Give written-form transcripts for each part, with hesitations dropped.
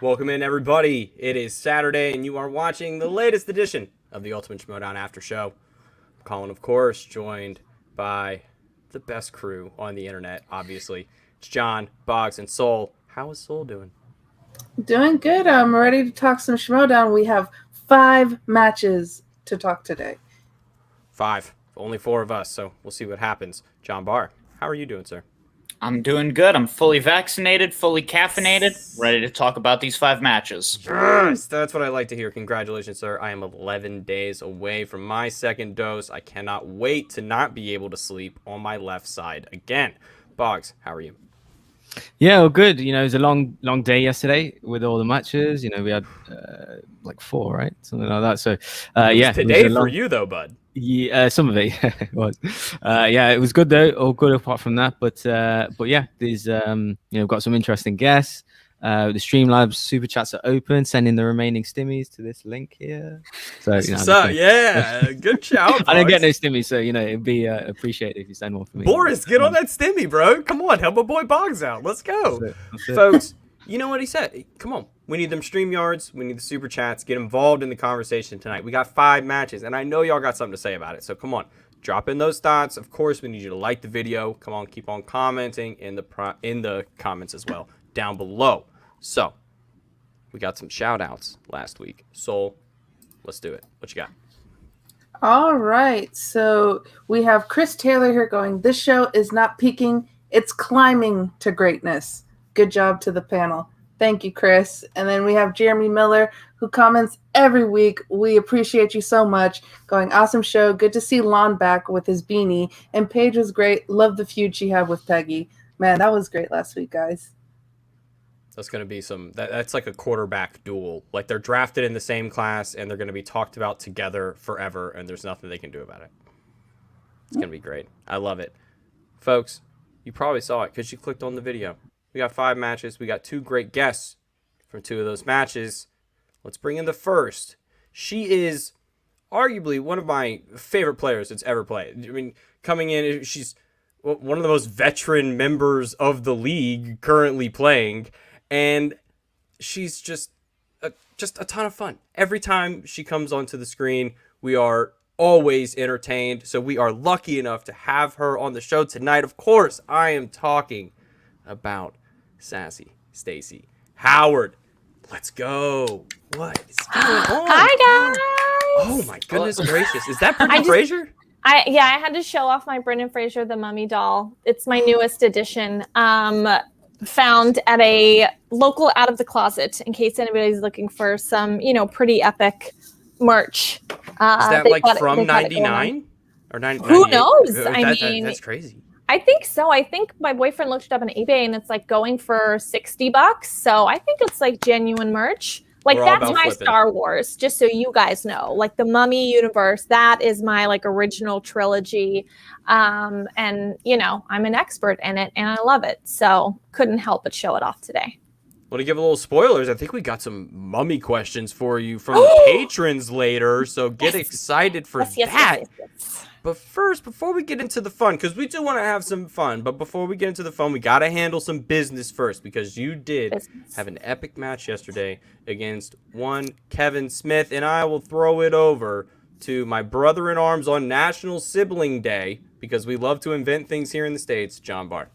Welcome in, everybody. It is Saturday, and you are watching the latest edition of the Ultimate Schmoedown Aftershow. I'm Colin, of course, joined by the best crew on the internet, obviously. It's John, Boggs, and Soul. How is Soul doing? Doing good. I'm ready to talk some Schmoedown. We have 5 matches to talk today. 5. Only 4 of us, so we'll see what happens. John Barr, how are you doing, sir? I'm doing good. I'm fully vaccinated, fully caffeinated, ready to talk about these 5 matches. Yes, that's what I like to hear. Congratulations, sir. I am 11 days away from my second dose. I cannot wait to not be able to sleep on my left side again. Boggs, how are you? Yeah, well, good. You know, it was a long day yesterday with all the matches. You know, we had like 4, right? Something like that. So, yeah. Today for you, though, bud. Yeah, some of it was. Yeah, it was good though. All good apart from that. But yeah, there's we've got some interesting guests. The Streamlabs super chats are open. Send in the remaining stimmies to this link here. So yeah, good shout. I don't get no stimmies, so it'd be appreciated if you send one for me. Boris, get on that stimmy, bro. Come on, help my boy Boggs out. Let's go, That's it. folks. You know what he said. Come on. We need them StreamYards. We need the super chats. Get involved in the conversation tonight. We got 5 matches, and I know y'all got something to say about it. So come on, drop in those thoughts. Of course, we need you to like the video. Come on, keep on commenting in the comments as well down below. So we got some shout outs last week. Soul, let's do it. What you got? All right. So we have Chris Taylor here going, this show is not peaking. It's climbing to greatness. Good job to the panel. Thank you, Chris. And then we have Jeremy Miller, who comments every week. We appreciate you so much. Going, awesome show. Good to see Lon back with his beanie. And Paige was great. Love the feud she had with Peggy. Man, that was great last week, guys. That's going to be that's like a quarterback duel. Like they're drafted in the same class and they're going to be talked about together forever. And there's nothing they can do about it. It's going to be great. I love it. Folks, you probably saw it because you clicked on the video. We got 5 matches. We got 2 great guests from 2 of those matches. Let's bring in the first. She is arguably one of my favorite players that's ever played. I mean, coming in, she's one of the most veteran members of the league currently playing, and she's just a ton of fun. Every time she comes onto the screen, we are always entertained. So we are lucky enough to have her on the show tonight. Of course, I am talking about sassy Stacy Howard. Let's go. What is going on? Hi, guys. Oh my goodness gracious. Is that Brendan Fraser? I had to show off my Brendan Fraser the Mummy doll. It's my newest edition. Found at a local Out of the Closet, in case anybody's looking for some, pretty epic merch. Is that like from 99 or 98? Who knows? I mean, that's crazy. I think so. I think my boyfriend looked it up on eBay and it's like going for $60. So I think it's like genuine merch. Like that's my flipping Star Wars, just so you guys know. Like the Mummy universe, that is my like original trilogy. And I'm an expert in it and I love it. So couldn't help but show it off today. Want to give a little spoilers? I think we got some Mummy questions for you from the patrons later. So get excited for that. Yes. But first, before we get into the fun, because we do want to have some fun, but before we get into the fun, we got to handle some business first, because you did have an epic match yesterday against one Kevin Smith, and I will throw it over to my brother-in-arms on National Sibling Day, because we love to invent things here in the States, John Barr.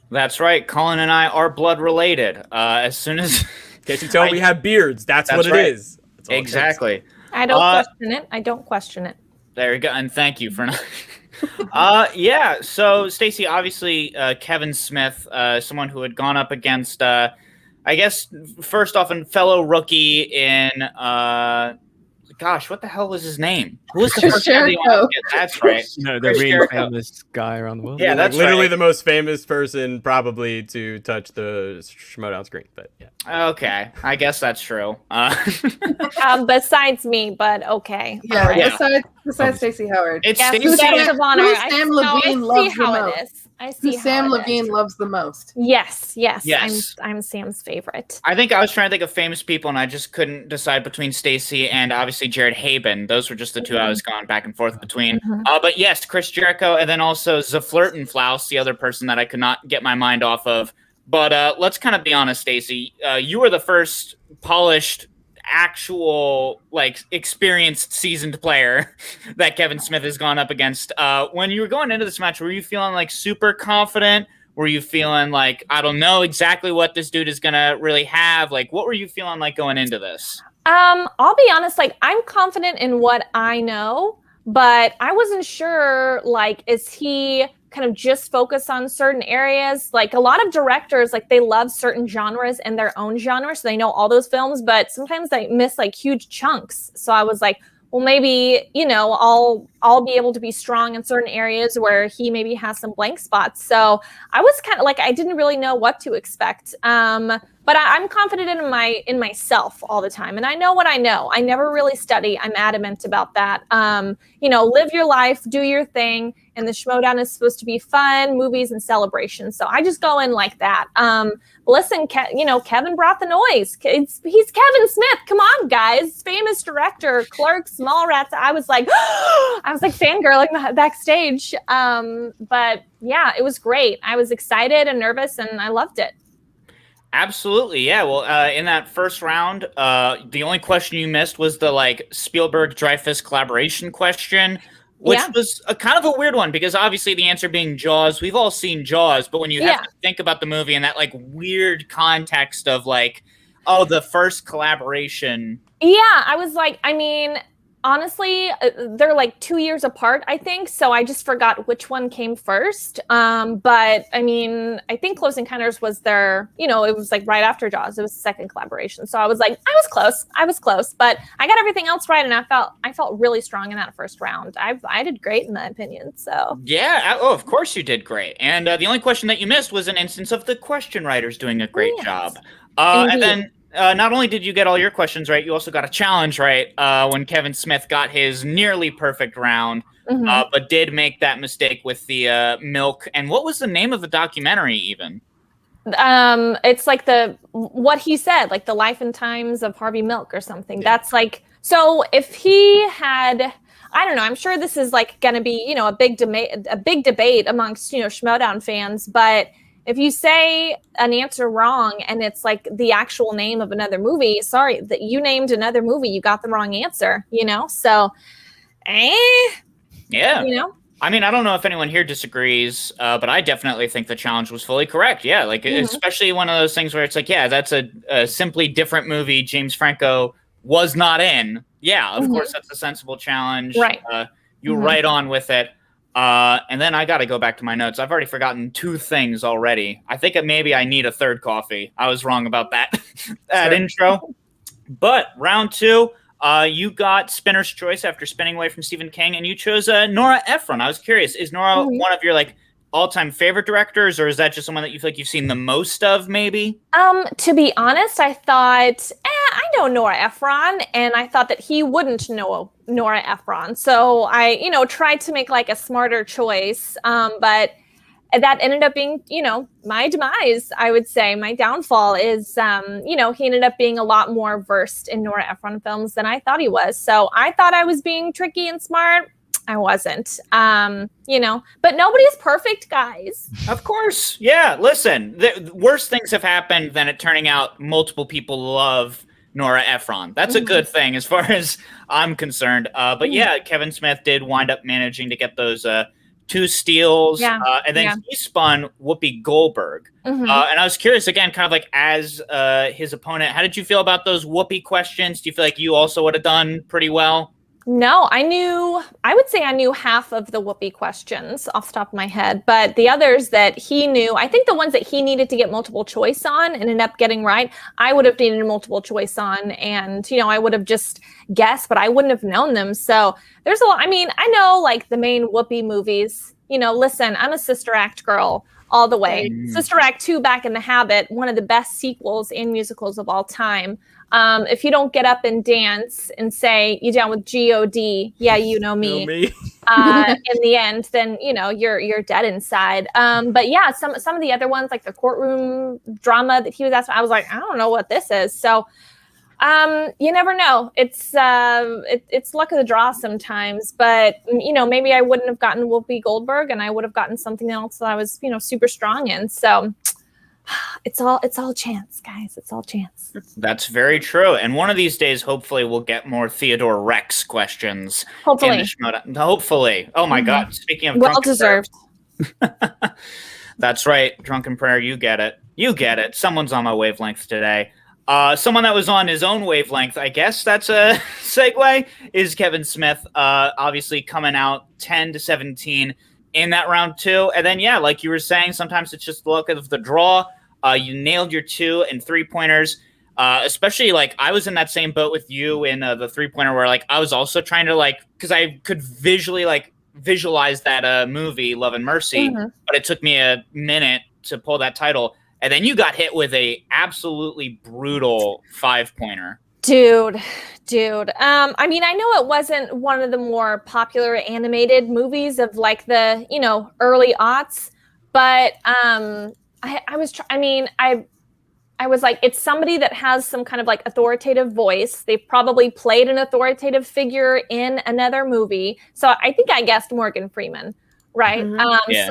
That's right. Colin and I are blood related. As soon as... Can't you tell we have beards? That's what right. It is. Exactly. I don't question it. There you go, and thank you for not. Yeah, so Stacy, obviously, Kevin Smith, someone who had gone up against, I guess, first off, a fellow rookie in, gosh, what the hell was his name? Who was the first guy you wanted to get? That's right. No, the really famous guy around the world. Yeah, that's literally the most famous person probably to touch the Schmoedown screen. But yeah. Okay, I guess that's true. Besides me, but okay. Yeah, right. Besides Stacy Howard. It's Guest of honor. Sam Levine loves the most. I see how Sam it Levine is. loves the most. Yes. Yes. I'm Sam's favorite. I think I was trying to think of famous people, and I just couldn't decide between Stacy and obviously Jared Haben. Those were just the 2 I was going back and forth between. But yes, Chris Jericho, and then also Zaflirt and Flaus, the other person that I could not get my mind off of. But let's kind of be honest, Stacy. You were the first polished, actual, like, experienced, seasoned player that Kevin Smith has gone up against. When you were going into this match, were you feeling like super confident? Were you feeling like, I don't know exactly what this dude is gonna really have? Like, what were you feeling like going into this? I'll be honest, like, I'm confident in what I know, but I wasn't sure, like, is he kind of just focus on certain areas? Like, a lot of directors, like, they love certain genres in their own genre, so they know all those films, but sometimes they miss like huge chunks. So I was like, well, maybe, you know, I'll be able to be strong in certain areas where he maybe has some blank spots. So I was kind of like, I didn't really know what to expect. But I'm confident in myself all the time. And I know what I know. I never really study. I'm adamant about that. You know, live your life, do your thing. And the Schmoedown is supposed to be fun, movies, and celebrations. So I just go in like that. Listen, you know, Kevin brought the noise. He's Kevin Smith. Come on, guys. Famous director, Clerks, Mallrats. I was like fangirling backstage. But yeah, it was great. I was excited and nervous, and I loved it. Absolutely, yeah. Well, in that first round, the only question you missed was the like Spielberg-Dreyfuss collaboration question, which was a kind of a weird one because obviously the answer being Jaws. We've all seen Jaws, but when you have to think about the movie in that like weird context of like, oh, the first collaboration. Yeah, I was like, I mean, honestly, they're like 2 years apart, I think. So I just forgot which one came first. But I mean, I think Close Encounters was their, you know, it was like right after Jaws. It was the second collaboration. So I was like, I was close, but I got everything else right. And I felt really strong in that first round. I did great in my opinion. So yeah. Oh, of course you did great. And the only question that you missed was an instance of the question writers doing a great job. And then, not only did you get all your questions right, you also got a challenge right when Kevin Smith got his nearly perfect round, but did make that mistake with the milk. And what was the name of the documentary even? It's like what he said, like the life and times of Harvey Milk or something. Yeah. That's like, so if he had, I don't know, I'm sure this is like going to be, you know, a big debate amongst, you know, Schmoedown fans, but if you say an answer wrong and it's like the actual name of another movie, sorry, that you named another movie, you got the wrong answer, you know? So, yeah. You know? I mean, I don't know if anyone here disagrees, but I definitely think the challenge was fully correct. Yeah, like especially one of those things where it's like, yeah, that's a simply different movie James Franco was not in. Yeah, of course, that's a sensible challenge. Right. You were right on with it. And then I got to go back to my notes. I've already forgotten 2 things already. I think maybe I need a third coffee. I was wrong about that intro. But round 2, you got Spinner's Choice after spinning away from Stephen King, and you chose Nora Ephron. I was curious, is Nora one of your like all-time favorite directors, or is that just someone that you feel like you've seen the most of, maybe? To be honest, I thought, I know Nora Ephron, and I thought that he wouldn't know Nora Ephron. So I, you know, tried to make like a smarter choice, but that ended up being, you know, my demise, I would say. My downfall is, you know, he ended up being a lot more versed in Nora Ephron films than I thought he was. So I thought I was being tricky and smart. I wasn't, you know, but nobody's perfect, guys. Of course. Yeah. Listen, the worse things have happened than it turning out multiple people love Nora Ephron. That's a good thing as far as I'm concerned. But yeah, Kevin Smith did wind up managing to get those 2 steals. Yeah. And then he spun Whoopi Goldberg. And I was curious, again, kind of like as his opponent, how did you feel about those Whoopi questions? Do you feel like you also would have done pretty well? No, I would say I knew half of the Whoopi questions off the top of my head, but the others that he knew, I think the ones that he needed to get multiple choice on and ended up getting right, I would have needed multiple choice on, and, you know, I would have just guessed, but I wouldn't have known them. So there's a lot, I mean, I know like the main Whoopi movies, you know, listen, I'm a Sister Act girl all the way. Sister Act 2, Back in the Habit, one of the best sequels and musicals of all time. If you don't get up and dance and say you down with G.O.D., yeah, you know me. In the end, then you know you're dead inside. But yeah, some of the other ones, like the courtroom drama that he was asked, I was like, I don't know what this is. So you never know. It's luck of the draw sometimes. But you know, maybe I wouldn't have gotten Whoopi Goldberg, and I would have gotten something else that I was, you know, super strong in. So it's all chance, guys. It's all chance. That's very true. And one of these days, hopefully, we'll get more Theodore Rex questions. Hopefully. Hopefully. Oh my God. Speaking of well deserved. That's right. Drunken Prayer. You get it. You get it. Someone's on my wavelength today. Someone that was on his own wavelength, I guess that's a segue, is Kevin Smith. Obviously coming out 10-17 in that round 2. And then, yeah, like you were saying, sometimes it's just the luck of the draw. You nailed your 2 and 3-pointers. Especially, like, I was in that same boat with you in the 3-pointer where, like, I was also trying to, like, because I could visually, like, visualize that movie, Love and Mercy, but it took me a minute to pull that title. And then you got hit with a absolutely brutal 5-pointer. Dude. I mean, I know it wasn't one of the more popular animated movies of like the, early aughts, but I was like, it's somebody that has some kind of like authoritative voice. They've probably played an authoritative figure in another movie. So I think I guessed Morgan Freeman. Right.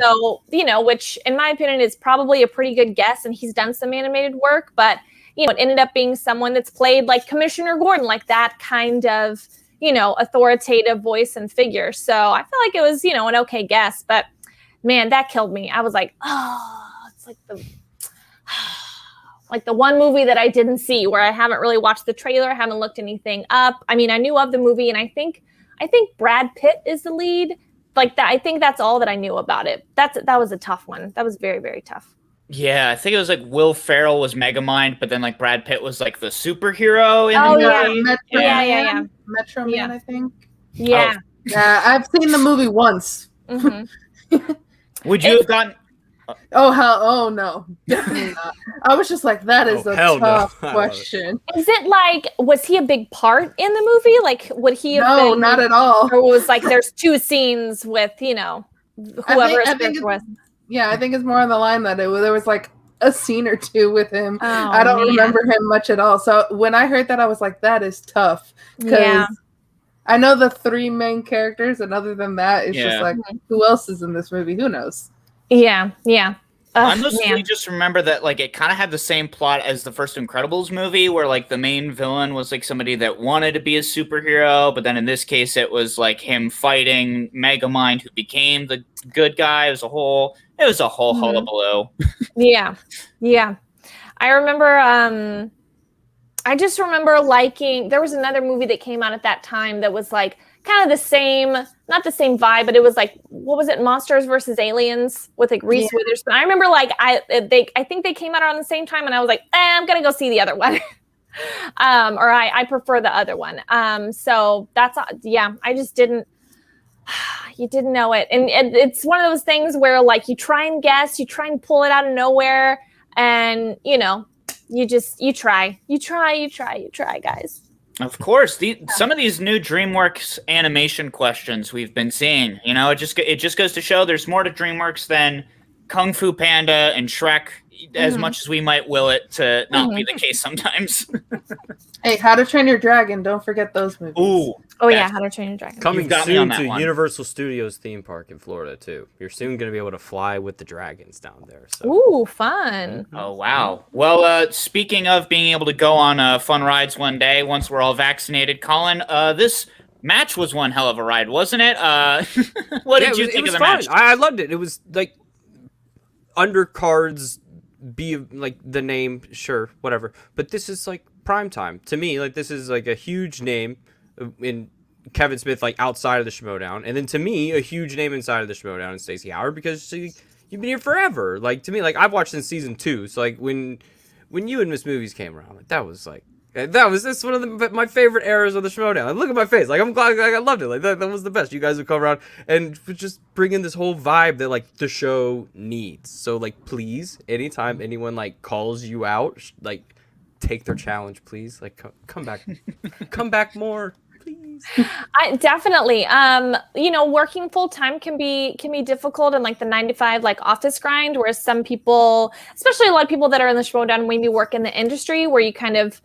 So, which in my opinion is probably a pretty good guess. And he's done some animated work, but, it ended up being someone that's played like Commissioner Gordon, like that kind of, authoritative voice and figure. So I feel like it was, an okay guess, but man, that killed me. I was like, it's like the one movie that I didn't see where I haven't really watched the trailer. I haven't looked anything up. I mean, I knew of the movie and I think Brad Pitt is the lead. Like that, I think that's all that I knew about it. That was a tough one. That was very, very tough. Yeah, I think it was like Will Ferrell was Megamind, but then like Brad Pitt was like the superhero in the movie. Metro Man, I think. Yeah. Oh. Yeah, I've seen the movie once. Would you have gotten? Oh hell! Oh no, definitely not. I was just like, that is a tough question. Is it like, was he a big part in the movie? Like, would he have been? No, not at all. Or was like, there's 2 scenes with whoever I think with. Yeah, I think it's more on the line that there was like a scene or 2 with him. I don't remember him much at all. So when I heard that, I was like, that is tough. Because I know the 3 main characters, and other than that, it's just like, who else is in this movie? Who knows? Yeah. I mostly just remember that like it kind of had the same plot as the first Incredibles movie, where like the main villain was like somebody that wanted to be a superhero, but then in this case it was like him fighting Megamind, who became the good guy. It was a whole hullabaloo. Yeah. I remember. I just remember liking. There was another movie that came out at that time that was like kind of the same, not the same vibe, but it was like, what was it, Monsters versus Aliens with like Reese Witherspoon. I remember like I think they came out around the same time, and I was like, I'm gonna go see the other one, or I prefer the other one. So that's I just didn't. You didn't know it, and it's one of those things where like you try and guess, you try and pull it out of nowhere, and you try, guys. Of course, some of these new DreamWorks animation questions we've been seeing, it just goes to show there's more to DreamWorks than Kung Fu Panda and Shrek, as much as we might will it to not be the case sometimes. Hey, How to Train Your Dragon, don't forget those movies. Ooh. Oh yeah, How to Train Your Dragon. Coming soon to Universal Studios theme park in Florida too. You're soon going to be able to fly with the dragons down there. So. Ooh, fun! Oh wow. Well, speaking of being able to go on fun rides one day once we're all vaccinated, Colin, this match was one hell of a ride, wasn't it? What did you think of the match? I loved it. It was like undercards. Be like the name, sure, whatever. But this is like prime time to me. Like this is like a huge name in Kevin Smith, like outside of the Schmoedown, and then to me a huge name inside of the Schmoedown is Stacy Howard, because you've been here forever. Like to me, like I've watched since season 2. So like when you and Miss Movies came around, like that's one of my favorite eras of the Schmoedown. Like, look at my face. Like I'm glad, like, I loved it. Like that was the best. You guys would come around and just bring in this whole vibe that like the show needs. So like please, anytime anyone like calls you out, like take their challenge, please. Like come back, come back more, please. I definitely. Working full time can be difficult, and like the 9 to 5 like office grind, whereas some people, especially a lot of people that are in the Schmoedown, maybe work in the industry where you kind of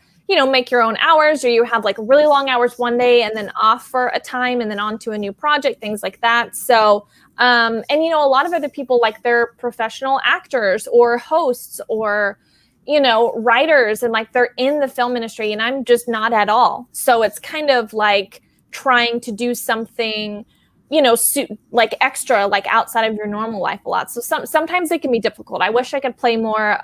make your own hours, or you have like really long hours one day and then off for a time and then on to a new project, things like that. So And, you know, a lot of other people, like they're professional actors or hosts or, you know, writers, and like they're in the film industry, and I'm just not at all. So it's kind of like trying to do something, you know, like extra, like outside of your normal life a lot. So sometimes it can be difficult. I wish I could play more,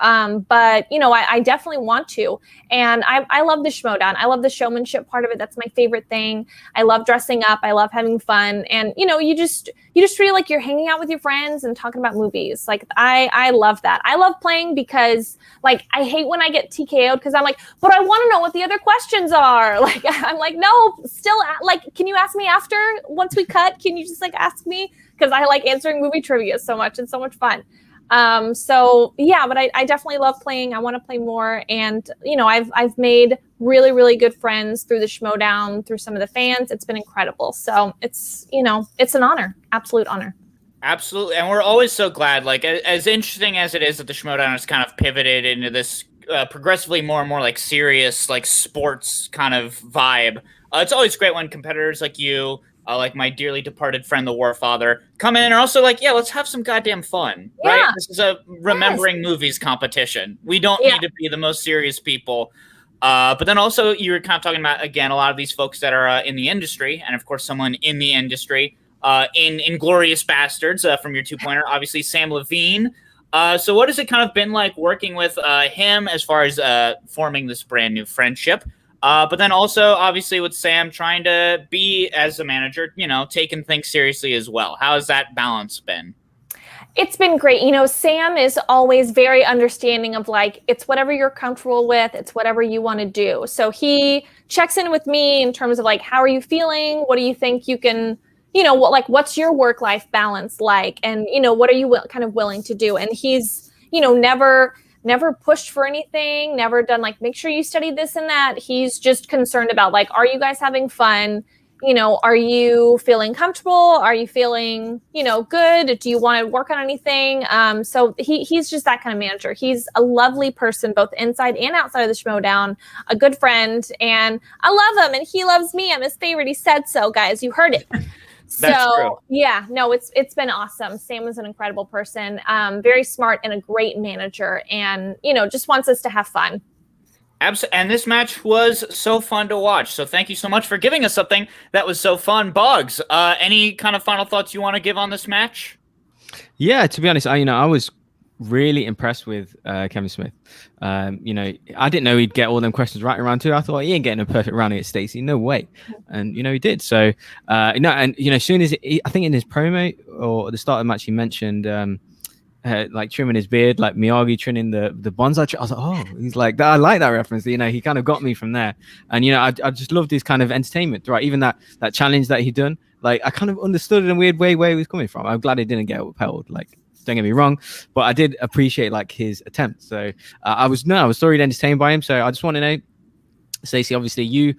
but you know, I definitely want to. And I love the Schmoedown. I love the showmanship part of it. That's my favorite thing. I love dressing up. I love having fun. And you know, you just feel like you're hanging out with your friends and talking about movies. Like I love that. I love playing because like I hate when I get TKO'd because I'm like, but I want to know what the other questions are. Like I'm like, no, still like, can you ask me after once we cut? Can you just like ask me? Because I like answering movie trivia so much. It's so much fun. So yeah, but I definitely love playing. I want to play more. And, you know, I've made really, really good friends through the Schmoedown, through some of the fans. It's been incredible. So it's, you know, it's an honor, absolute honor. Absolutely. And we're always so glad, like as interesting as it is that the Schmoedown has kind of pivoted into this progressively more and more like serious, like sports kind of vibe. It's always great when competitors like you, like my dearly departed friend, the Warfather, come in and are also like, yeah, let's have some goddamn fun, right? This is a remembering movies competition. We don't need to be the most serious people. But then also you were kind of talking about, again, a lot of these folks that are in the industry, and of course someone in the industry, in Inglourious Bastards, from your two-pointer, obviously Sam Levine. So what has it kind of been like working with him as far as forming this brand new friendship? But then also, obviously, with Sam trying to be, as a manager, you know, taking things seriously as well. How has that balance been? It's been great. You know, Sam is always very understanding of like, it's whatever you're comfortable with. It's whatever you want to do. So he checks in with me in terms of like, how are you feeling? What do you think you can, you know, what's your work-life balance like? And, you know, what are you kind of willing to do? And he's, you know, never pushed for anything, never done like, make sure you study this and that. He's just concerned about like, are you guys having fun? You know, are you feeling comfortable? Are you feeling, you know, good? Do you want to work on anything? So he's just that kind of manager. He's a lovely person, both inside and outside of the Schmoedown, a good friend, and I love him and he loves me. I'm his favorite. He said so, guys. You heard it. That's true. Yeah, no, it's been awesome. Sam was an incredible person, very smart and a great manager, and you know, just wants us to have fun. Absolutely. And this match was so fun to watch. So thank you so much for giving us something that was so fun. Boggs, any kind of final thoughts you want to give on this match? Yeah, to be honest, I was really impressed with Kevin Smith. You know, I didn't know he'd get all them questions right around too. I thought he ain't getting a perfect round against Stacy, no way. And you know he did. So you know, and you know, as soon as I think in his promo or at the start of the match, he mentioned like trimming his beard, like Miyagi trimming the bonsai tree. I was like, oh, he's like, I like that reference. You know, he kind of got me from there. And you know, I just loved his kind of entertainment, right? Even that challenge that he done, like I kind of understood in a weird way where he was coming from. I'm glad he didn't get upheld. Like, don't get me wrong, but I did appreciate like his attempt. So I was thoroughly entertained by him. So I just want to know, Stacey, obviously you,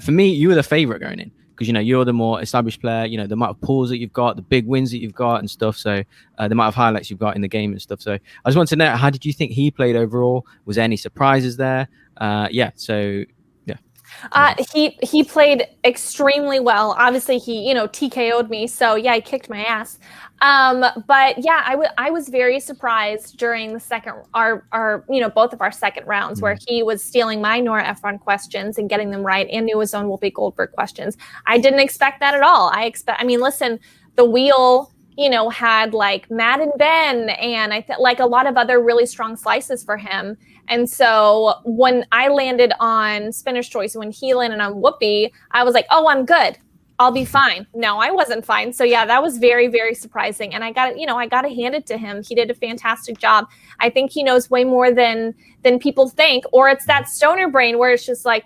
for me, you were the favorite going in. Because, you know, you're the more established player, you know, the amount of pulls that you've got, the big wins that you've got and stuff. So the amount of highlights you've got in the game and stuff. So I just want to know, how did you think he played overall? Was there any surprises there? Yeah. So, yeah. He played extremely well. Obviously, he, you know, TKO'd me. So, yeah, he kicked my ass. But yeah, I was very surprised during the second, our you know, both of our second rounds where he was stealing my Nora Ephron questions and getting them right and knew his own Whoopi Goldberg questions. I didn't expect that at all. I mean, listen, the wheel, you know, had like Matt and Ben and I like a lot of other really strong slices for him. And so when I landed on Spinner's Choice, when he landed on Whoopi, I was like, oh, I'm good. I'll be fine. No, I wasn't fine. So yeah, that was very, very surprising. And I got to hand it to him. He did a fantastic job. I think he knows way more than people think, or it's that stoner brain where it's just like,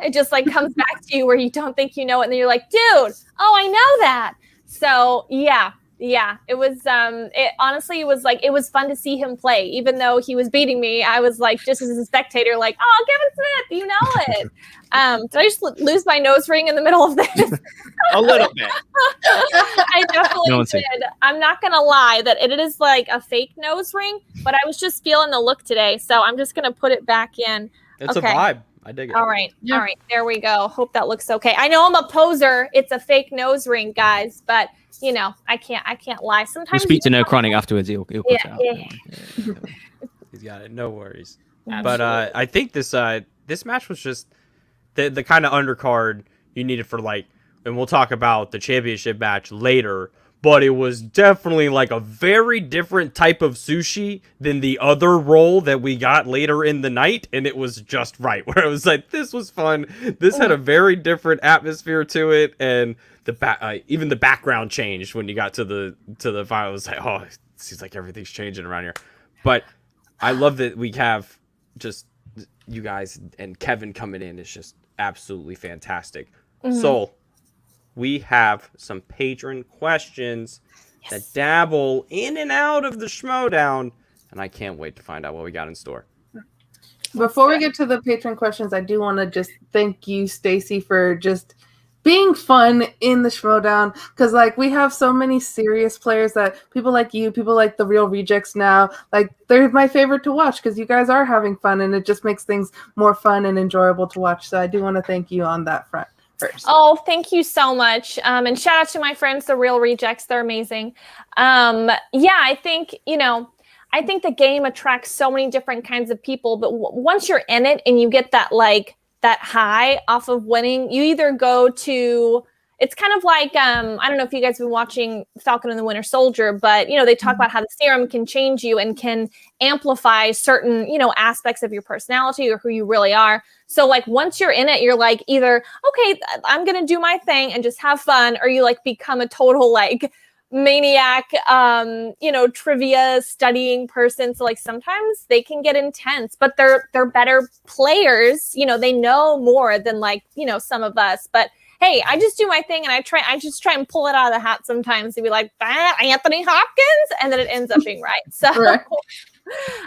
it just like comes back to you where you don't think you know it. And then you're like, dude, oh, I know that. So yeah, it was, honestly, it was fun to see him play, even though he was beating me. I was like, just as a spectator, like, oh, Kevin Smith, you know it. Did I just lose my nose ring in the middle of this? A little bit. I definitely did. I'm not going to lie that it is like a fake nose ring, but I was just feeling the look today. So I'm just going to put it back in. It's okay. A vibe. I dig it. All right. There we go. Hope that looks okay. I know I'm a poser. It's a fake nose ring, guys, but I can't lie. We'll Sometimes speak to No Chronic afterwards. He'll cut it out. Yeah. He's got it. No worries. Absolutely. But I think this match was just the kind of undercard you needed for like, and we'll talk about the championship match later. But it was definitely like a very different type of sushi than the other roll that we got later in the night, and it was just right. Where it was like, this was fun. This had a very different atmosphere to it, and even the background changed when you got to the final. It was like, oh, it seems like everything's changing around here. But I love that we have just you guys and Kevin coming in is just absolutely fantastic. So we have some patron questions that dabble in and out of the Schmoedown, and I can't wait to find out what we got in store. Before we get to the patron questions, I do want to just thank you, Stacy, for just being fun in the Schmoedown, because like we have so many serious players that people like you, people like the Real Rejects now, like they're my favorite to watch because you guys are having fun, and it just makes things more fun and enjoyable to watch. So I do want to thank you on that front. First. Oh, thank you so much. And shout out to my friends, the Real Rejects. They're amazing. I think, I think the game attracts so many different kinds of people, but once you're in it and you get that high off of winning, you either go to, it's kind of like, I don't know if you guys have been watching Falcon and the Winter Soldier, but, they talk about how the serum can change you and can amplify certain, aspects of your personality or who you really are. So like once you're in it, you're like either, okay, I'm going to do my thing and just have fun, or you like become a total like maniac, trivia studying person. So like sometimes they can get intense, but they're better players. They know more than like, some of us, but hey, I just do my thing and I just try and pull it out of the hat sometimes to be like, Anthony Hopkins, and then it ends up being right. So, right.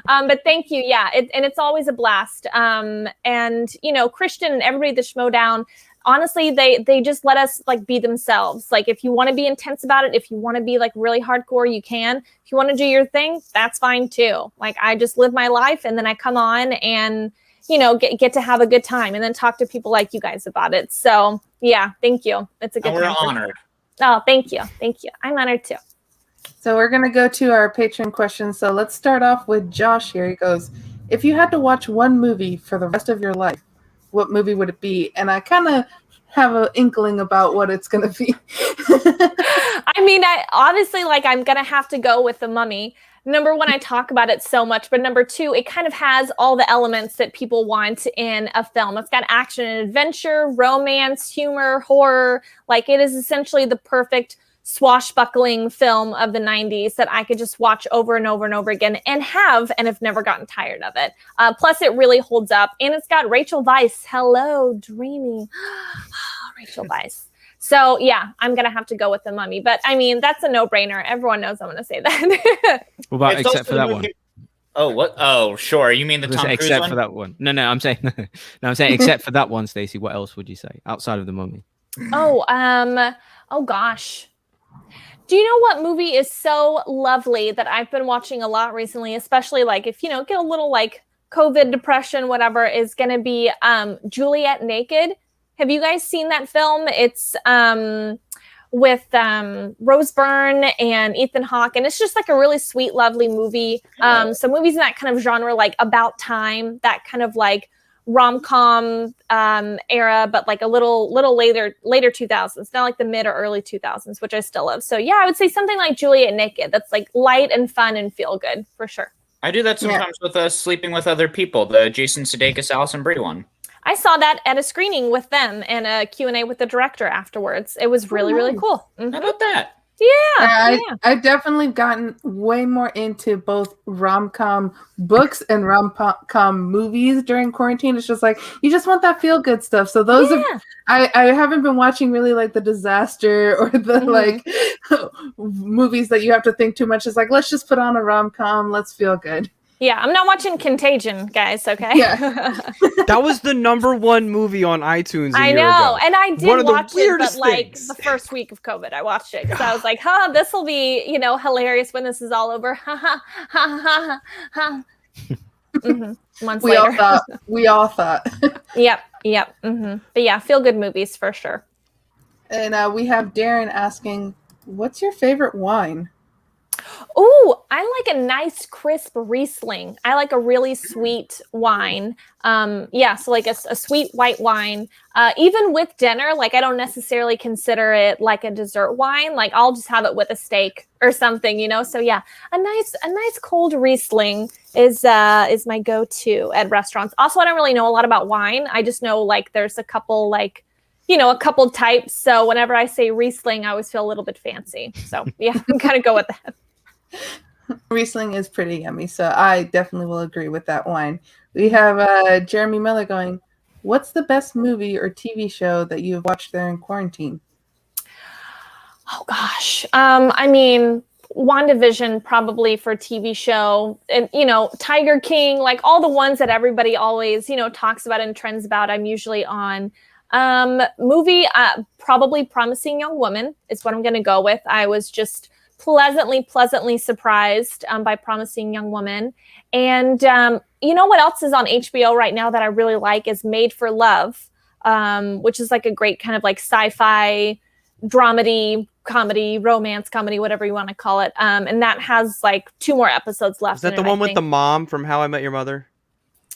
But thank you. Yeah. It's always a blast. And Christian and everybody at the Schmoedown, honestly, they just let us like be themselves. Like if you want to be intense about it, if you want to be like really hardcore, you can. If you want to do your thing, that's fine too. Like I just live my life and then I come on and get to have a good time and then talk to people like you guys about it. So yeah, thank you. It's a good time. We're honored. Oh, thank you. Thank you. I'm honored too. So we're going to go to our patron questions. So let's start off with Josh here. He goes, if you had to watch one movie for the rest of your life, what movie would it be? And I kind of have an inkling about what it's going to be. I mean, obviously, I'm going to have to go with The Mummy. Number one, I talk about it so much, but number two, it kind of has all the elements that people want in a film. It's got action and adventure, romance, humor, horror. Like it is essentially the perfect swashbuckling film of the 90s that I could just watch over and over and over again and have never gotten tired of it. Plus, it really holds up. And it's got Rachel Weisz. Hello, dreamy. Rachel Weisz. So, yeah, I'm going to have to go with The Mummy. But, I mean, that's a no-brainer. Everyone knows I'm going to say that. What about except for that one? Oh, what? Oh, sure. You mean the Tom Cruise except one? for that one. No, I'm saying except for that one, Stacey. What else would you say outside of The Mummy? Oh gosh. Do you know what movie is so lovely that I've been watching a lot recently, especially like if, get a little like COVID depression, whatever, is going to be Juliet Naked. Have you guys seen that film? It's with Rose Byrne and Ethan Hawke, and it's just like a really sweet, lovely movie. So movies in that kind of genre, like About Time, that kind of like rom-com era, but like a little later 2000s, not like the mid or early 2000s, which I still love. So yeah, I would say something like Juliet Naked. That's like light and fun and feel good for sure. I do that sometimes with Sleeping with Other People, the Jason Sudeikis, Alison Brie one. I saw that at a screening with them and a Q&A with the director afterwards. It was really, really cool. Mm-hmm. How about that? Yeah. I've definitely gotten way more into both rom-com books and rom-com movies during quarantine. It's just like, you just want that feel-good stuff. So those I haven't been watching really like the disaster or the like movies that you have to think too much. It's like, let's just put on a rom-com. Let's feel good. Yeah, I'm not watching Contagion, guys, okay? Yeah. That was the #1 movie on iTunes a year ago. And I did watch it, but like things. the first week of COVID, I watched it. So I was like, this will be, hilarious when this is all over. Ha, ha, ha, ha, ha. Months later. We all thought. Yep. Mm-hmm. But yeah, feel good movies for sure. And we have Darren asking, What's your favorite wine? Oh, I like a nice crisp Riesling. I like a really sweet wine. So like a sweet white wine. Even with dinner, like I don't necessarily consider it like a dessert wine. Like I'll just have it with a steak or something, you know. So yeah, a nice cold Riesling is my go-to at restaurants. Also, I don't really know a lot about wine. I just know like there's a couple like, you know, a couple types. So whenever I say Riesling, I always feel a little bit fancy. So yeah, I'm gonna go with that. Riesling is pretty yummy, so I definitely will agree with that wine. We have Jeremy Miller going, what's the best movie or TV show that you've watched there in quarantine? Oh gosh. I mean, WandaVision probably for TV show, and you know, Tiger King, like all the ones that everybody always, you know, talks about and trends about, I'm usually on. Movie, probably Promising Young Woman is what I'm going to go with. I was just pleasantly surprised by Promising Young Woman. And you know what else is on HBO right now that I really like is Made for Love, which is like a great kind of like sci-fi dramedy, comedy, romance comedy, whatever you want to call it. And that has like 2 more episodes left. Is that the one with the mom from How I Met Your Mother?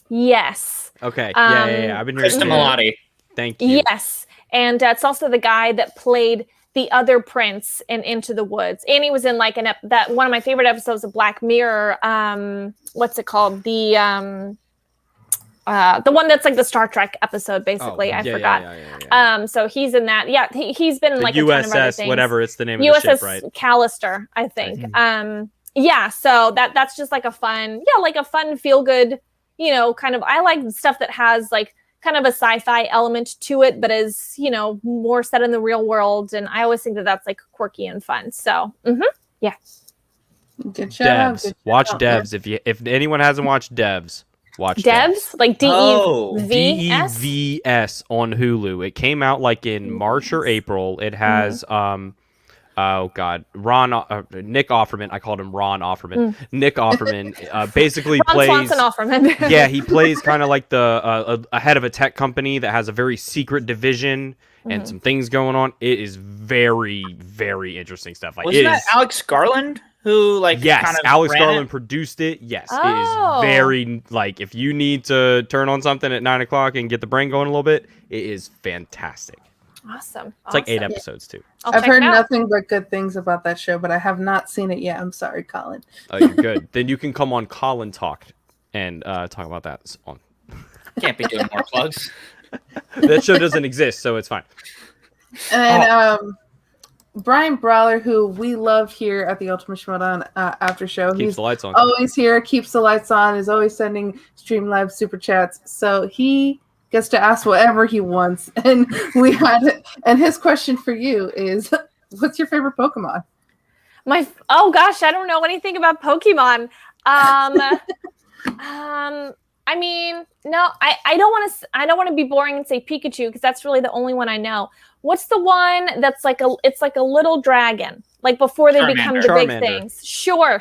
Yes. Okay. Yeah. I've been hearing Krista Milotti. Thank you. Yes. And it's also the guy that played the other prince in Into the Woods. And he was in like that one of my favorite episodes of Black Mirror. What's it called? The one that's like the Star Trek episode, basically. I forgot. Yeah. So he's in that. Yeah, he's been in like the a ton of other USS, things. whatever it's the name of the ship, right? USS Callister, I think. Mm-hmm. Yeah, so that's just like a fun feel good, you know, kind of. I like stuff that has like kind of a sci-fi element to it, but is, you know, more set in the real world. And I always think that that's like quirky and fun. So, yeah. Good job. Devs. Watch Devs. If anyone hasn't watched Devs, watch Devs. Like DEVS? DEVS on Hulu. It came out like in March or April. It has oh God, Nick Offerman. I called him Ron Offerman. Nick Offerman basically Ron plays. Swanson Offerman. Yeah, he plays kind of like the a head of a tech company that has a very secret division and some things going on. It is very, very interesting stuff. Like, wasn't that Alex Garland who like? Yes, kind of Alex Garland produced it. Yes, it is very like if you need to turn on something at 9 o'clock and get the brain going a little bit, it is fantastic. Awesome. It's like 8 episodes too. I've heard nothing but good things about that show, but I have not seen it yet. I'm sorry, Colin. Oh, you're good. Then you can come on Colin Talk and talk about that. Can't be doing more plugs. That show doesn't exist, so it's fine. And Brian Brawler, who we love here at the Ultimate Schmoedown After Show. Keeps the lights on. Always here, keeps the lights on, is always sending Streamlabs super chats. So he gets to ask whatever he wants. And and his question for you is, what's your favorite Pokemon? Oh gosh, I don't know anything about Pokemon. I mean, no, I don't want to be boring and say Pikachu because that's really the only one I know. What's the one that's like it's like a little dragon, like before they become the big things? Sure,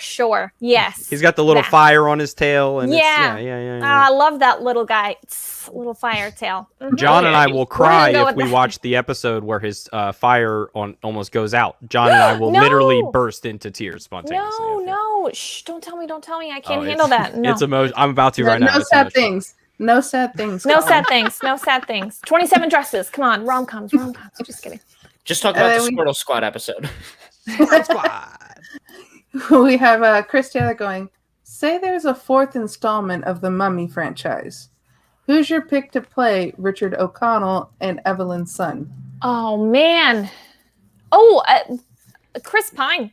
yes. He's got the little fire on his tail, and yeah. I love that little guy, little fire tail. John and I will cry if we watch the episode where his fire almost goes out. John and I will literally burst into tears spontaneously. No, shh! Don't tell me. I can't handle that. No. It's emotional. I'm about to right now. No sad things. No sad things. No sad things. 27 dresses. Come on, rom-coms. Just kidding. Just talk about the Squirtle Squad episode. We have Chris Taylor going, say there's a 4th installment of the Mummy franchise. Who's your pick to play Richard O'Connell and Evelyn's son? Oh, man. Oh, Chris Pine.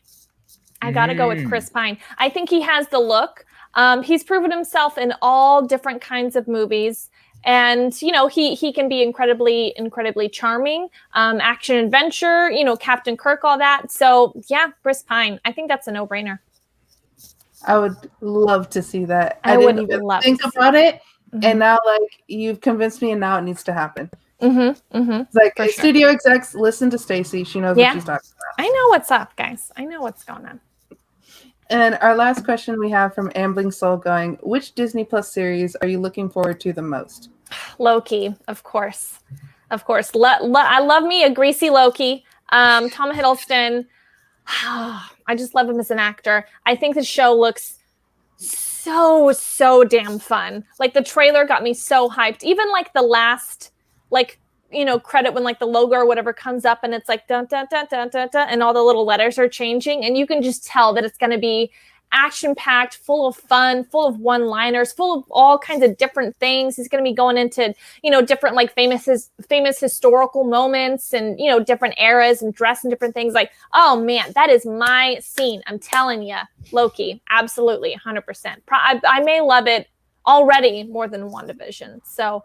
I got to go with Chris Pine. I think he has the look. He's proven himself in all different kinds of movies. And, you know, he can be incredibly charming, action adventure, you know, Captain Kirk, all that. So, yeah, Chris Pine. I think that's a no-brainer. I would love to see that. I didn't even think about it. And now, like, you've convinced me, and now it needs to happen. It's like, studio execs, listen to Stacy. She knows what she's talking about. I know what's up, guys. I know what's going on. And our last question we have from Ambling Soul going, which Disney Plus series are you looking forward to the most? Loki, of course. I love me a greasy Loki. Tom Hiddleston. I just love him as an actor. I think the show looks so damn fun. Like the trailer got me so hyped. Even like the last, like, credit when like the logo or whatever comes up and it's like dun dun dun dun dun dun, and all the little letters are changing, and you can just tell that it's going to be action-packed, full of fun, full of one-liners, full of all kinds of different things. He's going to be going into, different like famous historical moments and, different eras and dress and different things. Like, oh man, that is my scene. I'm telling you, Loki, absolutely 100%. I may love it already more than WandaVision. So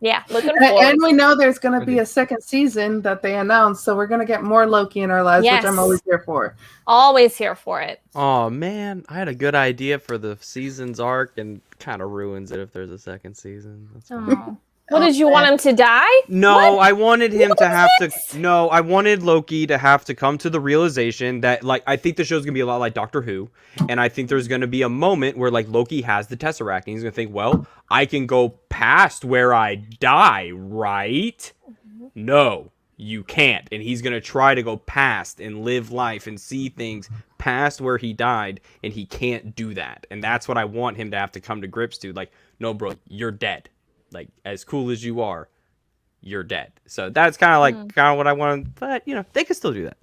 yeah, looking forward. And we know there's going to be a second season that they announced, so we're going to get more Loki in our lives, which I'm always here for. Always here for it. Oh man, I had a good idea for the season's arc and kind of ruins it if there's a second season. That's fine. What, did you want him to die? No, what? I wanted him to have to. No, I wanted Loki to have to come to the realization that, like, I think the show's gonna be a lot like Doctor Who, and I think there's gonna be a moment where, like, Loki has the Tesseract, and he's gonna think, well, I can go past where I die, right? No, you can't, and he's gonna try to go past and live life and see things past where he died, and he can't do that, and that's what I want him to have to come to grips to. Like, no, bro, you're dead. Like, as cool as you are, you're dead. So that's kind of what I want. But they can still do that.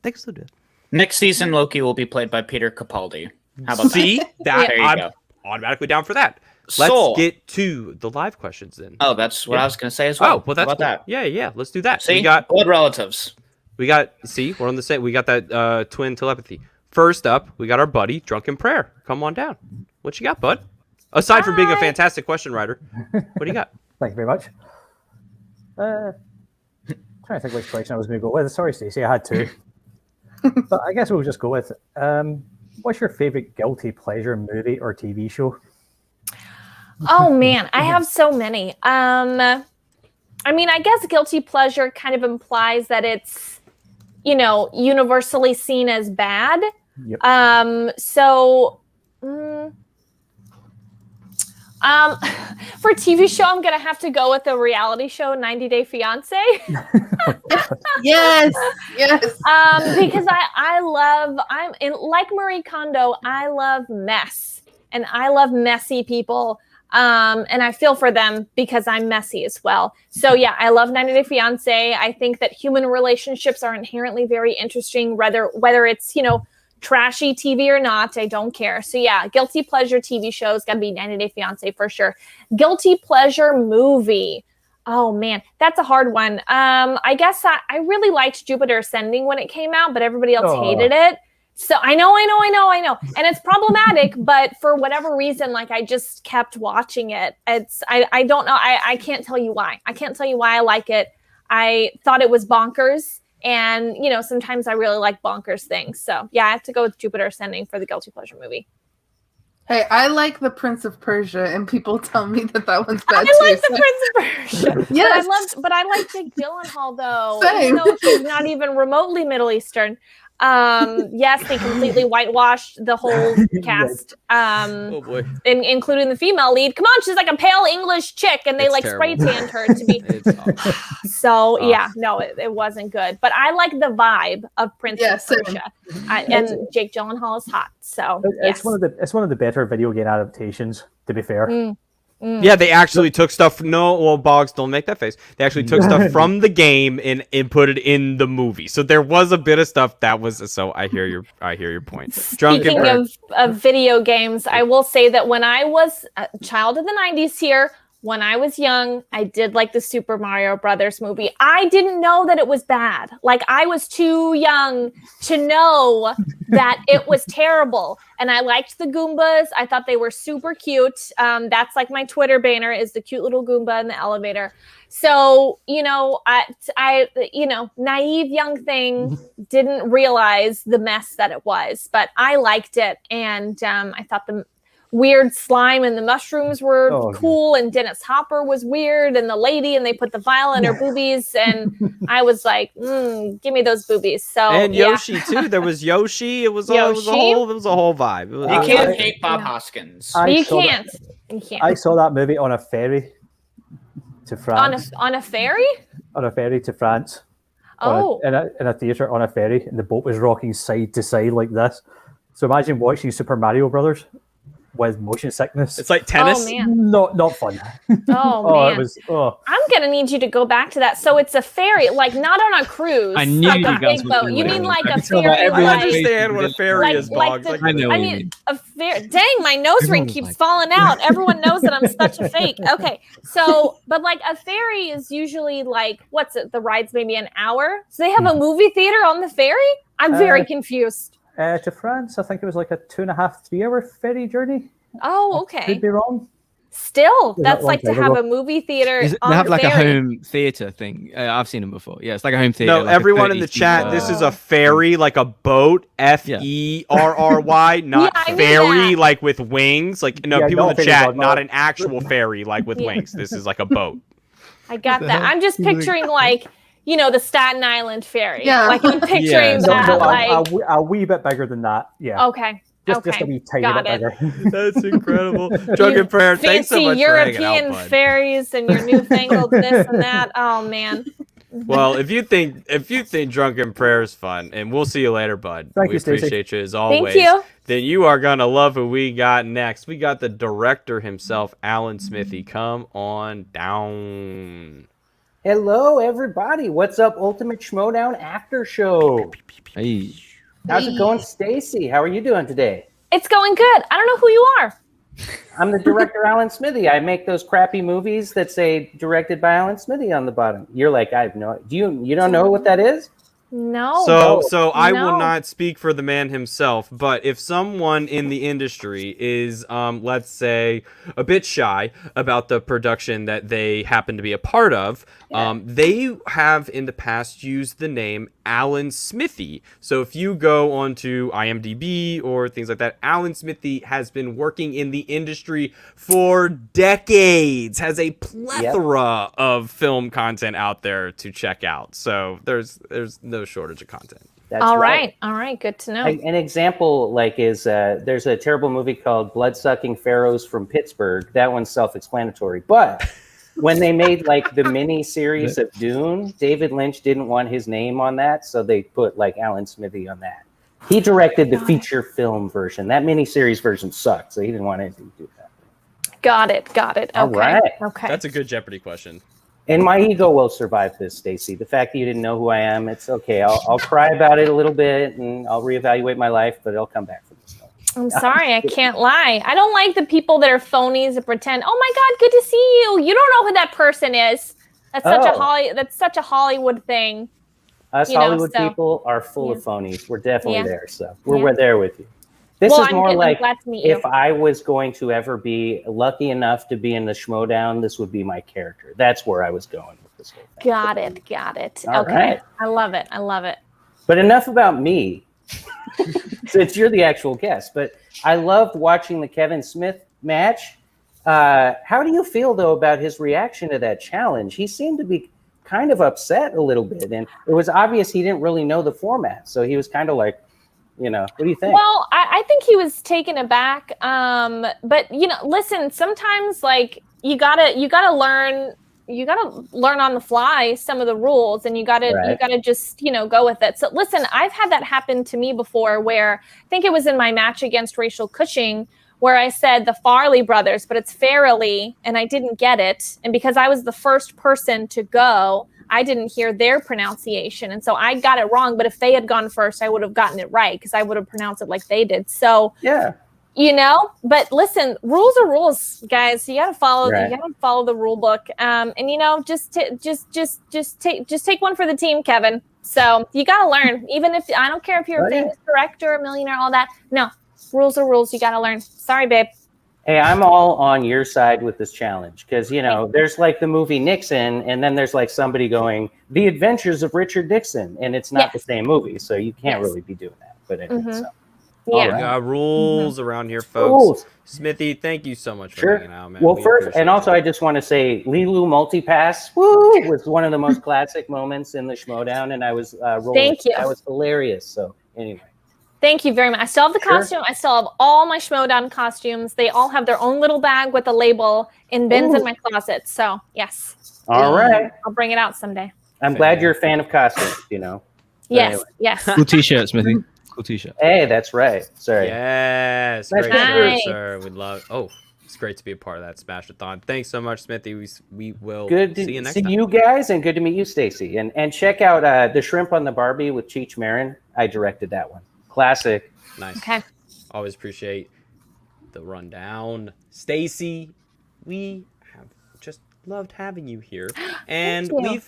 Next season, Loki will be played by Peter Capaldi. How about that? There you go. Automatically down for that. Let's get to the live questions then. Oh, that's what I was going to say as well. Oh, well, that's about that. Yeah. Let's do that. See, we got blood relatives. We're on the same. We got that twin telepathy. First up, we got our buddy Drunken Prayer. Come on down. What you got, bud? Aside from being a fantastic question writer, what do you got? Thank you very much. Trying to think which question I was going to go with. Sorry, Stacey, I had two. But I guess we'll just go with, what's your favorite guilty pleasure movie or TV show? Oh, man, I have so many. I guess guilty pleasure kind of implies that it's, universally seen as bad. Yep. For TV show, I'm gonna have to go with the reality show 90 Day Fiance. Yes. Because I'm like Marie Kondo, I love mess and I love messy people. And I feel for them because I'm messy as well. So yeah, I love 90 Day Fiance. I think that human relationships are inherently very interesting, whether it's, trashy TV or not, I don't care. So yeah, guilty pleasure TV shows gotta be 90 Day Fiance for sure. Guilty pleasure movie. Oh man, that's a hard one. I guess I really liked Jupiter Ascending when it came out, but everybody else hated it. So I know. And it's problematic, but for whatever reason, like I just kept watching it. I don't know. I can't tell you why. I can't tell you why I like it. I thought it was bonkers. And, sometimes I really like bonkers things. So, yeah, I have to go with Jupiter Ascending for the guilty pleasure movie. Hey, I like The Prince of Persia, and people tell me that one's bad too. I like The Prince of Persia. Yes. But I like Jake Gyllenhaal, though. Same. Even though he's not even remotely Middle Eastern. Yes, they completely whitewashed the whole cast. Oh boy. Including the female lead. Come on, she's like a pale English chick, and they spray tanned her to be. So yeah, no, it wasn't good. But I like the vibe of Prince of Persia, and Jake Gyllenhaal is hot. So it's one of the better video game adaptations. To be fair. Yeah, they actually took stuff. Boggs, don't make that face. They actually took stuff from the game and put it in the movie. So there was a bit of stuff that was. So I hear your point. Speaking of video games, I will say that when I was a child of the 90s here, when I was young, I did like the Super Mario Brothers movie. I didn't know that it was bad. Like, I was too young to know that it was terrible. And I liked the Goombas. I thought they were super cute. That's like my Twitter banner is the cute little Goomba in the elevator. So, I naive young thing didn't realize the mess that it was. But I liked it. And I thought the weird slime and the mushrooms were cool, and Dennis Hopper was weird, and the lady, and they put the vial in her boobies, and I was like, give me those boobies. So and Yoshi too. There was Yoshi. It was a whole vibe. You can't hate Bob Hoskins. You can't. I saw that movie on a ferry to France. On a ferry? On a ferry to France. in a theater on a ferry, and the boat was rocking side to side like this. So imagine watching Super Mario Brothers with motion sickness. It's like tennis. Oh, man. Not fun. Oh, man. It was. Oh. I'm gonna need you to go back to that. So it's a ferry, like not on a cruise. I knew like you a guys big would boat. do You it. mean like I a can tell by ferry? every I Like, understand what a ferry is, like Boggs. I know what you mean, mean. a ferry. Dang, my nose ring Everyone's keeps like- falling out. Everyone knows that I'm such a fake. Okay, so but like a ferry is usually like what's it? The ride's maybe an hour. So they have a movie theater on the ferry. I'm very confused. To France, I think it was like a 2.5, 3-hour ferry journey. Oh, Could okay. be wrong. Still, that that's long like to time have ago? a movie theater. They on have like a ferry. home theater thing. I've seen them before. Yeah, it's like a home theater. No, like a everyone in the 30 chat, seat, this is a ferry, like a boat, Ferry, not Yeah, I knew ferry, that. like with wings. Like, no, Yeah, people no, in the ferry chat, dog, not no. an actual ferry, like with Yeah. wings. This is like a boat. I got the that. hell? I'm just picturing like, the Staten Island ferry. Yeah. Like I'm picturing Yeah. that. Like, a wee bit bigger than that. Yeah. okay. Just okay. a wee tiny Got bit it. bigger. That's incredible. Drunken Prayer, thanks so Fancy much for hanging out, European bud. ferries and your newfangled this and that. Oh man. Well, if you think Drunken Prayer is fun, and we'll see you later, bud. Thank We you, Stacey. appreciate you as always. Thank you. Then you are gonna love who we got next. We got the director himself, Alan Smithy. Come on down. Hello, everybody. What's up, Ultimate Schmoedown Aftershow? Hey. How's it going, Stacy? How are you doing today? It's going good. I don't know who you are. I'm the director, Alan Smithy. I make those crappy movies that say directed by Alan Smithy on the bottom. You're like, I have no. You don't know what that is? No. So I will No. not speak for the man himself, but if someone in the industry is, let's say, a bit shy about the production that they happen to be a part of, they have in the past used the name Alan Smithy. So if you go onto IMDb or things like that, Alan Smithy has been working in the industry for decades, has a plethora of film content out there to check out. So there's no shortage of content. That's All right. Good to know. An example is there's a terrible movie called Blood-Sucking Pharaohs from Pittsburgh. That one's self-explanatory. But when they made like the mini series of Dune, David Lynch didn't want his name on that, so they put like Alan Smithy on that. He directed the feature film version. That mini series version sucked, so he didn't want anything to do with that. Got it. Okay. All right. Okay. That's a good Jeopardy question. And my ego will survive this, Stacy. The fact that you didn't know who I am, it's okay. I'll cry about it a little bit, and I'll reevaluate my life, but it'll come back from this. I'm sorry, I can't lie. I don't like the people that are phonies that pretend, "Oh my God, good to see you." You don't know who that person is. That's such a Hollywood thing. Us Hollywood people are full of phonies. We're definitely there, so we're there with you. This is more like glad to meet you. if I was going to ever be lucky enough to be in the Schmoedown, this would be my character. That's where I was going with this whole thing. Got it. All Okay. right. I love it. But enough about me, since you're the actual guest. But I loved watching the Kevin Smith match. How do you feel, though, about his reaction to that challenge? He seemed to be kind of upset a little bit, and it was obvious he didn't really know the format. So he was kind of like, what do you think? Well, I think he was taken aback. But listen, sometimes like you gotta learn on the fly some of the rules, and you gotta just go with it. So listen, I've had that happen to me before, where I think it was in my match against Rachel Cushing, where I said the Farley brothers, but it's Farrelly, and I didn't get it. And because I was the first person to go, I didn't hear their pronunciation. And so I got it wrong. But if they had gone first, I would have gotten it right, because I would have pronounced it like they did. So, but listen, rules are rules, guys. You got to follow, you got to follow the rule book. And, just take one for the team, Kevin. So you got to learn, even if I don't care if you're a famous director, a millionaire, all that. No, rules are rules. You got to learn. Sorry, babe. Hey, I'm all on your side with this challenge, because, there's like the movie Nixon, and then there's like somebody going, The Adventures of Richard Nixon, and it's not the same movie, so you can't really be doing that. But anyway, so. Yeah. All right. We got rules around here, folks. Rules. Smithy, thank you so much for hanging out, man. Well, We first, appreciate and also, I just want to say, Lilu Multipass, was one of the most classic moments in the Schmoedown, and I was rolling. Thank you. That was hilarious. So anyway. Thank you very much. I still have the costume. I still have all my Schmoedown costumes. They all have their own little bag with a label in bins in my closet. So, yes. All right. I'll bring it out someday. I'm glad you're a fan of costumes, Yes, anyway. yes. Cool t-shirt, Smithy. Cool t-shirt. Hey, that's right. Sorry. Yes, Nice great to shirt, meet you. sir. We'd love. Oh, it's great to be a part of that Smash-a-thon. Thanks so much, Smithy. We will Good see to you next see time. you guys, and good to meet you, Stacy. And check out the Shrimp on the Barbie with Cheech Marin. I directed that one. Classic. Nice. Okay. Always appreciate the rundown, Stacy. We have just loved having you here, and you.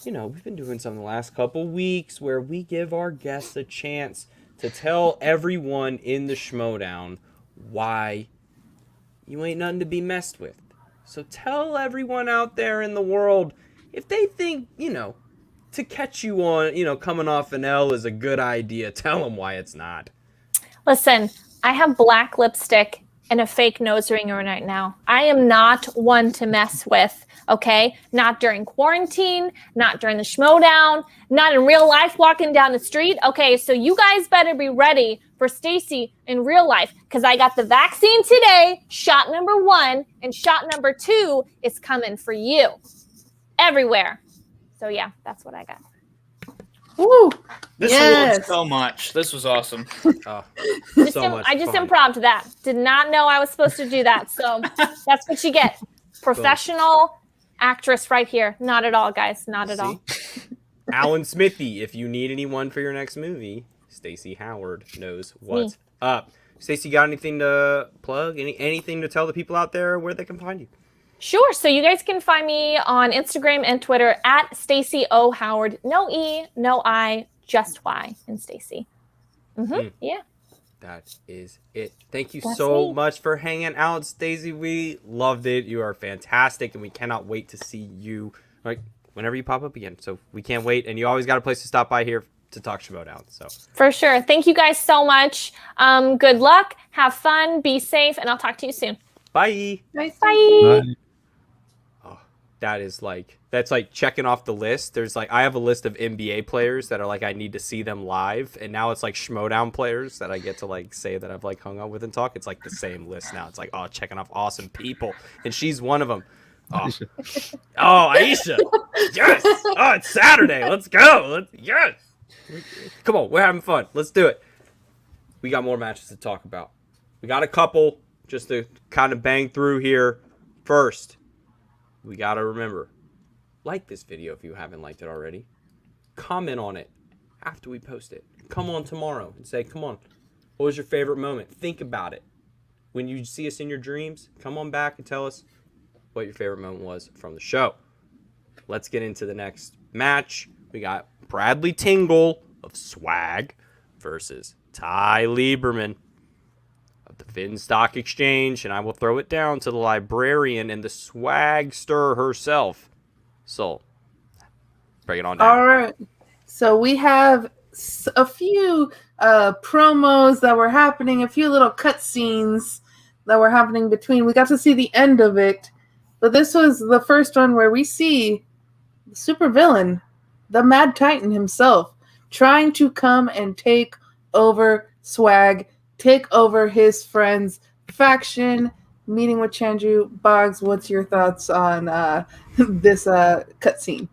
we've been doing something the last couple weeks where we give our guests a chance to tell everyone in the Schmoedown why you ain't nothing to be messed with. So tell everyone out there in the world if they think, to catch you on, coming off an L is a good idea. Tell them why it's not. Listen, I have black lipstick and a fake nose ring right now. I am not one to mess with, okay? Not during quarantine, not during the Schmoedown, not in real life walking down the street. Okay, so you guys better be ready for Stacy in real life, because I got the vaccine today, shot number 1, and shot number 2 is coming for you everywhere. So yeah, that's what I got. Woo! This Yes. ruled so much. This was awesome. Oh, I just improv'd that. Did not know I was supposed to do that. So that's what you get. Professional actress right here. Not at all, guys. Not at all. Alan Smithy, if you need anyone for your next movie, Stacy Howard knows what's up. Stacy, got anything to plug? Anything to tell the people out there where they can find you? Sure. So you guys can find me on Instagram and Twitter at Stacy O Howard. No E, no I, just Y in Stacy. Yeah. That is it. Thank you That's so me. much for hanging out, Stacy. We loved it. You are fantastic, and we cannot wait to see you whenever you pop up again. So we can't wait, and you always got a place to stop by here to talk Schmoedown. So For sure. Thank you guys so much. Good luck. Have fun. Be safe, and I'll talk to you soon. bye. Nice. Bye. That's like checking off the list. I have a list of NBA players that are I need to see them live, and now it's Schmoedown players that I get to say that I've hung out with and talk. It's the same list now. It's checking off awesome people, and she's one of them. Oh, Aisha, yes. Oh, it's Saturday. Let's go. Yes. Come on, we're having fun. Let's do it. We got more matches to talk about. We got a couple just to kind of bang through here. First, we got to remember, like this video if you haven't liked it already. Comment on it after we post it. Come on tomorrow and say, come on, what was your favorite moment? Think about it. When you see us in your dreams, come on back and tell us what your favorite moment was from the show. Let's get into the next match. We got Bradley Tingle of S.W.A.G versus Ty Lieberman of the Finstock Exchange, and I will throw it down to the librarian and the swagster herself. So, bring it on down. All right. So we have a few promos that were happening, a few little cutscenes that were happening between. We got to see the end of it, but this was the first one where we see the supervillain, the Mad Titan himself, trying to come and take over S.W.A.G, take over his friend's faction, meeting with Chandru. Boggs, what's your thoughts on this cutscene?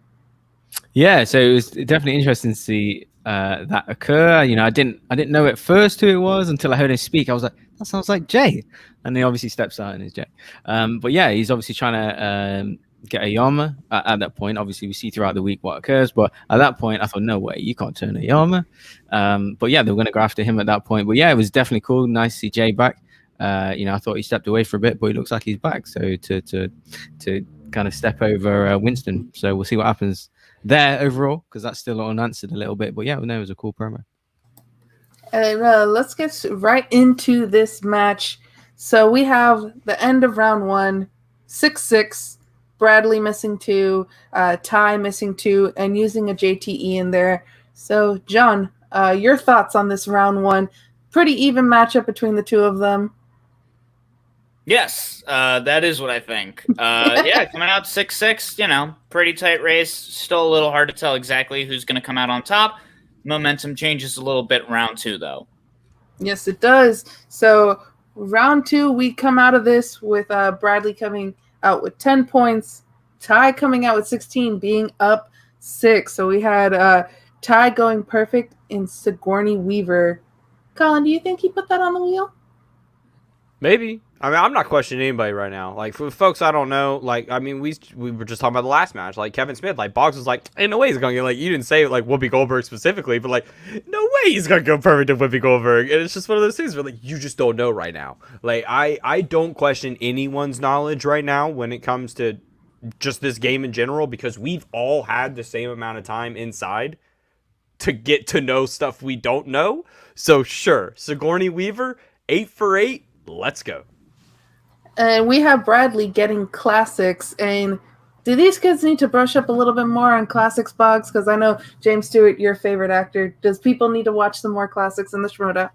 Yeah, so it was definitely interesting to see that occur. I didn't know at first who it was until I heard him speak. I was like, that sounds like Jay, and he obviously steps out and is Jay. But yeah, he's obviously trying to get a Yama at that point. Obviously, we see throughout the week what occurs, but at that point, I thought, no way, you can't turn a Yama. But yeah, they were going to go after him at that point. But yeah, it was definitely cool. Nice to see Jay back. I thought he stepped away for a bit, but he looks like he's back. So to kind of step over Winston. So we'll see what happens there overall, because that's still unanswered a little bit. But yeah, no, it was a cool promo. And let's get right into this match. So we have the end of round 1, 6-6. Bradley missing 2, Ty missing 2, and using a JTE in there. So, John, your thoughts on this round 1? Pretty even matchup between the two of them. Yes, that is what I think. Yeah, coming out 6-6, pretty tight race. Still a little hard to tell exactly who's going to come out on top. Momentum changes a little bit round 2, though. Yes, it does. So, round 2, we come out of this with Bradley coming out with 10 points, Ty coming out with 16, being up 6. So we had Ty going perfect in Sigourney Weaver. Colin, do you think he put that on the wheel? Maybe. I mean, I'm not questioning anybody right now. Like, for folks I don't know, like, I mean, we were just talking about the last match. Like, Kevin Smith, like, Boggs was like, ain't no way he's going to get, like, you didn't say, like, Whoopi Goldberg specifically, but, like, no way he's going to go perfect to Whoopi Goldberg. And it's just one of those things where, like, you just don't know right now. Like, I don't question anyone's knowledge right now when it comes to just this game in general, because we've all had the same amount of time inside to get to know stuff we don't know. So, sure, Sigourney Weaver, 8 for 8, let's go. And we have Bradley getting classics. And do these kids need to brush up a little bit more on classics, Boggs? Because I know, James Stewart, your favorite actor. Does people need to watch some more classics in the Schmoedown?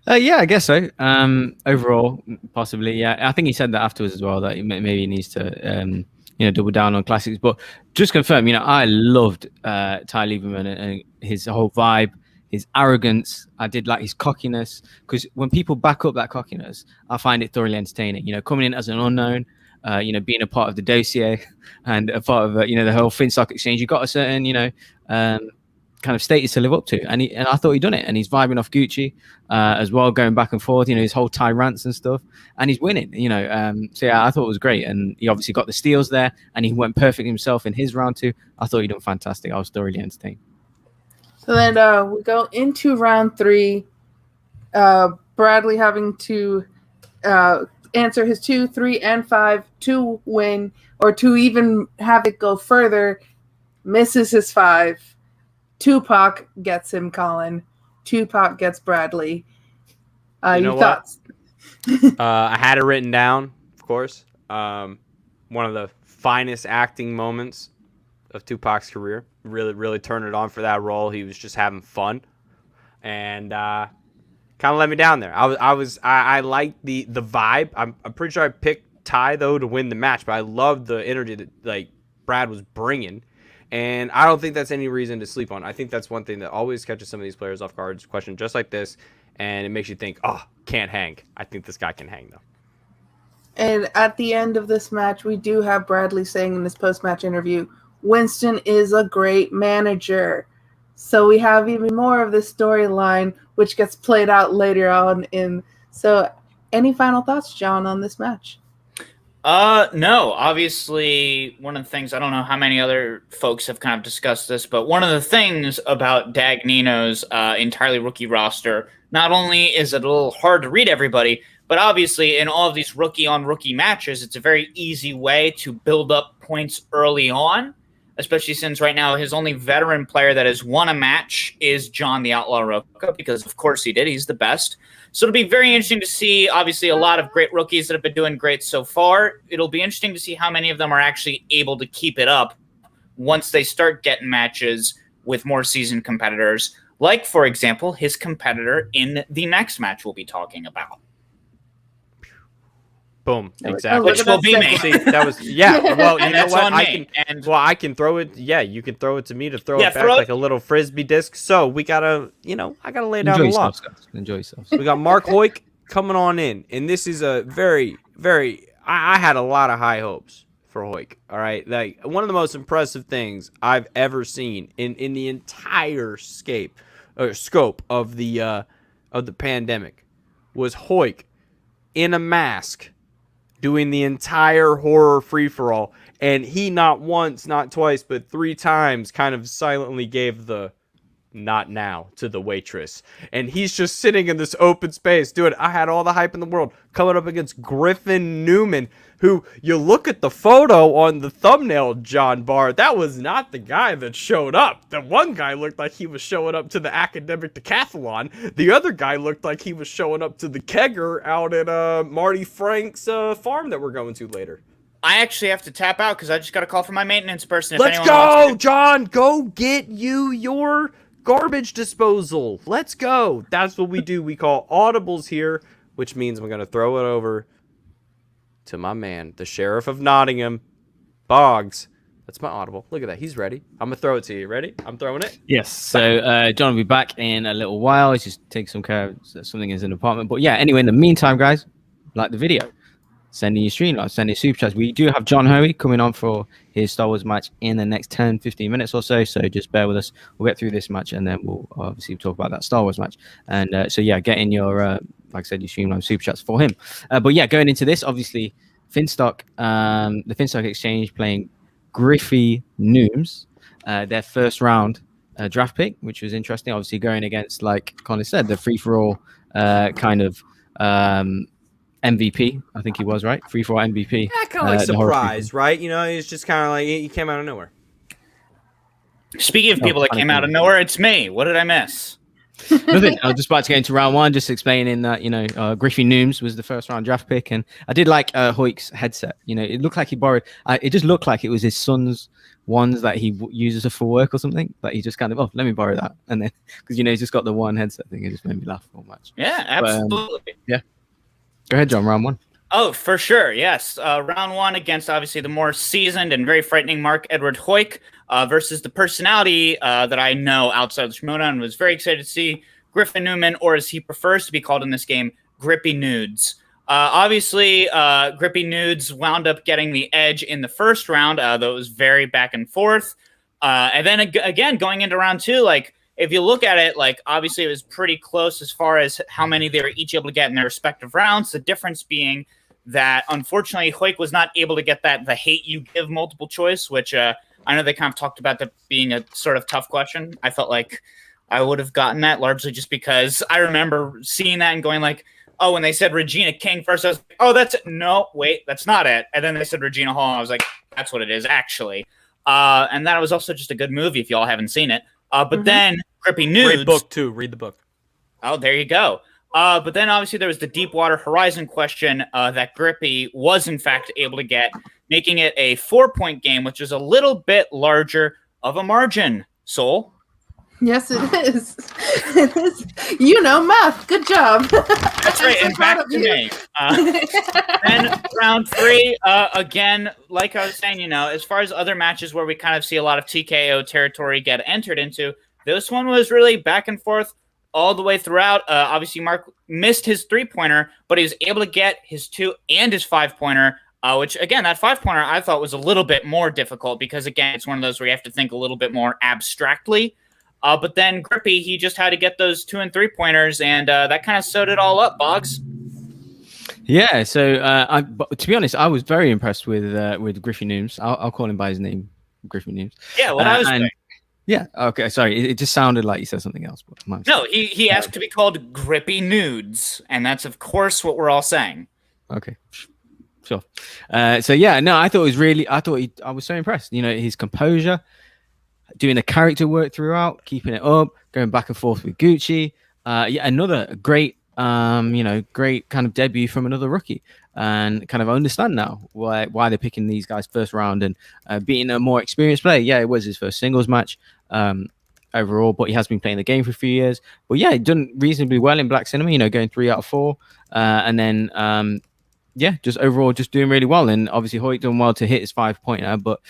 Yeah, I guess so. Overall, possibly. Yeah, I think he said that afterwards as well, that maybe he needs to, double down on classics. But just confirm, I loved Ty Lieberman and his whole vibe. His arrogance, I did like his cockiness, because when people back up that cockiness, I find it thoroughly entertaining. Coming in as an unknown, being a part of the dossier and a part of the whole Finstock Exchange, you got a certain kind of status to live up to, and I thought he'd done it, and he's vibing off Gucci as well, going back and forth, his whole Ty rants and stuff, and he's winning, so yeah, I thought it was great, and he obviously got the steals there, and he went perfect himself in his round 2. I thought he done fantastic. I was thoroughly entertained. So then we go into round 3. Bradley having to answer his 2, 3, and 5 to win, or to even have it go further. Misses his 5. Tupac gets him, Colin. Tupac gets Bradley. Your thoughts? I had it written down, of course. One of the finest acting moments of Tupac's career. Really turned it on for that role. He was just having fun, and kind of let me down there. I liked the vibe. I'm pretty sure I picked Ty though to win the match, but I loved the energy that like Brad was bringing, and I don't think that's any reason to sleep on. I think that's one thing that always catches some of these players off guard. Question just like this, and it makes you think, oh, can't hang. I think this guy can hang though. And at the end of this match, we do have Bradley saying in this post-match interview, Winston is a great manager. So we have even more of this storyline, which gets played out later on. So any final thoughts, John, on this match? No, obviously one of the things, I don't know how many other folks have kind of discussed this, but one of the things about Dagnino's entirely rookie roster, not only is it a little hard to read everybody, but obviously in all of these rookie-on-rookie matches, it's a very easy way to build up points early on, especially since right now his only veteran player that has won a match is John the Outlaw Roca, because of course he did. He's the best. So it'll be very interesting to see, obviously, a lot of great rookies that have been doing great so far. It'll be interesting to see how many of them are actually able to keep it up once they start getting matches with more seasoned competitors, like, for example, his competitor in the next match we'll be talking about. Boom. Exactly. Which will be me. See, that was, yeah. Well, you know what? I can throw it. Yeah, you can throw it to me to throw it back like a little frisbee disc. So we gotta, I gotta lay down the law. Enjoy yourself. We got Marc Heuck coming on in, and this is a very, very. I had a lot of high hopes for Heuck. All right, like one of the most impressive things I've ever seen in the entire scope of the pandemic was Heuck in a mask, doing the entire horror free-for-all, and he not once, not twice, but 3 times kind of silently gave the "not now" to the waitress. And he's just sitting in this open space. Dude, I had all the hype in the world coming up against Griffin Newman, who, you look at the photo on the thumbnail, John Barr, that was not the guy that showed up. The one guy looked like he was showing up to the academic decathlon. The other guy looked like he was showing up to the kegger out at Marty Frank's farm that we're going to later. I actually have to tap out because I just got a call from my maintenance person. Let's go, John. Go get your garbage disposal. Let's go. That's what we do. We call audibles here, which means I'm going to throw it over to my man, the Sheriff of Nottingham, Boggs. That's my audible. Look at that. He's ready. I'm going to throw it to you. Ready? I'm throwing it. Yes. So John will be back in a little while. He's just take some care of something in his apartment. But yeah, anyway, in the meantime, guys, like the video. sending your stream, sending super chats. We do have John Hoey coming on for his Star Wars match in the next 10-15 minutes or so. So just bear with us. We'll get through this match and then we'll obviously talk about that Star Wars match. And so yeah, get in your like I said, your Streamline super chats for him. But yeah, going into this, obviously, Finstock, the Finstock Exchange playing Griffin Newman, their first round draft pick, which was interesting. Obviously, going against, like Connor said, the free for all kind of MVP. I think he was right, free for all MVP. Yeah, kind of like surprise, right? You know, he's just kind of like he came out of nowhere. Speaking of people that came out of nowhere, it's me. What did I miss? Nothing. I was just about to get into round one, just explaining that, you know, Griffin Newman was the first round draft pick, and I did like Hoyt's headset. You know, it looked like he borrowed. It just looked like it was his son's ones that he uses for work or something. That he just kind of, let me borrow that, and then because you know he's just got the one headset thing, it just made me laugh so much. Yeah, absolutely. But, yeah. Go ahead, John. Round one. Oh, for sure. Yes. Round one against obviously the more seasoned and very frightening Marc Edward Heuck versus the personality that I know outside of the Schmoedown. Was very excited to see Griffin Newman, or as he prefers to be called in this game, Grippy Nudes. Obviously, Grippy Nudes wound up getting the edge in the first round, though it was very back and forth. And then again, going into round two, like, if you look at it, like, obviously it was pretty close as far as how many they were each able to get in their respective rounds. The difference being that, unfortunately, Hoyt was not able to get the hate you give multiple choice, which I know they kind of talked about that being a sort of tough question. I felt like I would have gotten that largely just because I remember seeing that and going like, oh, when they said Regina King first, I was like, oh, that's it. No, wait, that's not it. And then they said Regina Hall, and I was like, that's what it is, actually. And that was also just a good movie if y'all haven't seen it. But then Grippy Nudes. Great book, too. Read the book. Oh, there you go. But then obviously there was the Deepwater Horizon question that Grippy was in fact able to get, making it a 4-point game, which is a little bit larger of a margin. Soul? Yes, it is. It is. You know math. Good job. That's right. And back to me. Then round three, again, like I was saying, you know, as far as other matches where we kind of see a lot of TKO territory get entered into, this one was really back and forth all the way throughout. Obviously, Marc missed his 3-pointer, but he was able to get his 2 and his 5-pointer, which, again, that 5-pointer I thought was a little bit more difficult because, again, it's one of those where you have to think a little bit more abstractly. But then Grippy, he just had to get those 2 and 3-pointers, and that kind of sewed it all up, Boggs. Yeah, so but to be honest, I was very impressed with Griffin Newman. I'll call him by his name, Griffin Newman. Yeah, what I was doing. Yeah, okay, sorry. It just sounded like you said something else. But no, he asked to be called Grippy Nudes, and that's, of course, what we're all saying. Okay, sure. So, yeah, no, I was so impressed. You know, his composure, doing the character work throughout, keeping it up, going back and forth with Gucci. Yeah, another great, great kind of debut from another rookie. And kind of understand now why they're picking these guys first round and being a more experienced player. Yeah, it was his first singles match overall, but he has been playing the game for a few years. But yeah, he done reasonably well in Black Cinema, you know, going 3 out of 4. And then, just overall just doing really well. And obviously Hoyt done well to hit his 5-pointer. But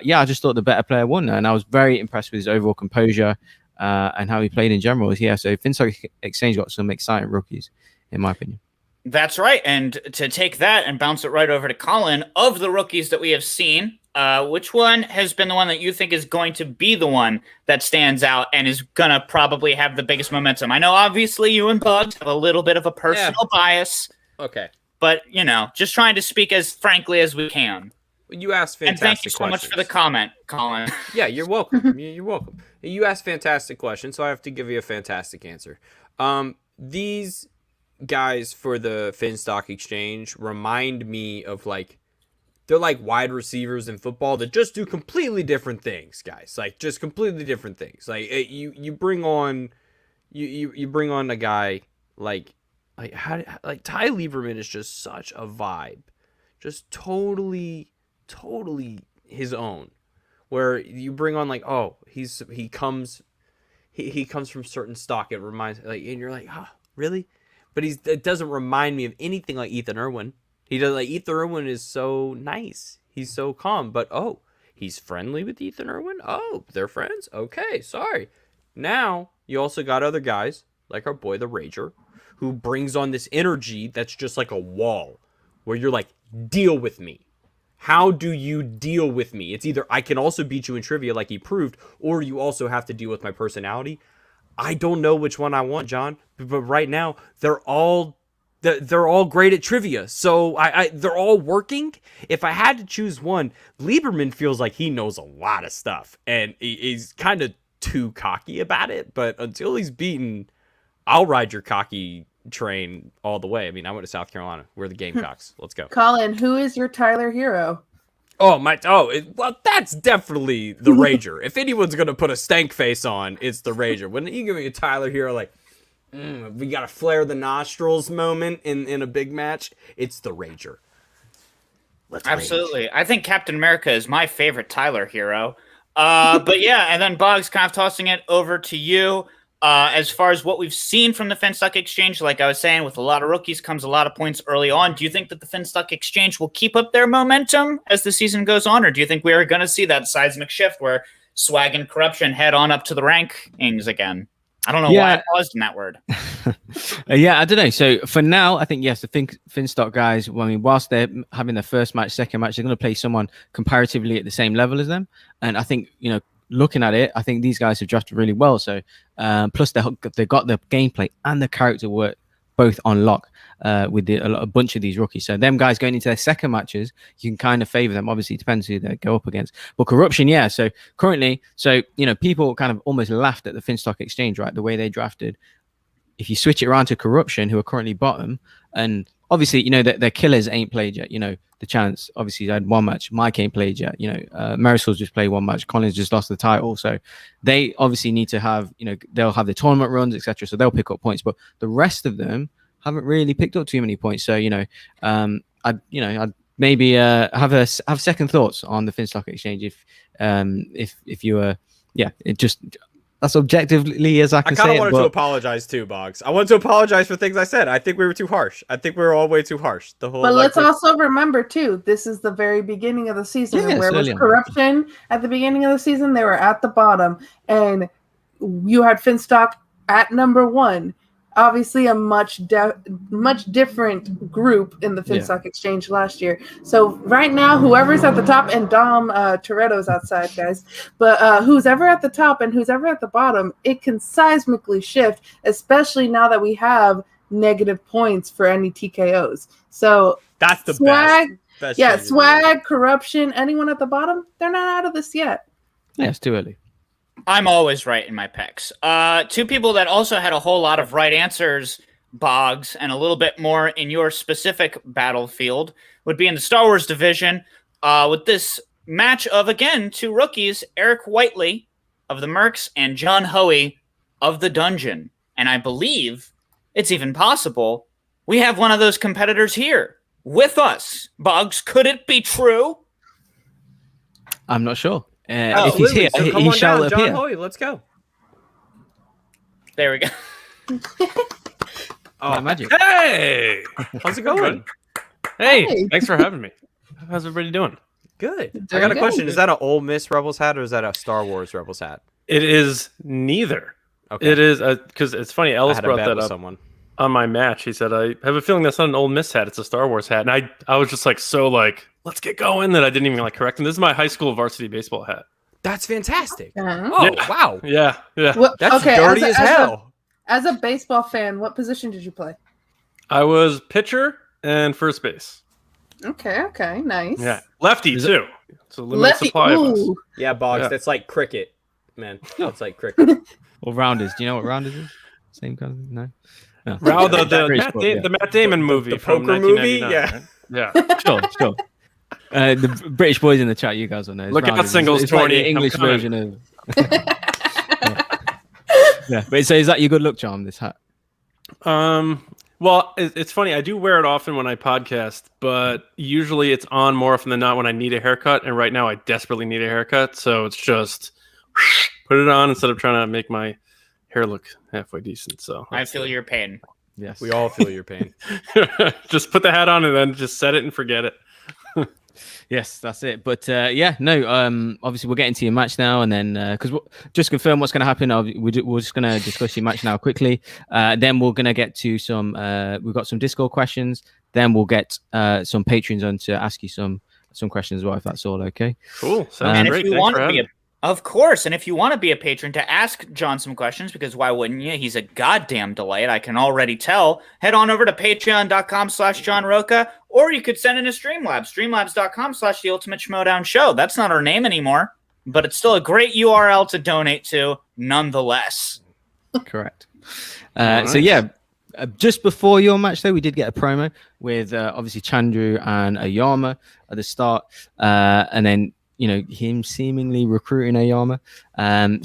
yeah, I just thought the better player won. And I was very impressed with his overall composure and how he played in general. Yeah, so Finstock Exchange got some exciting rookies, in my opinion. That's right. And to take that and bounce it right over to Colin, of the rookies that we have seen, which one has been the one that you think is going to be the one that stands out and is going to probably have the biggest momentum? I know, obviously, you and Bugs have a little bit of a personal bias. Okay. But, you know, just trying to speak as frankly as we can. You asked fantastic questions. And thank you so much for the comment, Colin. Yeah, you're welcome. You're welcome. You asked fantastic questions, so I have to give you a fantastic answer. These guys for the Finstock Exchange remind me of, like, they're like wide receivers in football that just do completely different things, guys. Like, just completely different things. Like, you bring on you bring on a guy like Ty Lieberman is just such a vibe, just totally his own. Where you bring on, like, oh, he comes from certain stock. It reminds, like, and you're like, oh, really? But it doesn't remind me of anything like Ethan Irwin. He does, like, Ethan Irwin is so nice. He's so calm. But, oh, he's friendly with Ethan Irwin? Oh, they're friends? Okay, sorry. Now, you also got other guys, like our boy, the Rager, who brings on this energy that's just like a wall. where you're like, deal with me. How do you deal with me? It's either I can also beat you in trivia like he proved, or you also have to deal with my personality. I don't know which one I want, John, but right now they're all great at trivia. So they're all working. If I had to choose one, Lieberman feels like he knows a lot of stuff, and he's kind of too cocky about it. But until he's beaten, I'll ride your cocky train all the way. I mean, I went to South Carolina. We're the Gamecocks. Let's go. Colin, who is your Tyler hero? Well, that's definitely the Rager. If anyone's gonna put a stank face on, it's the Rager. When you give me a Tyler hero, like, we got a flare the nostrils moment in a big match, it's the Rager. Let's Absolutely. rage. I think Captain America is my favorite Tyler hero. But yeah, and then Boggs, kind of tossing it over to you. As far as what we've seen from the Finstock Exchange, like I was saying, with a lot of rookies comes a lot of points early on. Do you think that the Finstock Exchange will keep up their momentum as the season goes on, or do you think we are going to see that seismic shift where S.W.A.G and Corruption head on up to the rankings again? I don't know why I paused in that word. Yeah, I don't know. So for now, I think, yes, the Finstock guys, well, I mean, whilst they're having their first match, second match, they're going to play someone comparatively at the same level as them. And I think, looking at it, I think these guys have drafted really well. So plus they got the gameplay and the character work both on lock with a bunch of these rookies. So them guys going into their second matches, you can kind of favor them. Obviously, it depends who they go up against. But Corruption, yeah. So currently, people kind of almost laughed at the Finstock Exchange, right? The way they drafted. If you switch it around to Corruption, who are currently bottom, and obviously, their killers ain't played yet. The Chance, obviously, had one match. Mike ain't played yet. Marisol's just played one match. Colin's just lost the title. So they obviously need to have, they'll have the tournament runs, etc. So they'll pick up points. But the rest of them haven't really picked up too many points. So, I'd maybe have second thoughts on the Finstock Exchange if you were, it just. That's objectively as I can say. I kind of wanted to apologize too, Boggs. I wanted to apologize for things I said. I think we were too harsh. I think we were all way too harsh. But let's also remember too, this is the very beginning of the season. Yeah, where was Corruption at the beginning of the season? They were at the bottom, and you had Finstock at number 1. Obviously, a much different group in the Finstock Exchange last year. So right now, whoever's at the top, and Dom Toretto's outside, guys, but who's ever at the top and who's ever at the bottom, it can seismically shift, especially now that we have negative points for any TKOs. So that's the best. Yeah, S.W.A.G, Corruption, anyone at the bottom, they're not out of this yet. Yeah, it's too early. I'm always right in my picks. Two people that also had a whole lot of right answers, Boggs, and a little bit more in your specific battlefield would be in the Star Wars division with this match of, again, 2 rookies, Eric Whiteley of the Mercs and John Hoey of the Dungeon. And I believe it's even possible we have one of those competitors here with us. Boggs, could it be true? I'm not sure. If he's here, so he shall down, appear. John Hoey, let's go. There we go. Oh, magic. Hey! How's it going? Hey, thanks for having me. How's everybody doing? Good. I got a question. Is that an Ole Miss Rebels hat or is that a Star Wars Rebels hat? It is neither. Okay. It is, because it's funny, Ellis brought that up someone on my match. He said, I have a feeling that's not an Ole Miss hat, it's a Star Wars hat. And I was just let's get going, that I didn't even correct him. This is my high school varsity baseball hat. That's fantastic. Uh-huh. Wow. Yeah. Well, That's dirty as hell. As a baseball fan, what position did you play? I was pitcher and first base. Okay, nice. Yeah, lefty too. It's a limited supply of us. Yeah, Boggs, Yeah. that's like cricket, man. That's like cricket. Or Rounders. Do you know what Rounders is? Same kind of no. The Matt Damon movie, the from poker movie. 1999, Yeah. right? Yeah. Sure. The British boys in the chat, you guys will know. Look at singles it's like tourney. the English I'm coming. version of. Yeah. But so is that your good luck charm? This hat? Well, it's funny. I do wear it often when I podcast, but usually it's on more often than not when I need a haircut. And right now, I desperately need a haircut, so it's just put it on instead of trying to make my hair look halfway decent. So I feel your pain. Yes. We all feel your pain. just put the hat on and then just set it and forget it. Yes, that's it. But obviously we'll get into your match now, and then because just confirm what's going to happen. We're just going to discuss your match now quickly. Then we're going to get to some. We've got some Discord questions. then we'll get some patrons on to ask you some questions as well, if that's all okay. Cool. Sounds And great. if you Thanks want for to be having me. of course, and if you want to be a patron to ask John some questions, because why wouldn't you? He's a goddamn delight, I can already tell. Head on over to patreon.com/JohnRoca, or you could send in a Streamlabs, streamlabs.com/The Ultimate Schmoedown Show. That's not our name anymore, but it's still a great URL to donate to, nonetheless. Correct. So yeah, just before your match, though, we did get a promo with obviously Chandru and Ayama at the start, and then him seemingly recruiting Ayama.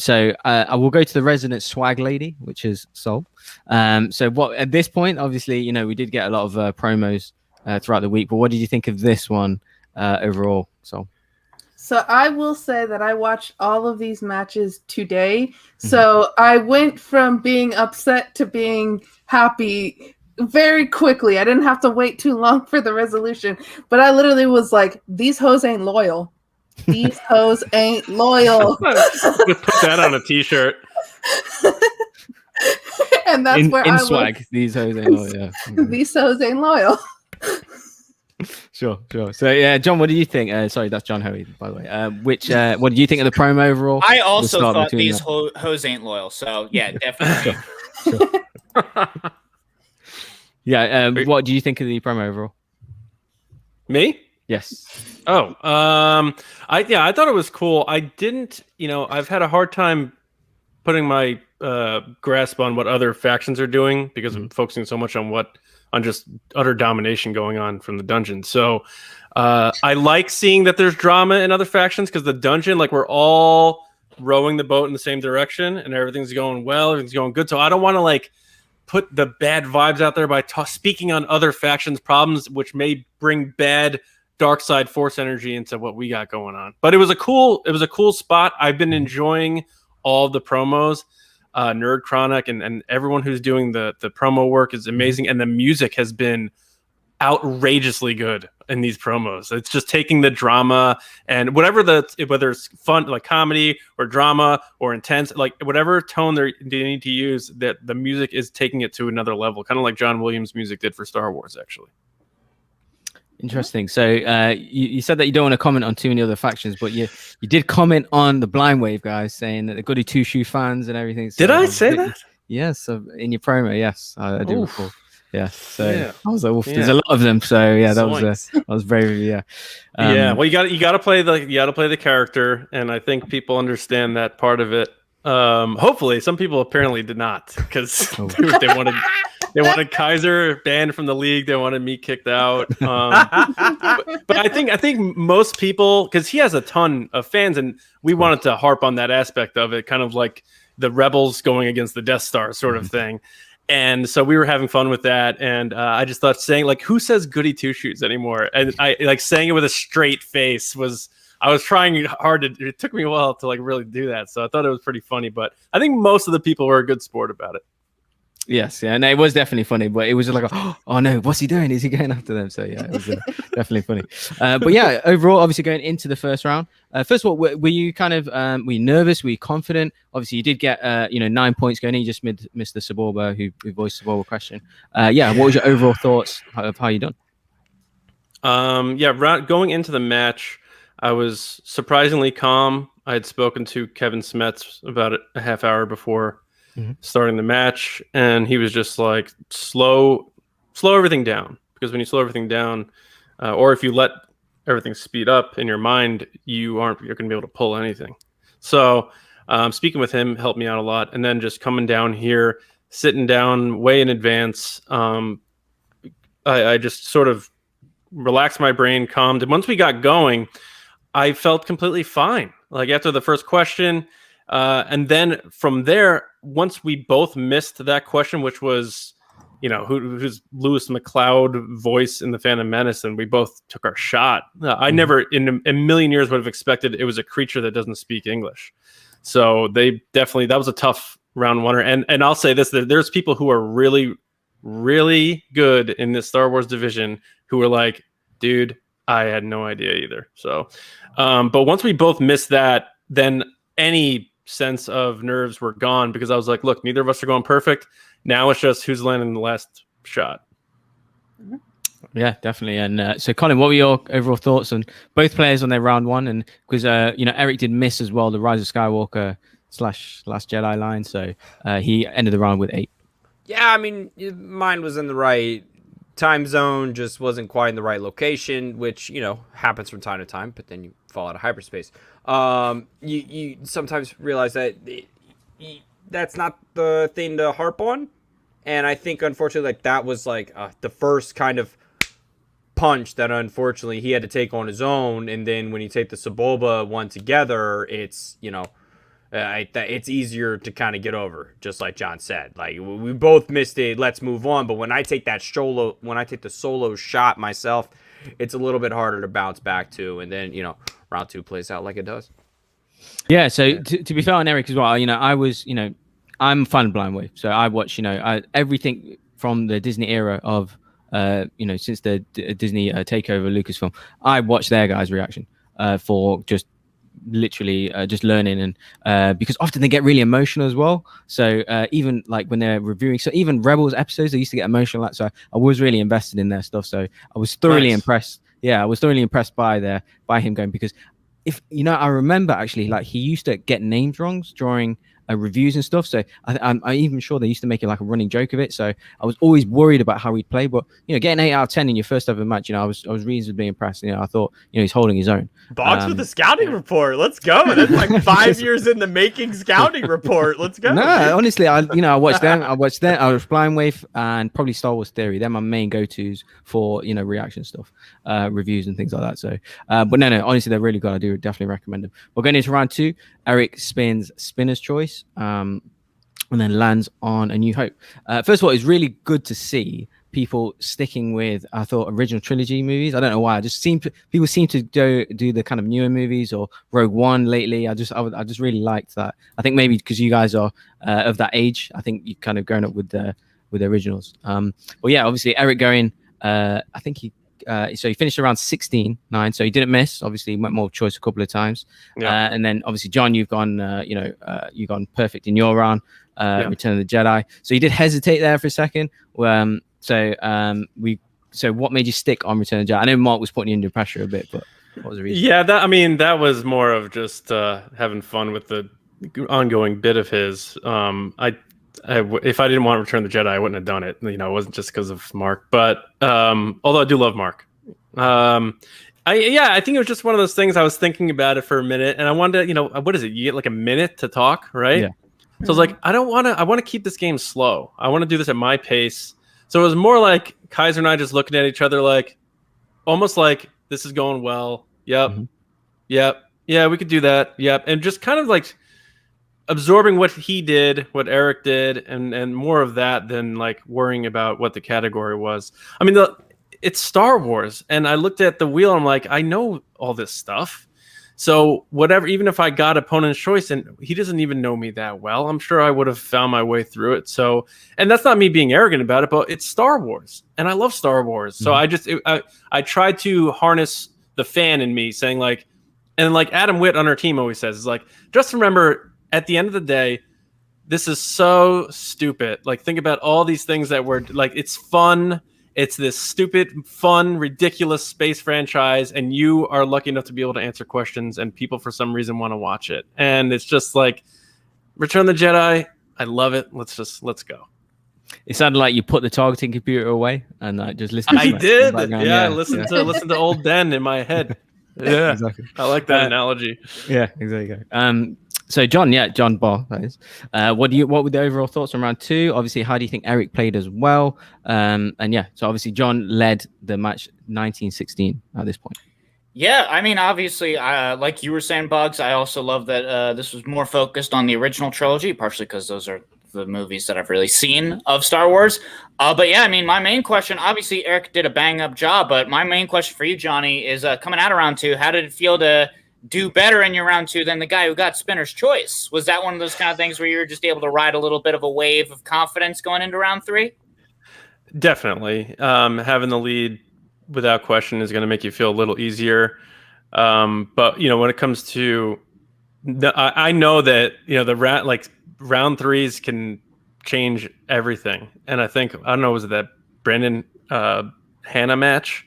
So I will go to the resident swag lady, which is Sol. So what at this point, obviously, we did get a lot of promos throughout the week, but what did you think of this one overall, Sol? So I will say that I watched all of these matches today. So I went from being upset to being happy very quickly. I didn't have to wait too long for the resolution, but I literally was like, these hoes ain't loyal. These hoes ain't loyal. Just put that on a t-shirt. And that's where in I swag. was. These hoes ain't loyal. Yeah. These hoes ain't loyal. Sure. So yeah, John, what do you think? Sorry, that's John Hoey, by the way. What do you think of the promo overall? I also thought these hoes ain't loyal. So yeah, definitely. Sure. Yeah. What do you think of the promo overall? Me? Yes. Oh, I thought it was cool. I didn't, I've had a hard time putting my grasp on what other factions are doing because I'm focusing so much on just utter domination going on from the dungeon. So I like seeing that there's drama in other factions because the dungeon, like, we're all rowing the boat in the same direction and everything's going well, everything's going good. So I don't want to put the bad vibes out there by speaking on other factions' problems, which may bring bad dark side force energy into what we got going on. But it was a cool spot. I've been enjoying all the promos. Nerd Chronic and everyone who's doing the promo work is amazing, and the music has been outrageously good in these promos. It's just taking the drama and whether it's fun, like comedy or drama or intense, like whatever tone they need to use, that the music is taking it to another level, kind of like John Williams' music did for Star Wars, actually. Interesting. So you said that you don't want to comment on too many other factions, but you did comment on the Blind Wave guys, saying that the Goody Two Shoe fans and everything. So did I say that? Yes, in your promo. Yes, I do recall. Yeah. So yeah. I was like, oof, there's a lot of them. So yeah, that was very yeah. Well, you got to play the character, and I think people understand that part of it. Hopefully, some people apparently did not because they wanted Kaiser banned from the league. They wanted me kicked out. But I think most people, because he has a ton of fans, and we wanted to harp on that aspect of it, kind of like the rebels going against the Death Star sort of thing. And so we were having fun with that. And I just thought saying, who says goody two shoes anymore? And I saying it with a straight face I was trying hard it took me a while to really do that. So I thought it was pretty funny, but I think most of the people were a good sport about it. Yes, yeah, and it was definitely funny, but it was just oh no, what's he doing? Is he going after them? So yeah, it was definitely funny. But yeah, overall, obviously going into the first round, first of all, were you kind of were you nervous? Were you confident? Obviously, you did get 9 points going in. You just missed the Saborba who voiced the Saborba question. Yeah, what was your overall thoughts of how you done? Going into the match, I was surprisingly calm. I had spoken to Kevin Smets about a half hour before starting the match, and he was just like, slow everything down, because when you slow everything down, or if you let everything speed up in your mind, you're going to be able to pull anything. So speaking with him helped me out a lot, and then just coming down here, sitting down way in advance, I just sort of relaxed my brain, calmed, and once we got going, I felt completely fine. After the first question, and then from there, once we both missed that question, which was, who's Lewis McLeod voice in the Phantom Menace, and we both took our shot. I never in a million years would have expected it was a creature that doesn't speak English. So that was a tough round oneer. And I'll say this, there's people who are really, really good in this Star Wars division who were like, dude, I had no idea either. So, but once we both missed that, then any sense of nerves were gone, because I was like, look, neither of us are going perfect. Now it's just who's landing the last shot. Yeah, definitely. And so, Colin, what were your overall thoughts on both players on their round one? And because Eric did miss as well the Rise of Skywalker / Last Jedi line, so he ended the round with 8. Yeah, I mean, mine was in the right time zone, just wasn't quite in the right location, which happens from time to time. But then you fall out of hyperspace. You sometimes realize that that's not the thing to harp on, and I think unfortunately, that was the first kind of punch that unfortunately he had to take on his own. And then when you take the Sebulba one together, it's it's easier to kind of get over, just like John said. We both missed it, let's move on. But when I take the solo shot myself, it's a little bit harder to bounce back to. And then round 2 plays out like it does. Yeah, so to be fair on Eric as well, I was I'm a fan of Blind Wave, so I watch everything from the Disney era of since the Disney takeover Lucasfilm. I watch their guys' reaction for just literally just learning, and because often they get really emotional as well. So even when they're reviewing, so even Rebels episodes, they used to get emotional at. So I was really invested in their stuff. So I was thoroughly impressed. Yeah, I was thoroughly impressed by him going, because if I remember actually he used to get names wrong during reviews and stuff. So I'm even sure they used to make it like a running joke of it. So I was always worried about how he'd play. But getting 8 out of 10 in your first ever match, I was reasonably impressed. I thought he's holding his own. Boggs with the scouting report. Let's go. That's like 5 years in the making scouting report. Let's go. No, honestly, I watched them. I watched Blind Wave and probably Star Wars Theory. They're my main go-tos for reaction stuff, reviews and things like that. So, but no, honestly, they're really good. I do definitely recommend them. We're going into round 2. Eric spins Spinner's Choice, and then lands on A New Hope. First of all, it's really good to see people sticking with, I thought, original trilogy movies. I don't know why. People seem to do the kind of newer movies or Rogue One lately. I just really liked that. I think maybe because you guys are of that age. I think you've kind of grown up with the originals. Well, yeah, obviously Eric going. I think he. So he finished around 16-9, so he didn't miss. Obviously, he went more choice a couple of times. Yeah. And then obviously, John, you've gone, you've gone perfect in your round, Return of the Jedi. So you did hesitate there for a second. So what made you stick on Return of the Jedi? I know Mark was putting you under pressure a bit, but what was the reason? Yeah, that was more of just having fun with the ongoing bit of his. If I didn't want to Return the Jedi, I wouldn't have done it. It wasn't just because of Mark, but although I do love Mark, I think it was just one of those things. I was thinking about it for a minute, and I wanted to, what is it? You get like a minute to talk, right? Yeah. So I was like, I want to keep this game slow. I want to do this at my pace. So it was more like Kaiser and I just looking at each other, almost like this is going well. Yep. Mm-hmm. Yep. Yeah, we could do that. Yep. And just kind of absorbing what he did, what Eric did, and more of that than worrying about what the category was. I mean, it's Star Wars, and I looked at the wheel, and I'm like, I know all this stuff. So whatever, even if I got opponent's choice, and he doesn't even know me that well, I'm sure I would have found my way through it. So, and that's not me being arrogant about it, but it's Star Wars, and I love Star Wars. So I tried to harness the fan in me, saying and Adam Witt on our team always says, is just remember, at the end of the day, this is so stupid. Think about all these things that were it's fun. It's this stupid, fun, ridiculous space franchise, and you are lucky enough to be able to answer questions, and people for some reason want to watch it. And it's just Return of the Jedi. I love it. Let's go. It sounded like you put the targeting computer away and just listened. I did. Yeah, listen to Old Den in my head. Yeah, exactly. I like that analogy. Yeah, exactly. So John Barr, that is. What were the overall thoughts on round 2? Obviously, how do you think Eric played as well? So obviously John led the match 19-16 at this point. Yeah, I mean, obviously, like you were saying, Boggs, I also love that this was more focused on the original trilogy, partially because those are the movies that I've really seen of Star Wars. But yeah, I mean, my main question, obviously Eric did a bang up job, but my main question for you, Johnny, is coming out of round 2, how did it feel to do better in your round 2 than the guy who got Spinner's Choice? Was that one of those kind of things where you were just able to ride a little bit of a wave of confidence going into round 3? Definitely. Having the lead without question is going to make you feel a little easier. But when it comes to, I know that, the round 3s can change everything. And I think, I don't know, was it that Brandon Hannah match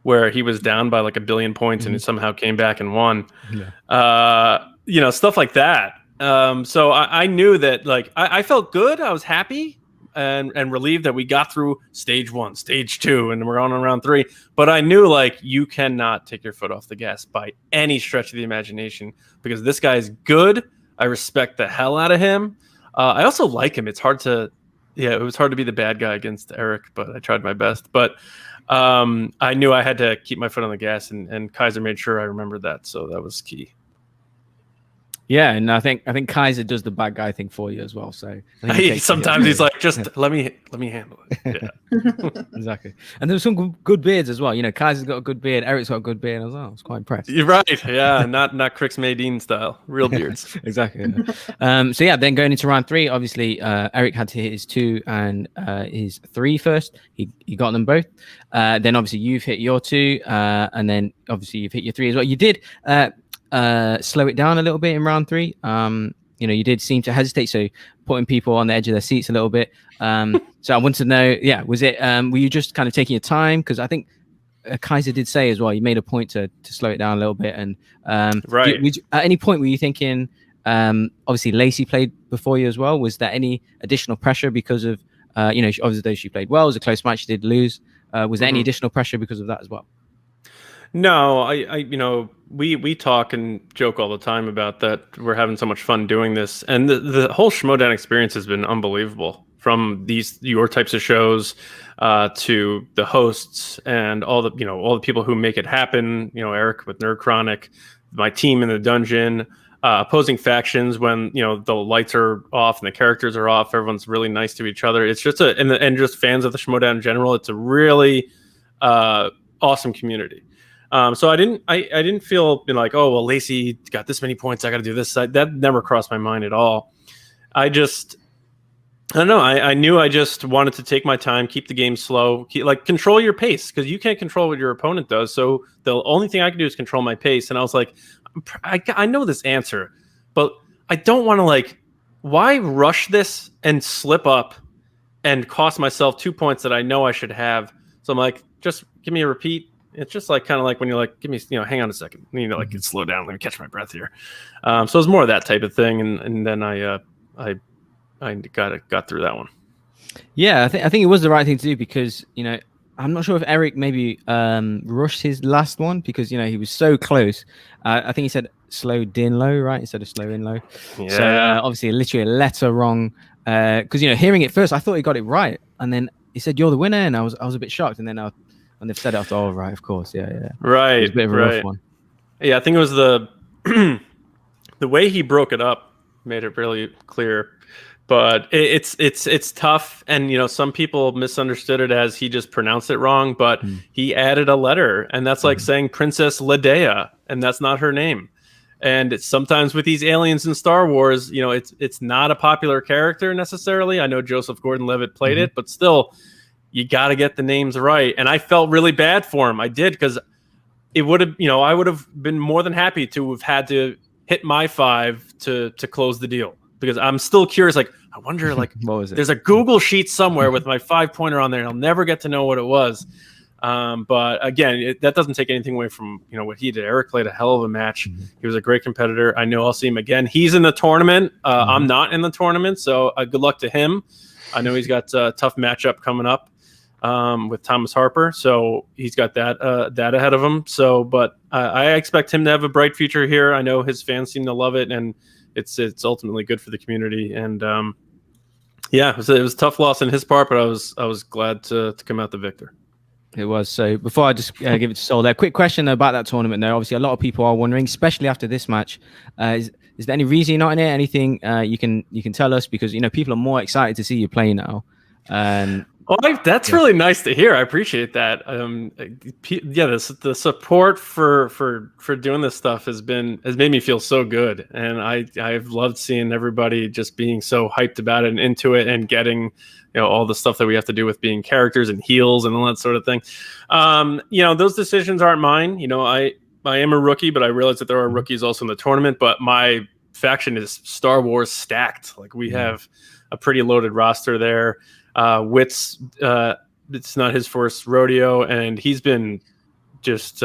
where he was down by like 1 billion points and he somehow came back and won. Yeah. Stuff like that. So I knew that, like, I felt good. I was happy and relieved that we got through stage 1, stage 2, and we're on round 3. But I knew, like, you cannot take your foot off the gas by any stretch of the imagination because this guy is good. I respect the hell out of him. I also like him. It was hard to be the bad guy against Eric, but I tried my best. But I knew I had to keep my foot on the gas, and Kaiser made sure I remembered that. So that was key. Yeah, and I think Kaiser does the bad guy thing for you as well. So sometimes he's like, just let me handle it. Yeah. Exactly. And there's some good beards as well. Kaiser's got a good beard, Eric's got a good beard as well. I was quite impressed. You're right. Yeah, not Crix Maydeen style, real beards. Exactly. So yeah, then going into round 3, obviously Eric had to hit his 2 and his 3 first. He got them both. Then obviously you've hit your 2, and then obviously you've hit your 3 as well. You did slow it down a little bit in round 3. You did seem to hesitate, so putting people on the edge of their seats a little bit. So I wanted to know, was it were you just kind of taking your time? Because I think Kaiser did say as well, you made a point to slow it down a little bit. And right. At any point were you thinking, obviously Lacey played before you as well, was there any additional pressure because of obviously though she played well, it was a close match, she did lose, was there any additional pressure because of that as well? No, we talk and joke all the time about that. We're having so much fun doing this, and the whole Schmoedown experience has been unbelievable. From your types of shows to the hosts and all the people who make it happen. Eric with Nerd Chronic, my team in the dungeon, opposing factions when the lights are off and the characters are off. Everyone's really nice to each other. It's just and just fans of the Schmoedown in general. It's a really awesome community. So I didn't feel like, oh, well, Lacey got this many points, I got to do this. That never crossed my mind at all. I don't know. I knew I just wanted to take my time, keep the game slow, control your pace, because you can't control what your opponent does. So the only thing I can do is control my pace. And I was like, I know this answer, but I don't want to why rush this and slip up and cost myself 2 points that I know I should have. So I'm like, just give me a repeat. It's just kind of like when you're like, give me, hang on a second, slow down, let me catch my breath here. So it was more of that type of thing, and then I got through that one. Yeah, I think it was the right thing to do because I'm not sure if Eric maybe rushed his last one because he was so close. I think he said slowed in low, right, instead of slow in low. Yeah. So obviously literally a letter wrong. Because hearing it first, I thought he got it right, and then he said you're the winner, and I was a bit shocked, and then when they've said it, I thought, oh, right, of course, yeah. Right, it was a bit of a rough one. Yeah, I think it was the way he broke it up made it really clear. But it's tough, and some people misunderstood it as he just pronounced it wrong. But he added a letter, and that's like saying Princess Leia, and that's not her name. And it's sometimes with these aliens in Star Wars, it's not a popular character necessarily. I know Joseph Gordon-Levitt played it, but still, you got to get the names right. And I felt really bad for him. I did, because it would have, I would have been more than happy to have had to hit my 5 to close the deal, because I'm still curious. I wonder, what was it? There's a Google sheet somewhere with my 5-pointer on there, and I'll never get to know what it was. But again, that doesn't take anything away from what he did. Eric played a hell of a match. He was a great competitor. I know I'll see him again. He's in the tournament. I'm not in the tournament, so good luck to him. I know he's got a tough matchup coming up with Thomas Harper, so he's got that ahead of him. So, but I expect him to have a bright future here. I know his fans seem to love it, and it's ultimately good for the community. And it was a tough loss on his part, but I was glad to come out the victor. It was. So before I just give it to Sol there, quick question about that tournament though. Obviously a lot of people are wondering, especially after this match, is there any reason you're not in it? Anything you can tell us, because people are more excited to see you play now. That's really nice to hear. I appreciate that. The support for doing this stuff has made me feel so good, and I've loved seeing everybody just being so hyped about it and into it, and getting all the stuff that we have to do with being characters and heels and all that sort of thing. Those decisions aren't mine. I am a rookie, but I realize that there are rookies also in the tournament. But my faction is Star Wars stacked. We have a pretty loaded roster there. Wits it's not his first rodeo, and he's been just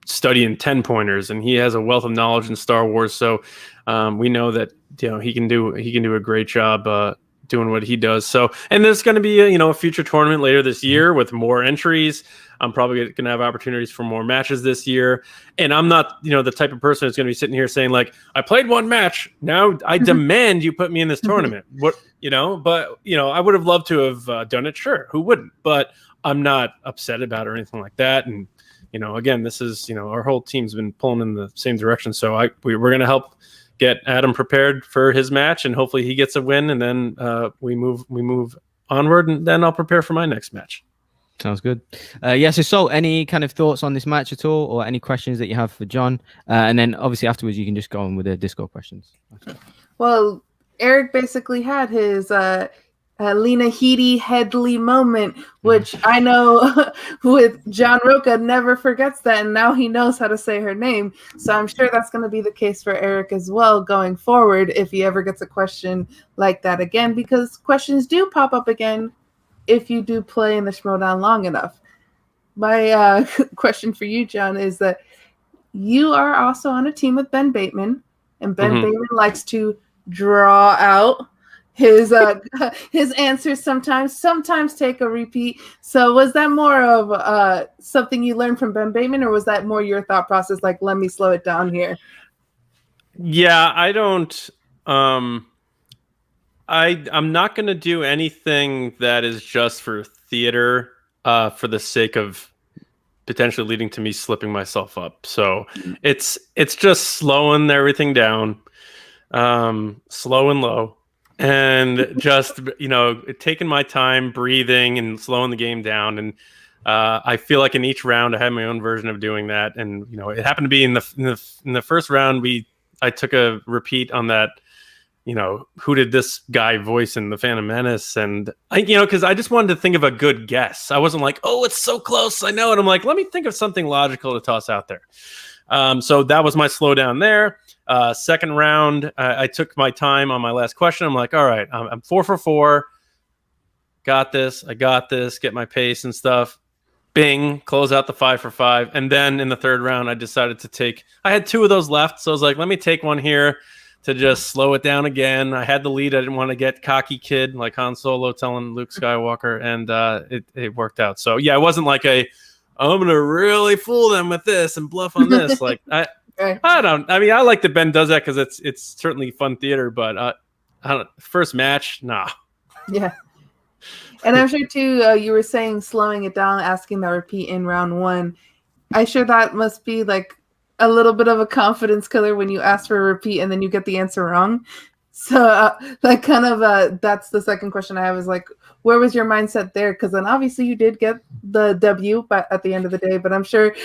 studying 10-pointers, and he has a wealth of knowledge in Star Wars. So we know that he can do a great job doing what he does. So, and there's going to be a future tournament later this year with more entries. I'm probably going to have opportunities for more matches this year. And I'm not, the type of person who's going to be sitting here saying like, I played one match. Now I demand you put me in this tournament. But I would have loved to have done it. Sure. Who wouldn't? But I'm not upset about it or anything like that. And, again, this is, our whole team's been pulling in the same direction. So we're going to help get Adam prepared for his match, and hopefully he gets a win, and then we move onward, and then I'll prepare for my next match. Sounds good. So any kind of thoughts on this match at all, or any questions that you have for John? And then obviously afterwards you can just go on with the Discord questions. Well, Eric basically had his Lena Headey moment, which I know with John Roca never forgets that, and now he knows how to say her name. So I'm sure that's going to be the case for Eric as well going forward if he ever gets a question like that again, because questions do pop up again if you do play in the Schmoedown long enough. My question for you, John, is that you are also on a team with Ben Bateman, and Ben Bateman likes to draw out his answers sometimes take a repeat. So was that more of something you learned from Ben Bateman, or was that more your thought process, like, let me slow it down here? Yeah, I don't I'm not going to do anything that is just for theater for the sake of potentially leading to me slipping myself up. So it's just slowing everything down, slow and low, and just taking my time, breathing, and slowing the game down. And I feel like in each round I had my own version of doing that. And it happened to be in the first round I took a repeat on that. Who did this guy voice in The Phantom Menace? And because I just wanted to think of a good guess. I wasn't like, oh, it's so close, I know it. I'm like, let me think of something logical to toss out there. So that was my slowdown there. Second round, I took my time on my last question. I'm like, all right, I'm 4 for 4. Got this. I got this. Get my pace and stuff. Bing, close out the 5 for 5. And then in the third round, I decided to I had 2 of those left. So I was like, let me take one here to just slow it down again. I had the lead. I didn't want to get cocky kid like Han Solo telling Luke Skywalker, and it worked out. So yeah, it wasn't like I'm gonna really fool them with this and bluff on this. Like I like that Ben does that because it's certainly fun theater, but I don't. First match, nah. Yeah, and I'm sure too. You were saying slowing it down, asking that repeat in round 1. I'm sure that must be like a little bit of a confidence killer when you ask for a repeat and then you get the answer wrong. So that's the second question I have, is like, where was your mindset there? Because then obviously you did get the W at the end of the day, but I'm sure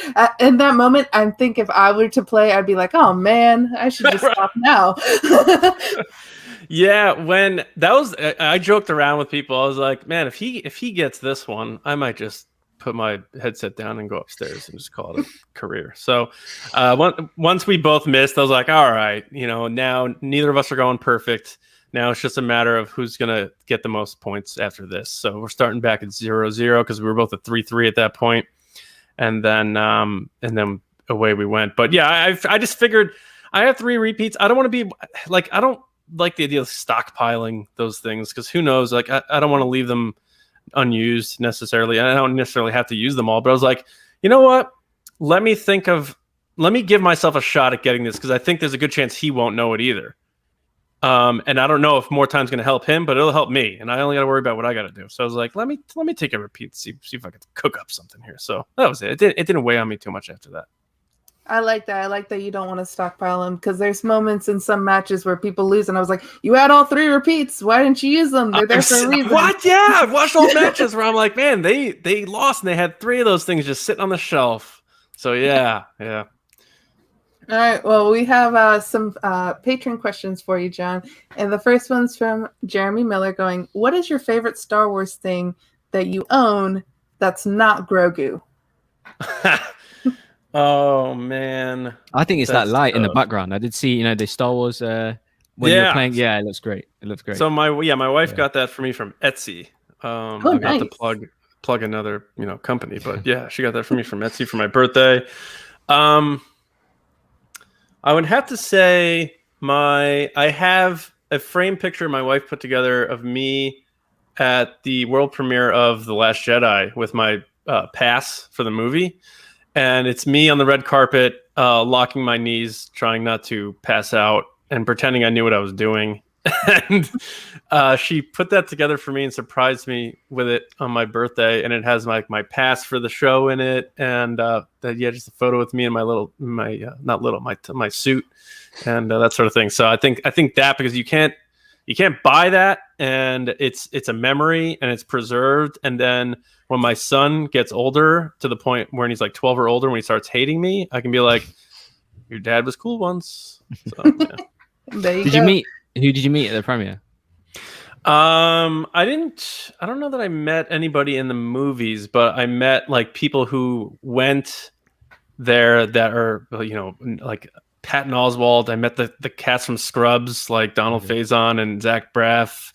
in that moment, I think if I were to play, I'd be like, oh man, I should just stop now. Yeah, when that was, I joked around with people. I was like, man, if he gets this one, I might just put my headset down and go upstairs and just call it a career. So once we both missed, I was like, all right, now neither of us are going perfect. Now it's just a matter of who's going to get the most points after this. So we're starting back at 0-0 because we were both at 3-3 at that point. And then away we went. But yeah, I just figured I have 3 repeats. I don't want to be like, I don't like the idea of stockpiling those things because who knows? Like, I don't want to leave them unused necessarily. I don't necessarily have to use them all, but I was like, you know what? Let me give myself a shot at getting this because I think there's a good chance he won't know it either. And I don't know if more time's going to help him, but it'll help me. And I only got to worry about what I got to do. So I was like, let me take a repeat, see if I could cook up something here. So that was it. It didn't weigh on me too much after that. I like that. I like that you don't want to stockpile them because there's moments in some matches where people lose, and I was like, "You had all 3 repeats. Why didn't you use them? They're there for a reason." What? Yeah, I've watched old matches where I'm like, "Man, they lost and they had 3 of those things just sitting on the shelf." So yeah. All right. Well, we have some patron questions for you, John, and the first one's from Jeremy Miller, going, "What is your favorite Star Wars thing that you own that's not Grogu?" Oh man, I think it's that light in the background. I did see, the Star Wars when you were playing. Yeah, it looks great. So my wife got that for me from Etsy. I got nice. the plug plug another company, but yeah, she got that for me from Etsy for my birthday. I would have to say I have a framed picture my wife put together of me at the world premiere of The Last Jedi with my pass for the movie. And it's me on the red carpet, locking my knees, trying not to pass out and pretending I knew what I was doing. And she put that together for me and surprised me with it on my birthday. And it has my pass for the show in it, and just a photo with me in my suit and that sort of thing. So I think that, because you can't buy that, and it's a memory and it's preserved. And then when my son gets older, to the point where he's like 12 or older, when he starts hating me, I can be like, "Your dad was cool once." So, yeah. Who did you meet at the premiere? I don't know that I met anybody in the movies, but I met like people who went there that are, like Patton Oswalt. I met the cast from Scrubs, like Donald Faison and Zach Braff.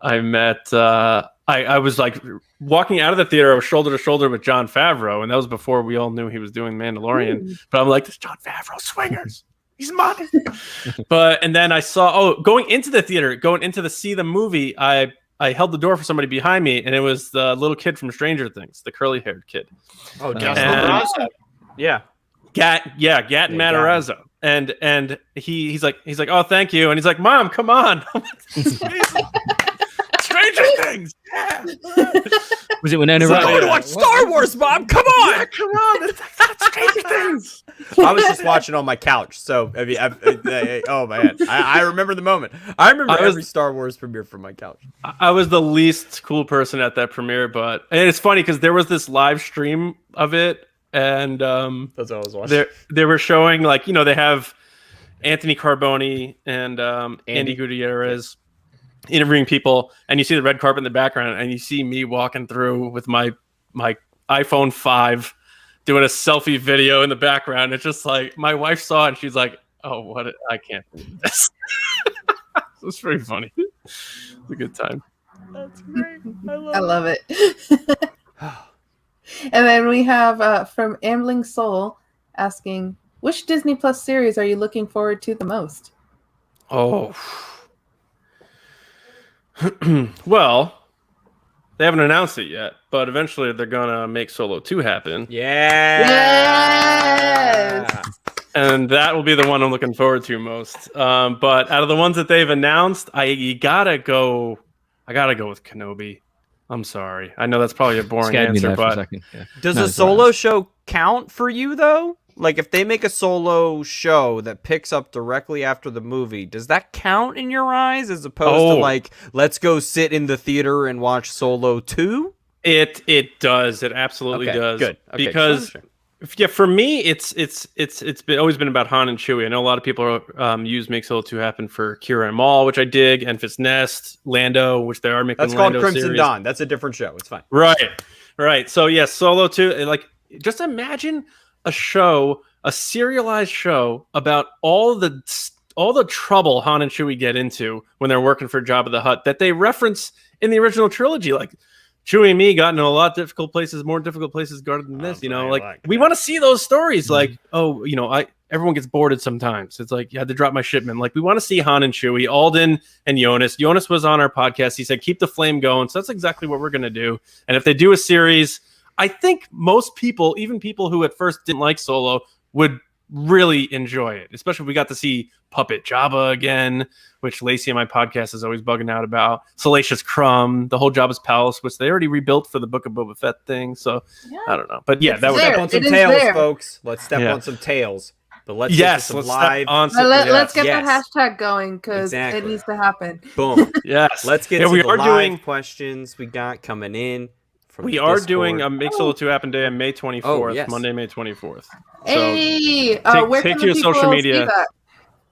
I met, I was like walking out of the theater, I was shoulder to shoulder with Jon Favreau, and that was before we all knew he was doing Mandalorian. But I'm like, this Jon Favreau swingers. He's money. And then I saw, going into the see the movie, I held the door for somebody behind me, and it was the little kid from Stranger Things, the curly haired kid. Oh, Matarazzo. Yeah. Gatton Matarazzo. And he's like, "Oh, thank you." And he's like, "Mom, come on." Stranger Things. Yeah. Was it Winona Ryder? I want to watch Star Wars, Mom. Come on. Yeah, come on. That's Stranger Things. I was just watching on my couch. So, I mean, oh, man. I remember the moment. I remember every Star Wars premiere from my couch. I was the least cool person at that premiere, and it's funny because there was this live stream of it, and that's what I was watching. They were showing, like, they have Anthony Carboni and Andy Gutierrez interviewing people, and you see the red carpet in the background, and you see me walking through with my iPhone 5 doing a selfie video in the background. It's just like, my wife saw it and she's like, "Oh, I can't believe this." It was pretty funny. It's a good time. That's great. I love it. And then we have from Ambling Soul asking, which Disney Plus series are you looking forward to the most? Oh. Well, they haven't announced it yet, but eventually they're gonna make Solo 2 happen. Yeah. Yes. And that will be the one I'm looking forward to most. But out of the ones that they've announced, I gotta go with Kenobi. I'm sorry. I know that's probably a boring answer, but does a Solo show count for you though? Like, if they make a Solo show that picks up directly after the movie, does that count in your eyes as opposed to, like, let's go sit in the theater and watch Solo 2? It does. It absolutely does. Good. Okay, because for me, it's always been about Han and Chewie. I know a lot of people use Make Solo 2 happen for Kira and Maul, which I dig, Enfys Nest, Lando, which they are making. That's Lando called Crimson series. Dawn. That's a different show. It's fine. Right. So yeah, Solo 2. Like, just imagine a serialized show about all the trouble Han and Chewie get into when they're working for Jabba the Hutt that they reference in the original trilogy. Like, Chewie and me got into a lot of difficult places, more difficult places guarded than this. We want to see those stories. Like, everyone gets boarded sometimes. It's like, you had to drop my shipment. Like, we want to see Han and Chewie, Alden and Jonas. Jonas was on our podcast. He said, keep the flame going. So that's exactly what we're going to do. And if they do a series, I think most people, even people who at first didn't like Solo, would really enjoy it, especially if we got to see Puppet Jabba again, which Lacey on my podcast is always bugging out about. Salacious Crumb, the whole Jabba's Palace, which they already rebuilt for the Book of Boba Fett thing. So I don't know, but yeah, that was step on some tails, folks. Let's step on some tails. But let's get some live. Let's get the hashtag going because it needs to happen. Boom. Yes. Let's get to the live questions we got coming in. We are doing a Make Solo 2 Happen Day on May 24th, Monday, May 24th. Hey, where take can to your people social media. see that?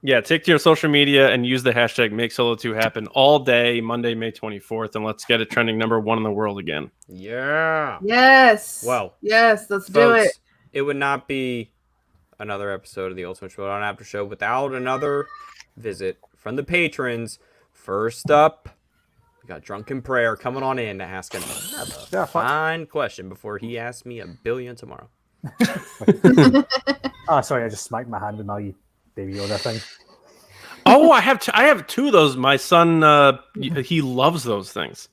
Yeah, take to your social media and use the hashtag Make Solo 2 Happen all day, Monday, May 24th, and let's get it trending #1 in the world again. Yeah. Yes. Well. Yes, let's do it. It would not be another episode of the Ultimate Schmoedown After Show without another visit from the patrons. First up, We got Drunken Prayer coming on in to ask another fine question before he asks me a billion tomorrow. Sorry, I just smacked my hand with my Baby Yoda thing. Oh, I have two of those. My son, he loves those things.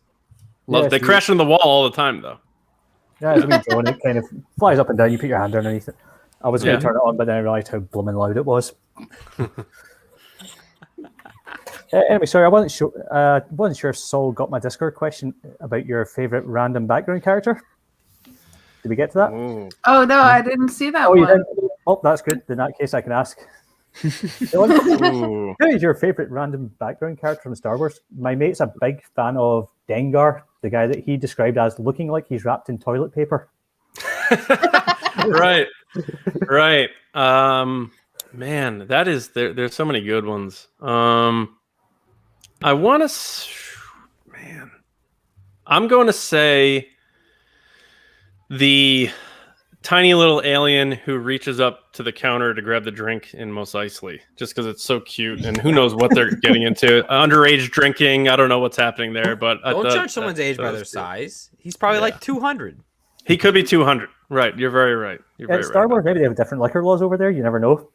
They crash in the wall all the time, though. Yeah, it's a wee drone. It kind of flies up and down. You put your hand underneath it. I was going to turn it on, but then I realized how blooming loud it was. Anyway, sorry, I wasn't sure if Saul got my Discord question about your favorite random background character. Did we get to that? Ooh. Oh no, I didn't see that one. You didn't? Oh, that's good. In that case, I can ask. Who is your favorite random background character from Star Wars? My mate's a big fan of Dengar, the guy that he described as looking like he's wrapped in toilet paper. Right. Man, that is there's so many good ones. I'm going to say the tiny little alien who reaches up to the counter to grab the drink in Mos Eisley, just because it's so cute, and who knows what they're getting into. Underage drinking, I don't know what's happening there, but don't judge someone's age by their size. He's probably like 200. He could be 200. Right, you're very right. At Star Wars, maybe they have different liquor laws over there. You never know.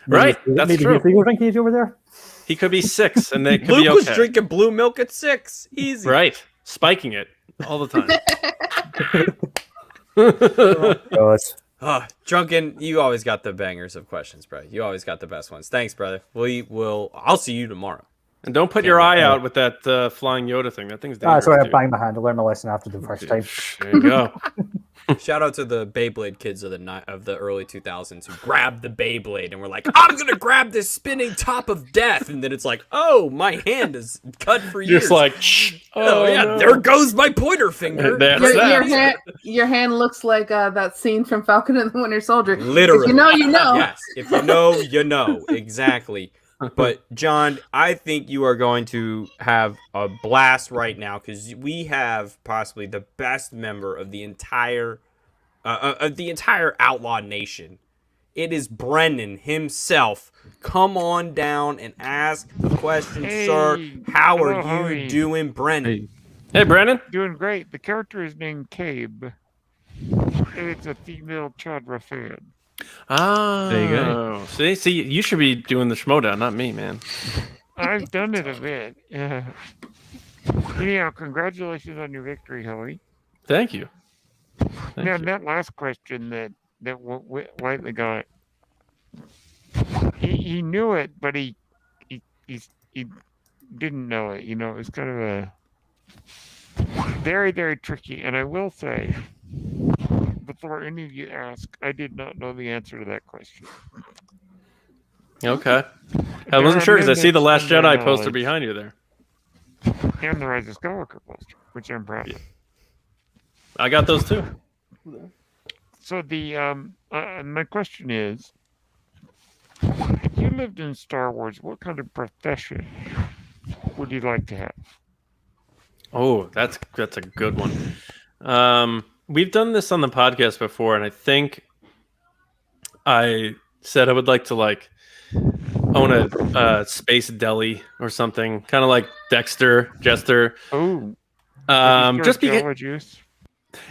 Right, that's true. Maybe legal drink age over there. He could be 6, and they could Luke be okay. was drinking blue milk at 6. Easy. Right, spiking it all the time. Drunken, you always got the bangers of questions, bro. You always got the best ones. Thanks, brother. I'll see you tomorrow. And don't put your eye out with that flying Yoda thing. That thing's dangerous. Sorry, I banged my hand. I learned my lesson after the first time. There you go. Shout out to the Beyblade kids of the early 2000s who grabbed the Beyblade and were like, I'm going to grab this spinning top of death. And then it's like, oh, my hand is cut for years. Just like, there goes my pointer finger. Your hand looks like that scene from Falcon and the Winter Soldier. Literally. If you know, you know. Yes. If you know, you know. Exactly. But, John, I think you are going to have a blast right now because we have possibly the best member of the entire Outlaw Nation. It is Brennan himself. Come on down and ask the question, sir. How are you doing, Brennan? Hey, Brennan. Doing great. The character is named Cabe. It's a female Chadra fan. Oh, there you go. See, you should be doing the Schmoedown, not me, man. I've done it a bit. Anyhow, congratulations on your victory, Hoey. Thank you. That last question that Whiteley got, he knew it, but he didn't know it. You know, it was kind of a very, very tricky. And I will say, before any of you ask, I did not know the answer to that question. Okay. I wasn't sure because I see the Last Jedi poster behind you there. And the Rise of Skywalker poster, which I'm proud of. I got those too. So my question is, if you lived in Star Wars, what kind of profession would you like to have? Oh, that's a good one. We've done this on the podcast before, and I think I said I would like to own a space deli or something, kind of like Jester. Oh, just because.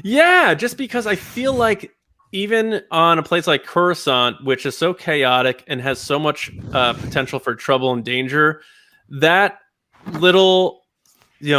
Yeah, just because I feel like even on a place like Coruscant, which is so chaotic and has so much potential for trouble and danger, that little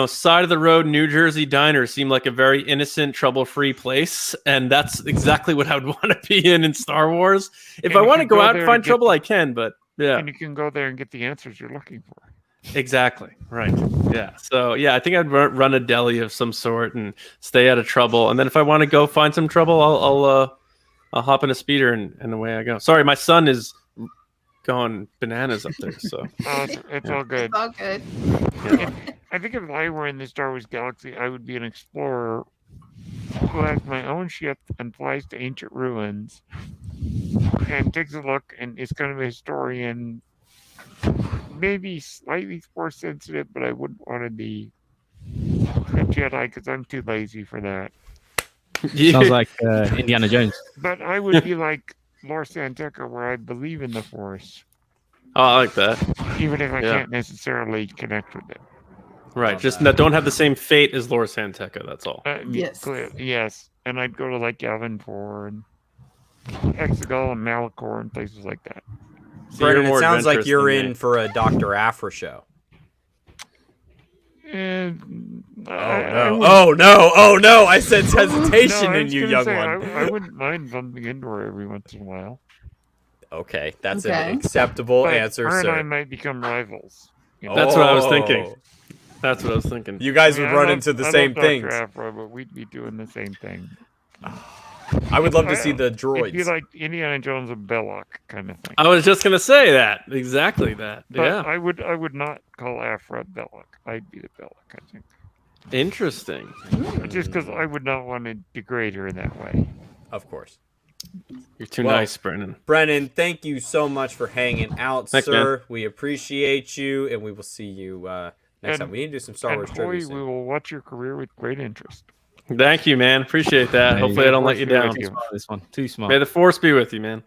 side of the road New Jersey diner seemed like a very innocent, trouble-free place, and that's exactly what I would want to be in Star Wars. If I want to go out and find trouble, I can, but yeah. And you can go there and get the answers you're looking for. Exactly. Right. Yeah. So yeah, I think I'd run a deli of some sort and stay out of trouble. And then if I want to go find some trouble, I'll hop in a speeder and away I go. Sorry, my son is going bananas up there. So it's all good. It's all good. Yeah. I think if I were in the Star Wars galaxy, I would be an explorer who has my own ship and flies to ancient ruins and takes a look and is kind of a historian. Maybe slightly force sensitive, but I wouldn't want to be a Jedi because I'm too lazy for that. Sounds like Indiana Jones. But I would be like Lor Santeca, where I believe in the Force. Oh, I like that. Even if I can't necessarily connect with it. Right. Love Just that. don't have the same fate as Lord Santeca. That's all. Yes. Yes. And I'd go to like Galvanfor and Exegol and Malachor and places like that. So you're Brennan, it more sounds like adventurous you're than in me. for a Dr. Afra show. And Oh no! I sense hesitation in you, young one. I wouldn't mind bumping into her every once in a while. Okay, that's Okay. an acceptable But answer, her and sir. I might become rivals. You know? That's what I was thinking. Oh. That's what I was thinking. You guys I mean, would run into the same Dr. things. Afra, but we'd be doing the same thing. I would love to see the It'd be droids. like Indiana Jones and Belloc kind of thing. I was just gonna say that. Exactly that. But Yeah. I would not call Afra Belloc. I'd be the Belloc, I think. Interesting. Just because I would not want to degrade her in that way. Of course. You're too Well, nice, Brennan. Brennan, thank you so much for hanging out, Thanks, sir. man. We appreciate you, and we will see you next time. We need to do some Star Wars And trivia Hoy, soon. we will watch your career with great interest. Thank you, man. Appreciate that. Hey, Hopefully I don't let you down. Thank you. This one too smart. May the force be with you, man.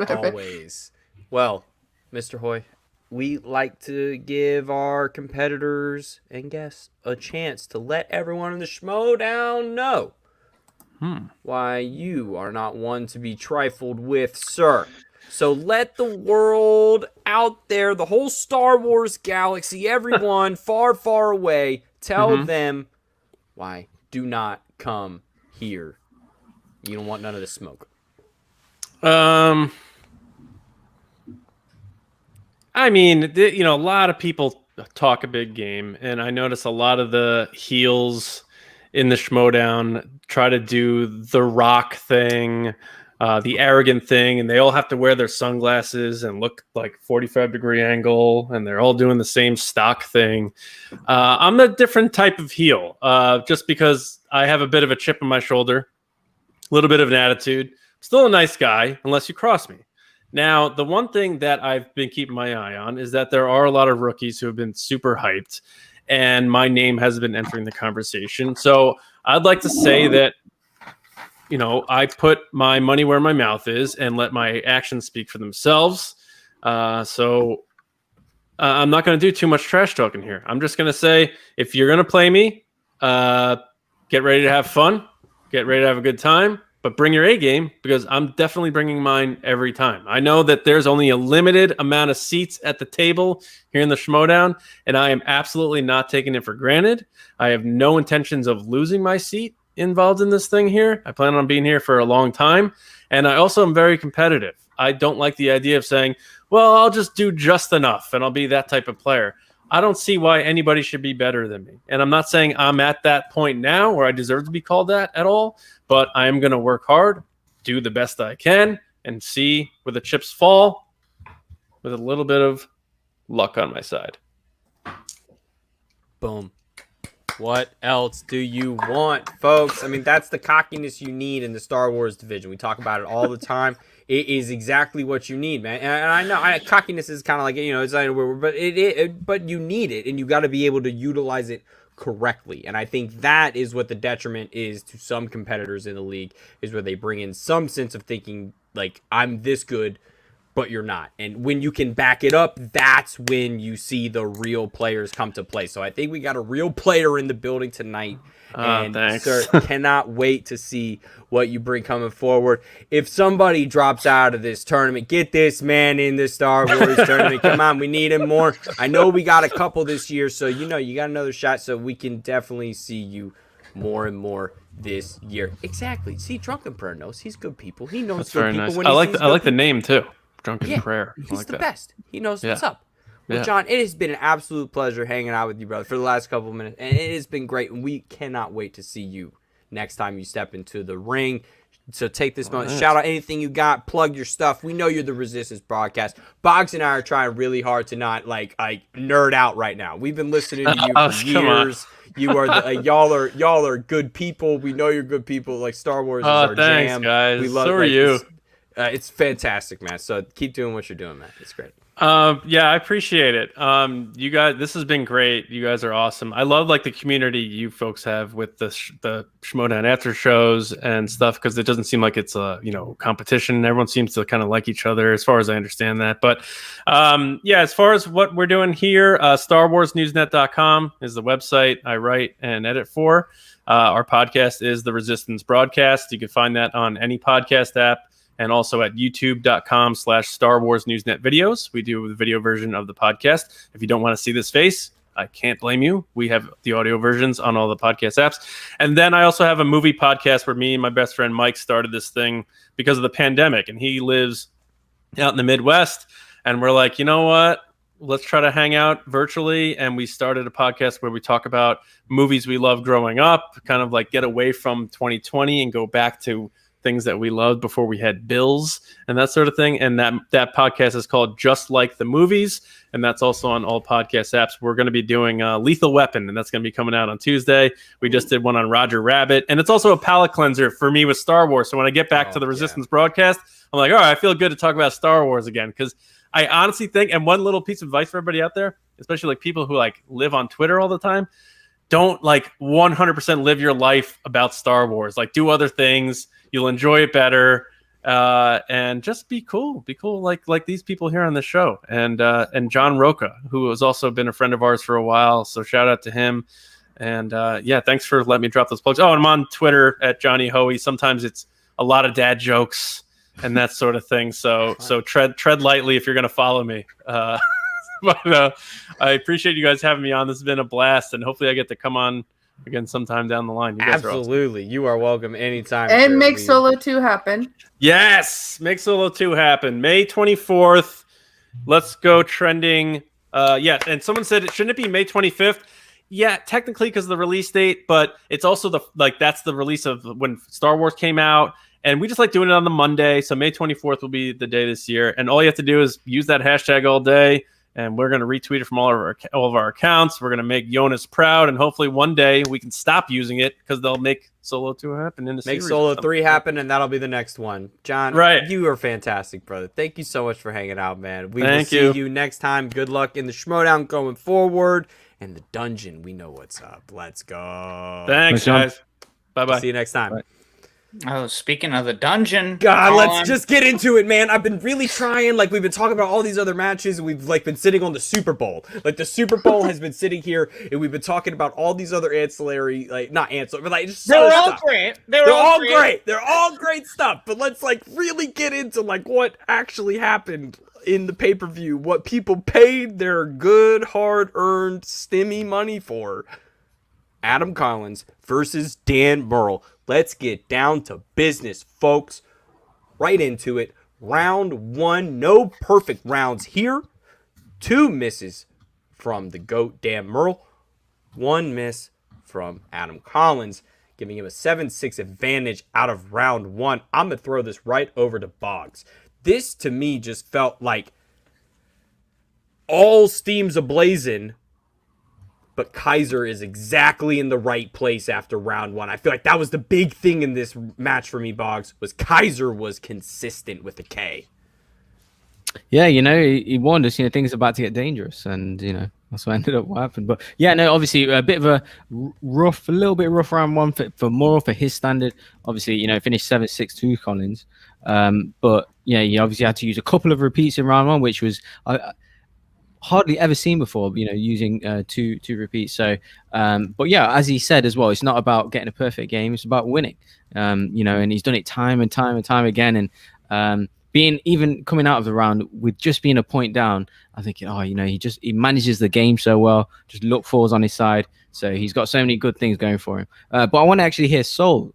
Always. Well, Mr. Hoy, we like to give our competitors and guests a chance to let everyone in the Schmoedown know why you are not one to be trifled with, sir. So let the world out there, the whole Star Wars galaxy, everyone far, far away, tell them why do not come here. You don't want none of this smoke. I mean, a lot of people talk a big game, and I notice a lot of the heels in the Schmoedown try to do the rock thing, the arrogant thing, and they all have to wear their sunglasses and look like 45-degree angle, and they're all doing the same stock thing. I'm a different type of heel, just because I have a bit of a chip on my shoulder, a little bit of an attitude. Still a nice guy, unless you cross me. Now, the one thing that I've been keeping my eye on is that there are a lot of rookies who have been super hyped, and my name has been entering the conversation. So I'd like to say that, I put my money where my mouth is and let my actions speak for themselves. So I'm not going to do too much trash talking here. I'm just going to say, if you're going to play me, get ready to have fun, get ready to have a good time. But bring your A game, because I'm definitely bringing mine every time. I know that there's only a limited amount of seats at the table here in the Schmoedown, and I am absolutely not taking it for granted. I have no intentions of losing my seat involved in this thing here. I plan on being here for a long time, and I also am very competitive. I don't like the idea of saying, well, I'll just do just enough, and I'll be that type of player. I don't see why anybody should be better than me. And I'm not saying I'm at that point now where I deserve to be called that at all, but I am going to work hard, do the best I can, and see where the chips fall with a little bit of luck on my side. Boom. What else do you want, folks? I mean, that's the cockiness you need in the Star Wars division. We talk about it all the time. It is exactly what you need, man. And I know cockiness is kind of like, it's not weird, but but you need it, and you got to be able to utilize it correctly. And I think that is what the detriment is to some competitors in the league, is where they bring in some sense of thinking like, I'm this good, but you're not. And when you can back it up, that's when you see the real players come to play. So I think we got a real player in the building tonight. And thanks. sir, cannot wait to see what you bring coming forward. If somebody drops out of this tournament, get this man in the Star Wars tournament. Come on, we need him more. I know we got a couple this year, so you got another shot, so we can definitely see you more and more this year. Exactly. See, Drunken Prayer knows he's good people. He knows That's good very people. nice. When I he like sees I like good the name too. Drunken Yeah, Prayer. I He's like the that. best. He knows what's Yeah. up. Well, Yeah. John, it has been an absolute pleasure hanging out with you, brother, for the last couple of minutes. And it has been great. And we cannot wait to see you next time you step into the ring. So take this moment, shout out anything you got, plug your stuff. We know you're the Resistance broadcast. Boggs and I are trying really hard to not like nerd out right now. We've been listening to you for Come on. years. You are y'all are good people. We know you're good people. Like Star Wars is our thanks, jam. guys. We love So are you. It's fantastic, man. So keep doing what you're doing, man. It's great. Yeah, I appreciate it. You guys, this has been great. You guys are awesome. I love like the community you folks have with the Schmoedown after shows and stuff, because it doesn't seem like it's a competition. Everyone seems to kind of like each other, as far as I understand that. But yeah, as far as what we're doing here, StarWarsNewsNet.com is the website I write and edit for. Our podcast is the Resistance Broadcast. You can find that on any podcast app, and also at youtube.com/Star Wars Newsnet videos. We do the video version of the podcast. If you don't want to see this face, I can't blame you. We have the audio versions on all the podcast apps. And then I also have a movie podcast where me and my best friend Mike started this thing because of the pandemic. And he lives out in the Midwest. And we're like, you know what? Let's try to hang out virtually. And we started a podcast where we talk about movies we loved growing up, kind of like get away from 2020 and go back to things that we loved before we had bills and that sort of thing. And that podcast is called Just Like the Movies. And that's also on all podcast apps. We're going to be doing Lethal Weapon, and that's going to be coming out on Tuesday. We just did one on Roger Rabbit. And it's also a palate cleanser for me with Star Wars. So when I get back to the Resistance broadcast, I'm like, all right, I feel good to talk about Star Wars again. Because I honestly think, and one little piece of advice for everybody out there, especially like people who like live on Twitter all the time, don't like 100% live your life about Star Wars. Like do other things. You'll enjoy it better, and just be cool. Be cool like these people here on the show. And John Roca, who has also been a friend of ours for a while. So shout out to him. And yeah, thanks for letting me drop those plugs. Oh, and I'm on Twitter at Johnny Hoey. Sometimes it's a lot of dad jokes and that sort of thing. So tread lightly if you're going to follow me. But I appreciate you guys having me on. This has been a blast, and hopefully I get to come on again sometime down the line. You guys Absolutely. Are awesome. You are welcome anytime. And make Solo 2 happen. Yes. Make Solo 2 happen. May 24th. Let's go trending. Yeah. And someone said, shouldn't it be May 25th? Yeah, technically because of the release date, but it's also that's the release of when Star Wars came out. And we just like doing it on the Monday. So May 24th will be the day this year. And all you have to do is use that hashtag all day. And we're going to retweet it from all of our accounts. We're going to make Jonas proud. And hopefully one day we can stop using it because they'll make Solo 2 happen in the series. Make Solo 3 happen, and that'll be the next one. John, you are fantastic, brother. Thank you so much for hanging out, man. We will see you next time. Good luck in the Schmoedown going forward. And the dungeon, we know what's up. Let's go. Thanks, guys. Bye-bye. See you next time. Bye. Oh, speaking of the dungeon, God, let's just get into it, man. I've been really trying. Like, we've been talking about all these other matches, and we've like been sitting on the Super Bowl. Like, the Super Bowl has been sitting here, and we've been talking about all these other ancillary, like not ancillary, but like just they're all stuff. Great. They're all great. They're all great stuff. But let's like really get into like what actually happened in the pay-per-view, what people paid their good, hard-earned, stimmy money for. Adam Collins versus Dan Murrell. Let's get down to business, folks. Right into it. Round one. No perfect rounds here. 2 misses from the GOAT, Dan Murrell. 1 miss from Adam Collins, giving him a 7-6 advantage out of round 1. I'm going to throw this right over to Boggs. This, to me, just felt like all steam's ablazing, but Kaiser is exactly in the right place after round 1. I feel like that was the big thing in this match for me, Boggs, was Kaiser was consistent with the K. Yeah, he warned us, things are about to get dangerous, and, that's what ended up what happened. But, yeah, no, obviously a bit of a little bit rough round 1 for Murrell, for his standard. Obviously, finished 7-6 Collins. But, yeah, he obviously had to use a couple of repeats in round 1, which was hardly ever seen before, using two repeats. So, but yeah, as he said as well, it's not about getting a perfect game; it's about winning. And he's done it time and time and time again. And being even coming out of the round with just being a point down, I think, he manages the game so well. Just luck falls on his side, so he's got so many good things going for him. But I want to actually hear Sol,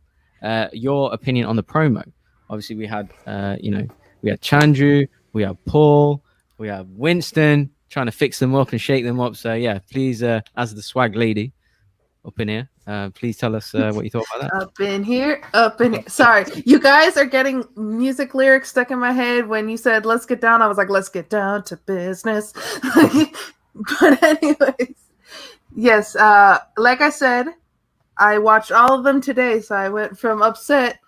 your opinion on the promo. Obviously, we had we had Chandru, we had Paul, we have Winston trying to fix them up and shake them up. So yeah, please, as the swag lady up in here, please tell us what you thought about that. Up in here. Sorry, you guys are getting music lyrics stuck in my head. When you said "let's get down," I was like, "let's get down to business." But anyways, yes, like I said, I watched all of them today, so I went from upset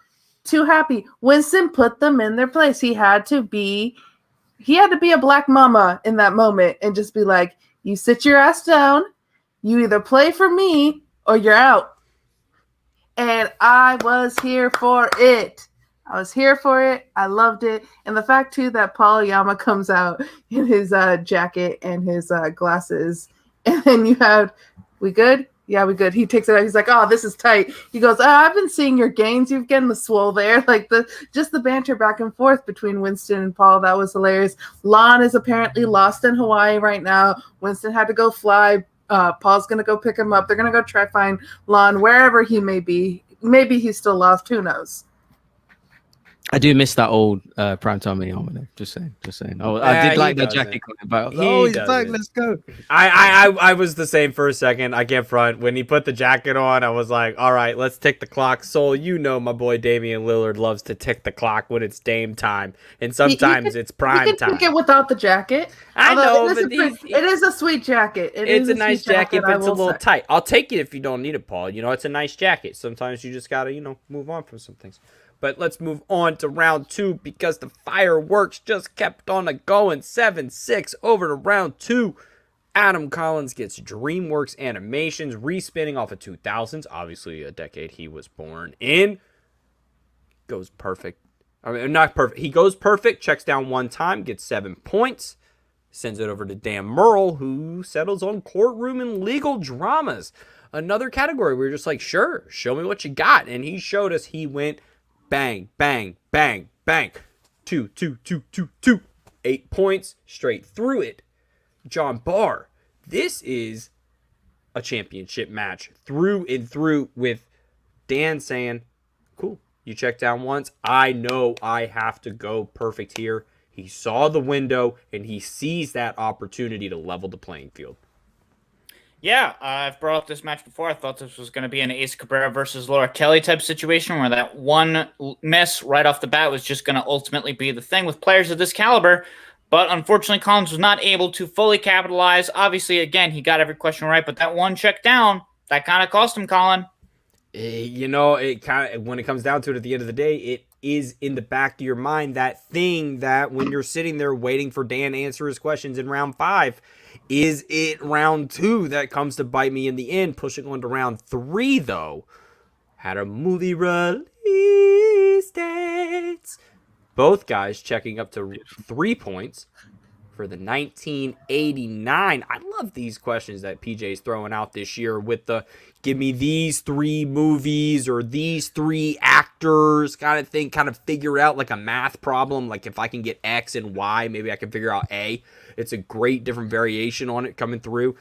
to happy. Winston put them in their place. He had to be he had to be a black mama in that moment and just be like, you sit your ass down, you either play for me or you're out. And I was here for it. I was here for it. I loved it. And the fact, too, that Paul Yama comes out in his jacket and his glasses. And then you have, we good? Yeah, we good. He takes it out. He's like, oh, this is tight. He goes, I've been seeing your gains. You've getting the swole there. Like just the banter back and forth between Winston and Paul. That was hilarious. Lon is apparently lost in Hawaii right now. Winston had to go fly. Paul's going to go pick him up. They're going to go try find Lon wherever he may be. Maybe he's still lost. Who knows? I do miss that old primetime mini harmony. Just saying. Oh, I did like the jacket coming back. Oh, he's back. Let's go. I was the same for a second. I can't front. When he put the jacket on, I was like, all right, let's tick the clock. Soul, you know my boy Damian Lillard loves to tick the clock when it's Dame time, and sometimes it's prime time. You can tick it without the jacket. I know, but it is a sweet jacket. It's a nice jacket, but it's a little tight. I'll take it if you don't need it, Paul. You know, it's a nice jacket. Sometimes you just gotta, move on from some things. But let's move on to round 2 because the fireworks just kept on going. 7-6 over to round 2. Adam Collins gets DreamWorks Animations, respinning off of 2000s. Obviously, a decade he was born in. Goes perfect. I mean, not perfect. He goes perfect, checks down one time, gets 7 points. Sends it over to Dan Murrell, who settles on courtroom and legal dramas. Another category where you're just like, sure, show me what you got. And he showed us. He went bang, bang, bang, bang. 2, 2, 2, 2, 2. 8 points straight through it. John Barr, this is a championship match through and through with Dan saying, cool, you checked down once. I know I have to go perfect here. He saw the window and he sees that opportunity to level the playing field. Yeah, I've brought up this match before. I thought this was going to be an Ace Cabrera versus Laura Kelly type situation where that one miss right off the bat was just going to ultimately be the thing with players of this caliber. But unfortunately, Collins was not able to fully capitalize. Obviously, again, he got every question right, but that one check down, that kind of cost him, Colin. It kind of, when it comes down to it at the end of the day, it is in the back of your mind, that thing that when you're sitting there waiting for Dan to answer his questions in round 5, is it round 2 that comes to bite me in the end? Pushing on to round 3, though, had a movie release dates. Both guys checking up to 3 points for the 1989. I love these questions that PJ's throwing out this year with the give me these 3 movies or these 3 actors kind of thing, kind of figure out like a math problem. Like if I can get X and Y, maybe I can figure out A. It's a great different variation on it coming through.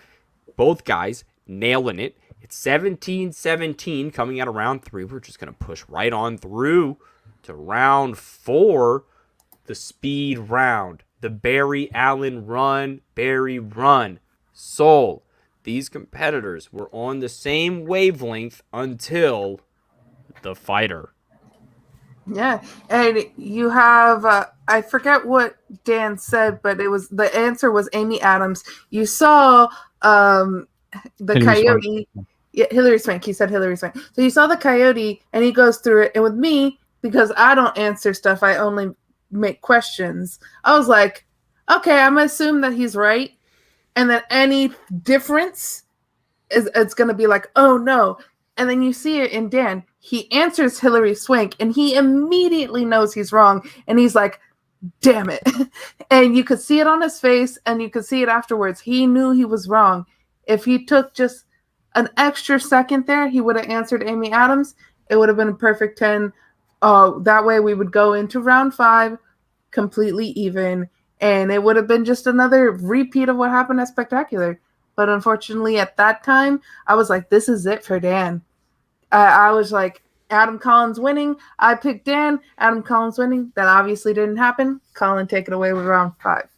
Both guys nailing it. It's 17-17 coming out of round 3. We're just going to push right on through to round 4, the speed round. The Barry Allen run, Barry run. Soul. These competitors were on the same wavelength until the fighter. Yeah, and you have, I forget what Dan said, but the answer was Amy Adams. You saw the Coyote. Yeah, Hillary Swank. He said Hillary Swank. So you saw the Coyote, and he goes through it. And with me, because I don't answer stuff, I only make questions. I was like, okay, I'm going to assume that he's right. And then any difference, it's going to be like, oh, no. And then you see it in Dan. He answers Hillary Swank, and he immediately knows he's wrong. And he's like, damn it. And you could see it on his face, and you could see it afterwards. He knew he was wrong. If he took just an extra second there, he would have answered Amy Adams. It would have been a perfect 10. That way we would go into round 5 completely even. And it would have been just another repeat of what happened at Spectacular. But unfortunately, at that time, I was like, this is it for Dan. I was like, Adam Collins winning. I picked Dan. Adam Collins winning. That obviously didn't happen. Colin, take it away with round 5.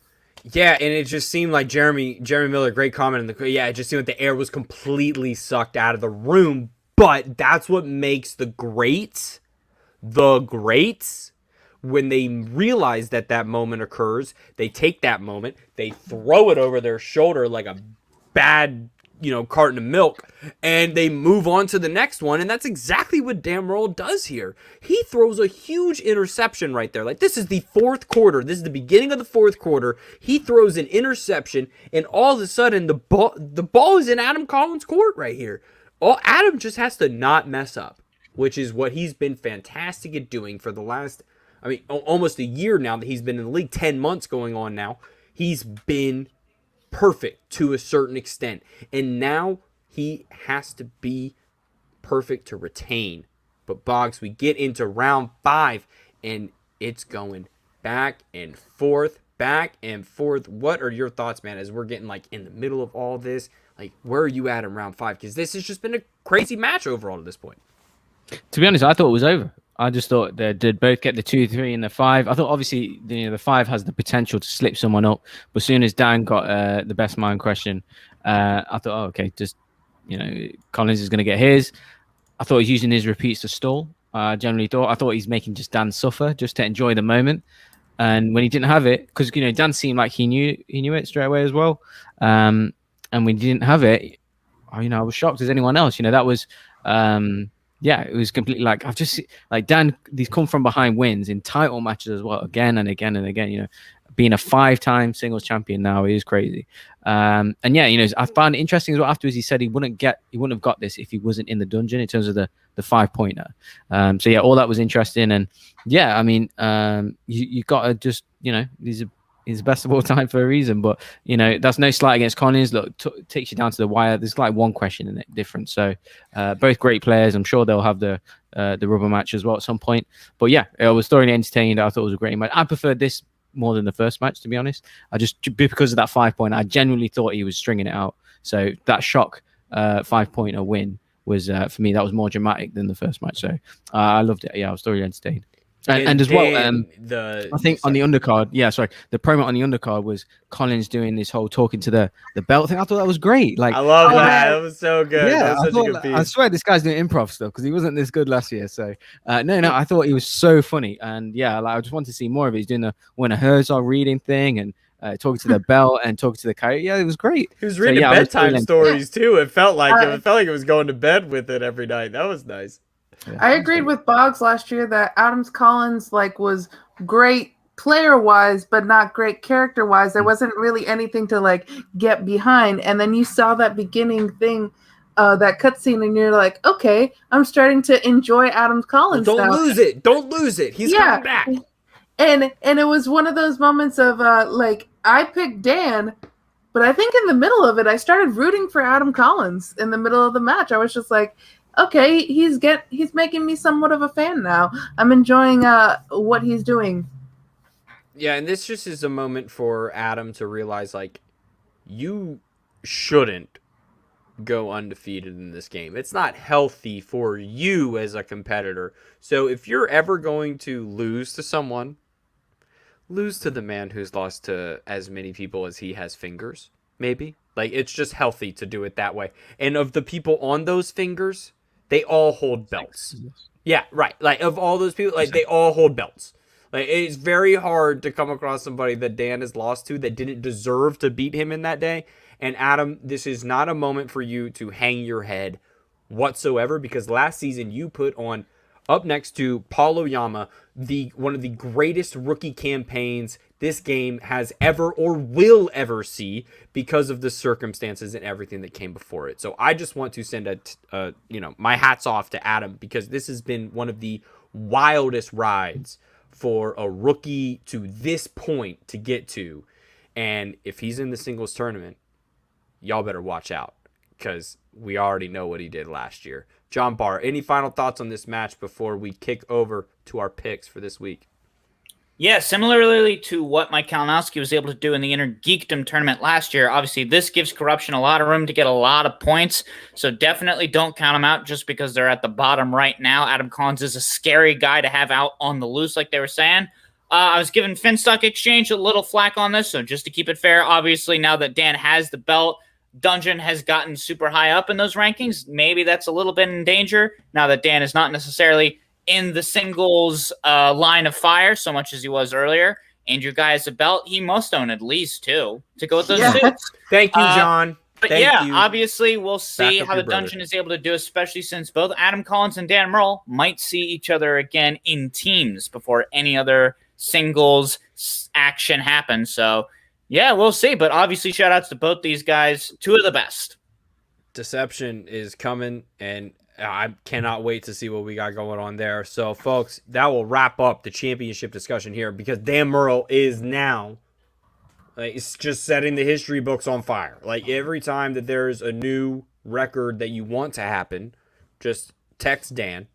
Yeah, and it just seemed like Jeremy Miller, great comment in the it just seemed like the air was completely sucked out of the room. But that's what makes the greats when they realize that moment occurs. They take that moment, they throw it over their shoulder like a bad carton of milk, and they move on to the next one. And that's exactly what Dan Murrell does here. He throws a huge interception right there. Like, this is the fourth quarter. This is the beginning of the fourth quarter. He throws an interception, and all of a sudden the ball is in Adam Collins' court right here. Adam just has to not mess up, which is what he's been fantastic at doing for the last, almost a year now that he's been in the league, 10 months going on now. He's been perfect to a certain extent, and now he has to be perfect to retain. But Boggs, we get into round 5, and it's going back and forth. What are your thoughts, man, as we're getting in the middle of all this? Where are you at in round 5? Because this has just been a crazy match overall to this point. To be honest, I thought it was over. I just thought they did both get the 2, 3, and the 5. I thought obviously the 5 has the potential to slip someone up, but as soon as Dan got the best mind question, I thought, okay, just Collins is going to get his. I thought he's using his repeats to stall. I thought he's making just Dan suffer just to enjoy the moment. And when he didn't have it, because Dan seemed like he knew it straight away as well. And when he didn't have it, I was shocked as anyone else. That was. It was completely I've just Dan. These come from behind wins in title matches as well, again and again and again. Being a 5-time singles champion now is crazy. I found it interesting as well. Afterwards, he said he wouldn't have got this if he wasn't in the dungeon in terms of the 5-pointer. All that was interesting, and you got to just he's the best of all time for a reason, but that's no slight against Collins. Look, takes you down to the wire. There's one question in it different. So both great players. I'm sure they'll have the rubber match as well at some point. But yeah, I was thoroughly entertained. I thought it was a great match. I preferred this more than the first match, to be honest. Because of that 5-point, I genuinely thought he was stringing it out. So that shock 5-pointer win was for me, that was more dramatic than the first match. So I loved it. Yeah, I was thoroughly entertained. And as well, I think on the undercard, the promo on the undercard was Collins doing this whole talking to the belt thing. I thought that was great. I love that. That was so good. Yeah, that was such a good piece. I swear this guy's doing improv stuff because he wasn't this good last year. So I thought he was so funny, and I just wanted to see more of it. He's doing the when a Herzog reading thing and talking to the belt and talking to the coyote. Yeah, it was great. He was reading bedtime stories too. It felt like it was going to bed with it every night. That was nice. Yeah. I agreed with Boggs last year that Adams Collins was great player wise, but not great character wise. There wasn't really anything to get behind. And then you saw that beginning thing, that cutscene, and you're like, okay, I'm starting to enjoy Adams Collins. Well, don't lose it. He's coming back. And it was one of those moments of I picked Dan, but I think in the middle of it, I started rooting for Adam Collins in the middle of the match. I was just like, okay, he's making me somewhat of a fan now. I'm enjoying what he's doing. Yeah, and this just is a moment for Adam to realize, you shouldn't go undefeated in this game. It's not healthy for you as a competitor. So if you're ever going to lose to someone, lose to the man who's lost to as many people as he has fingers, maybe. It's just healthy to do it that way. And of the people on those fingers, they all hold belts. Yeah, right. Of all those people, they all hold belts. It's very hard to come across somebody that Dan has lost to that didn't deserve to beat him in that day. And Adam, this is not a moment for you to hang your head whatsoever, because last season you put on, up next to Paulo Yama, one of the greatest rookie campaigns this game has ever or will ever see because of the circumstances and everything that came before it. So I just want to send my hats off to Adam, because this has been one of the wildest rides for a rookie to this point to get to. And if he's in the singles tournament, y'all better watch out, because we already know what he did last year. John Barr, any final thoughts on this match before we kick over to our picks for this week? Yeah, similarly to what Mike Kalinowski was able to do in the Inner Geekdom tournament last year, obviously this gives Corruption a lot of room to get a lot of points, so definitely don't count them out just because they're at the bottom right now. Adam Collins is a scary guy to have out on the loose, like they were saying. I was giving Finstock Exchange a little flack on this, so just to keep it fair, obviously now that Dan has the belt, Dungeon has gotten super high up in those rankings. Maybe that's a little bit in danger now that Dan is not necessarily in the singles line of fire so much as he was earlier. And your guy has a belt. He must own at least 2 to go with those suits. Thank you, John. But Thank yeah, you. obviously we'll see Back up how your the brother. dungeon is able to do, especially since both Adam Collins and Dan Murrell might see each other again in teams before any other singles action happens. So yeah, we'll see. But obviously, shout outs to both these guys, two of the best. Deception is coming, and I cannot wait to see what we got going on there. So, folks, that will wrap up the championship discussion here because Dan Murrell is now, it's just setting the history books on fire. Like, every time that there's a new record that you want to happen, just text Dan,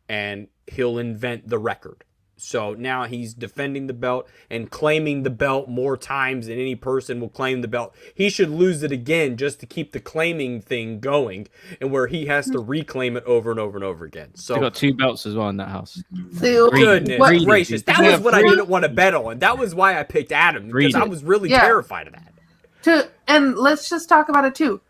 and he'll invent the record. So now he's defending the belt and claiming the belt more times than any person will claim the belt. He should lose it again just to keep the claiming thing going, and where he has to reclaim it over and over and over again. So They got 2 belts as well in that house. goodness Greedy. gracious, that was what I didn't want to bet on. That was why I picked Adam, because Greedy. I was really terrified of that. And let's just talk about it too.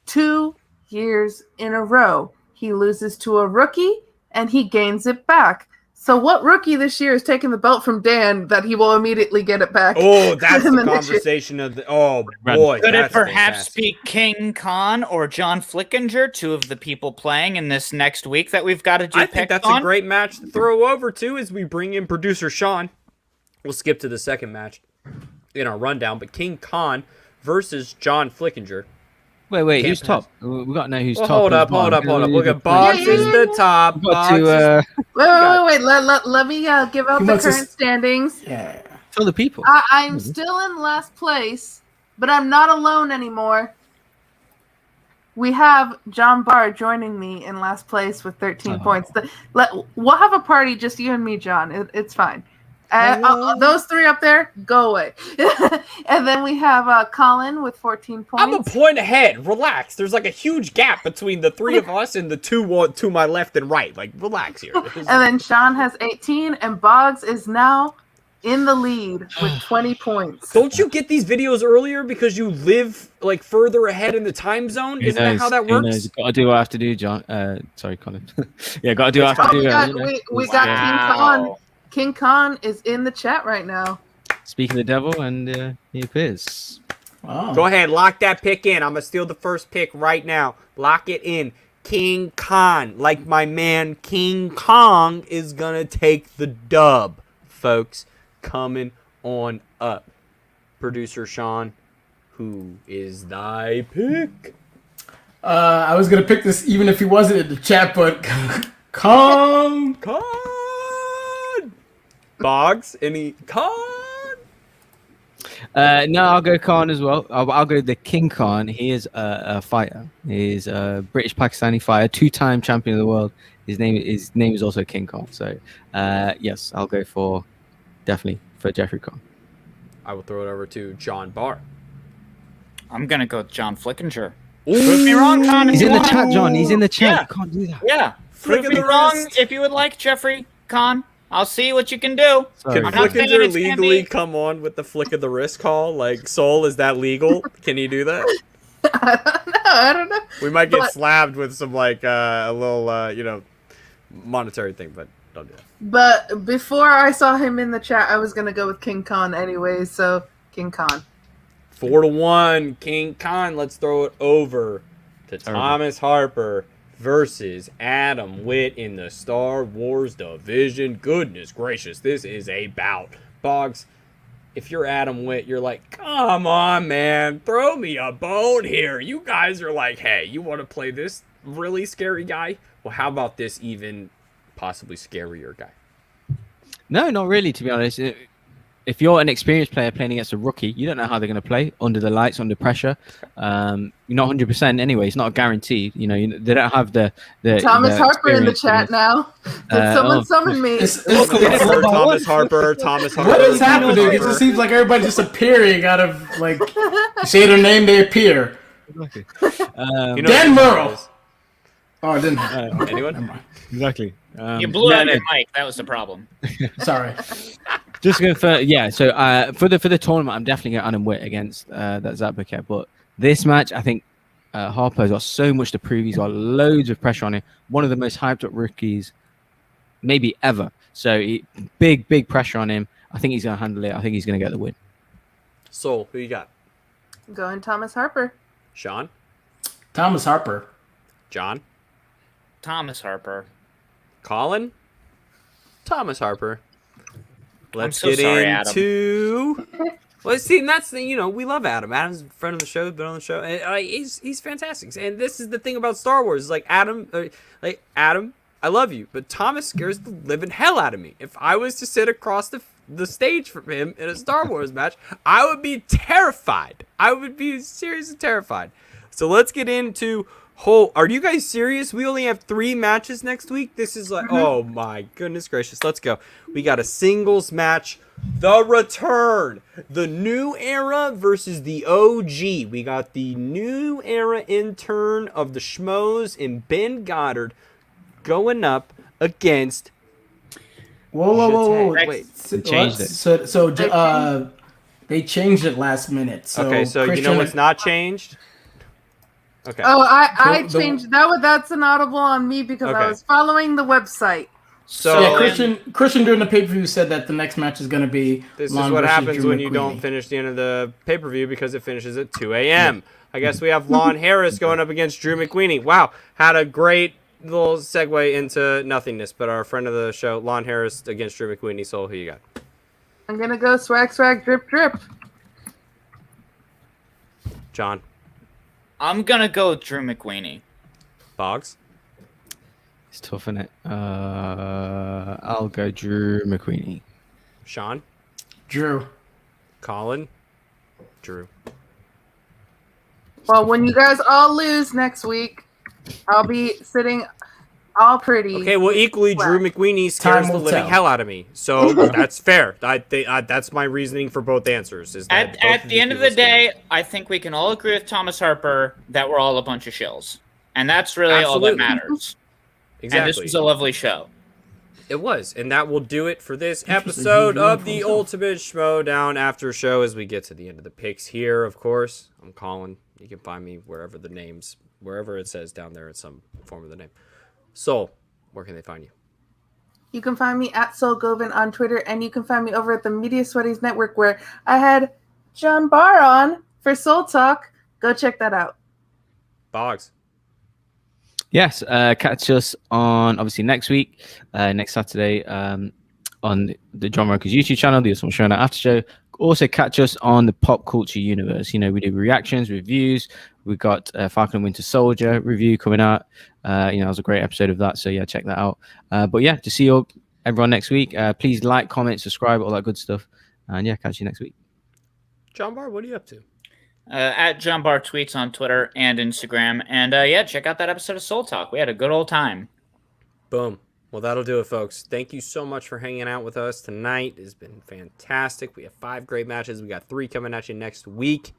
2 years in a row, he loses to a rookie and he gains it back. So what rookie this year is taking the belt from Dan that he will immediately get it back? Oh, that's the conversation of the. Oh boy, Could it that's perhaps fantastic. be King Khan or John Flickinger, two of the people playing in this next week that we've got to do? I think that's a great match to throw over too as we bring in producer Sean. We'll skip to the second match in our rundown, but King Khan versus John Flickinger. Wait, Can't who's pass. top? We got to know who's Well, top. hold as up. well. Look at Boggs is the top. We've got Boggs is- to Wait. Let me give out He the wants us- current standings. Yeah. tell the people. I'm still in last place, but I'm not alone anymore. We have John Barr joining me in last place with 13 points. We'll have a party, just you and me, John. It's fine. Those 3 up there, go away. And then we have Colin with 14 points. I'm a point ahead. Relax. There's like a huge gap between the 3 of us and the 2 to my left and right. Like, relax here. And then Sean has 18, and Boggs is now in the lead with 20 points. Don't you get these videos earlier because you live like further ahead in the time zone? Isn't that how that works? Got to do what I have to do, John. Sorry, Colin. Yeah, got to do what I have to do. We got King Khan. King Khan is in the chat right now. Speaking of the devil, and he appears. Wow. Go ahead, lock that pick in. I'm gonna steal the first pick right now. Lock it in. King Khan, like my man King Kong, is gonna take the dub, folks. Coming on up. Producer Sean, who is thy pick? I was gonna pick this even if he wasn't in the chat, but Kong. Boggs, any Khan? No, I'll go Khan as well. I'll go the King Khan. He is a fighter. He's a British Pakistani fighter, 2-time champion of the world. His name is also King Khan. So yes, I'll go definitely for Jeffrey Khan. I will throw it over to John Barr. I'm gonna go with John Flickinger. Prove me wrong, Khan. He's if in you the want. chat, John. He's in the chat. Yeah. You can't do that. Yeah. Flick Prove of me the wrong wrist. if you would like, Jeffrey Khan. I'll see what you can do. Sorry. Can I'm not saying Flickinger it's gonna legally be- come on with the flick of the wrist call? Like, Soul, is that legal? Can he do that? I don't know. We might get But- slapped with some, like, a little, monetary thing, but don't do that. But before I saw him in the chat, I was going to go with King Khan anyways, so King Khan. 4-1, King Khan. Let's throw it over to Thomas Harper versus Adam Witt in the Star Wars division. Goodness gracious, this is a bout. Boggs, if you're Adam Witt, you're like, come on, man, throw me a bone here. You guys are like, hey, you want to play this really scary guy? Well, how about this even possibly scarier guy? No, not really, to be honest. If you're an experienced player playing against a rookie, you don't know how they're going to play under the lights, under pressure. You're not 100% anyway. It's not guaranteed. They don't have the Thomas Harper in the experience chat now. Did someone summon me? Thomas Harper. What is happening? It just seems like everybody's just appearing out of, like, you say their name, they appear. Dan Murrell. Oh, I didn't. Anyone? Exactly. You blew out your mic. That was the problem. Sorry. Just going for So for the tournament, I'm definitely going Adam Witt against that Zach. But this match, I think Harper's got so much to prove. He's got loads of pressure on him. One of the most hyped up rookies, maybe ever. So big pressure on him. I think he's going to handle it. I think he's going to get the win. Soul, who you got? Going Thomas Harper. Sean? Thomas Harper. John? Thomas Harper. Colin? Thomas Harper. Let's so get sorry, into... Well, see, and that's the, we love Adam. Adam's a friend of the show, been on the show. And, he's fantastic. And this is the thing about Star Wars. Like, Adam, I love you, but Thomas scares the living hell out of me. If I was to sit across the stage from him in a Star Wars match, I would be terrified. I would be seriously terrified. So let's get into... are you guys serious? We only have 3 matches next week? This is like, oh my goodness gracious. Let's go. We got a singles match. The return. The new era versus the OG. We got the new era intern of the Schmoes and Ben Goddard going up against... Whoa. Wait. They changed it. So they changed it last minute. So okay, so Christian, you know what's not changed? Okay. Oh, I changed that. That's an audible on me because I was following the website. So yeah, Christian during the pay-per-view said that the next match is going to be. This Lon is what versus happens Drew when you McQueen. don't finish the end of the pay-per-view because it finishes at 2 a.m. I guess we have Lon Harris going up against Drew McQueen. Wow, had a great little segue into nothingness, but our friend of the show, Lon Harris against Drew McQueen. So who you got? I'm going to go swag, drip, drip. John. I'm gonna go with Drew McQueen. Boggs. It's tough, isn't it? I'll go Drew McQueen. Sean. Drew. Colin. Drew. Well, when you guys all lose next week, I'll be sitting all pretty. Okay, well, equally, Drew McQueen scares the living hell out of me. So that's fair. That's my reasoning for both answers. Is that at the end of the day, I think we can all agree with Thomas Harper that we're all a bunch of shills. And that's really all that matters. Exactly. And this was a lovely show. It was. And that will do it for this episode of the Ultimate Schmoedown After Show as we get to the end of the picks here, of course. I'm Colin. You can find me wherever it says down there in some form of the name. Soul, where can they find you? You can find me at Soul Govan on Twitter, and you can find me over at the Media Sweaties Network, where I had John Barr on for Soul Talk. Go check that out. Boggs. Yes, catch us on, obviously, next week, next Saturday, on the John Roker's YouTube channel, the Schmoedown Aftershow. Also, catch us on the Pop Culture Universe. We do reactions, reviews. We got Falcon and Winter Soldier review coming out. It was a great episode of that. So, yeah, check that out. But, yeah, to see everyone next week, please like, comment, subscribe, all that good stuff. And, yeah, catch you next week. John Barr, what are you up to? At John Barr Tweets on Twitter and Instagram. And, check out that episode of Soul Talk. We had a good old time. Boom. Well, that'll do it, folks. Thank you so much for hanging out with us tonight. It's been fantastic. We have 5 great matches. We got 3 coming at you next week.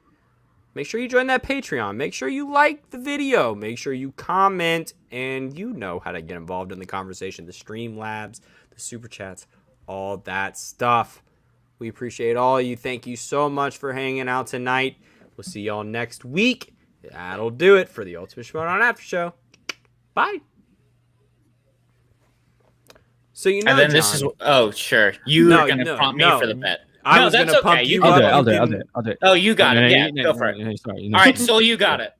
Make sure you join that Patreon. Make sure you like the video. Make sure you comment. And you know how to get involved in the conversation. The Streamlabs, the Super Chats, all that stuff. We appreciate all of you. Thank you so much for hanging out tonight. We'll see y'all next week. That'll do it for the Ultimate Schmoedown After Show. Bye. So and then John, this is sure you're gonna prompt me for the bet. I was gonna pump you up. I'll do it. Oh, you got it. Yeah, go for it. Sorry, all right, so you got it.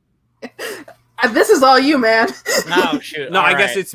This is all you, man. No, shoot. No, I guess it's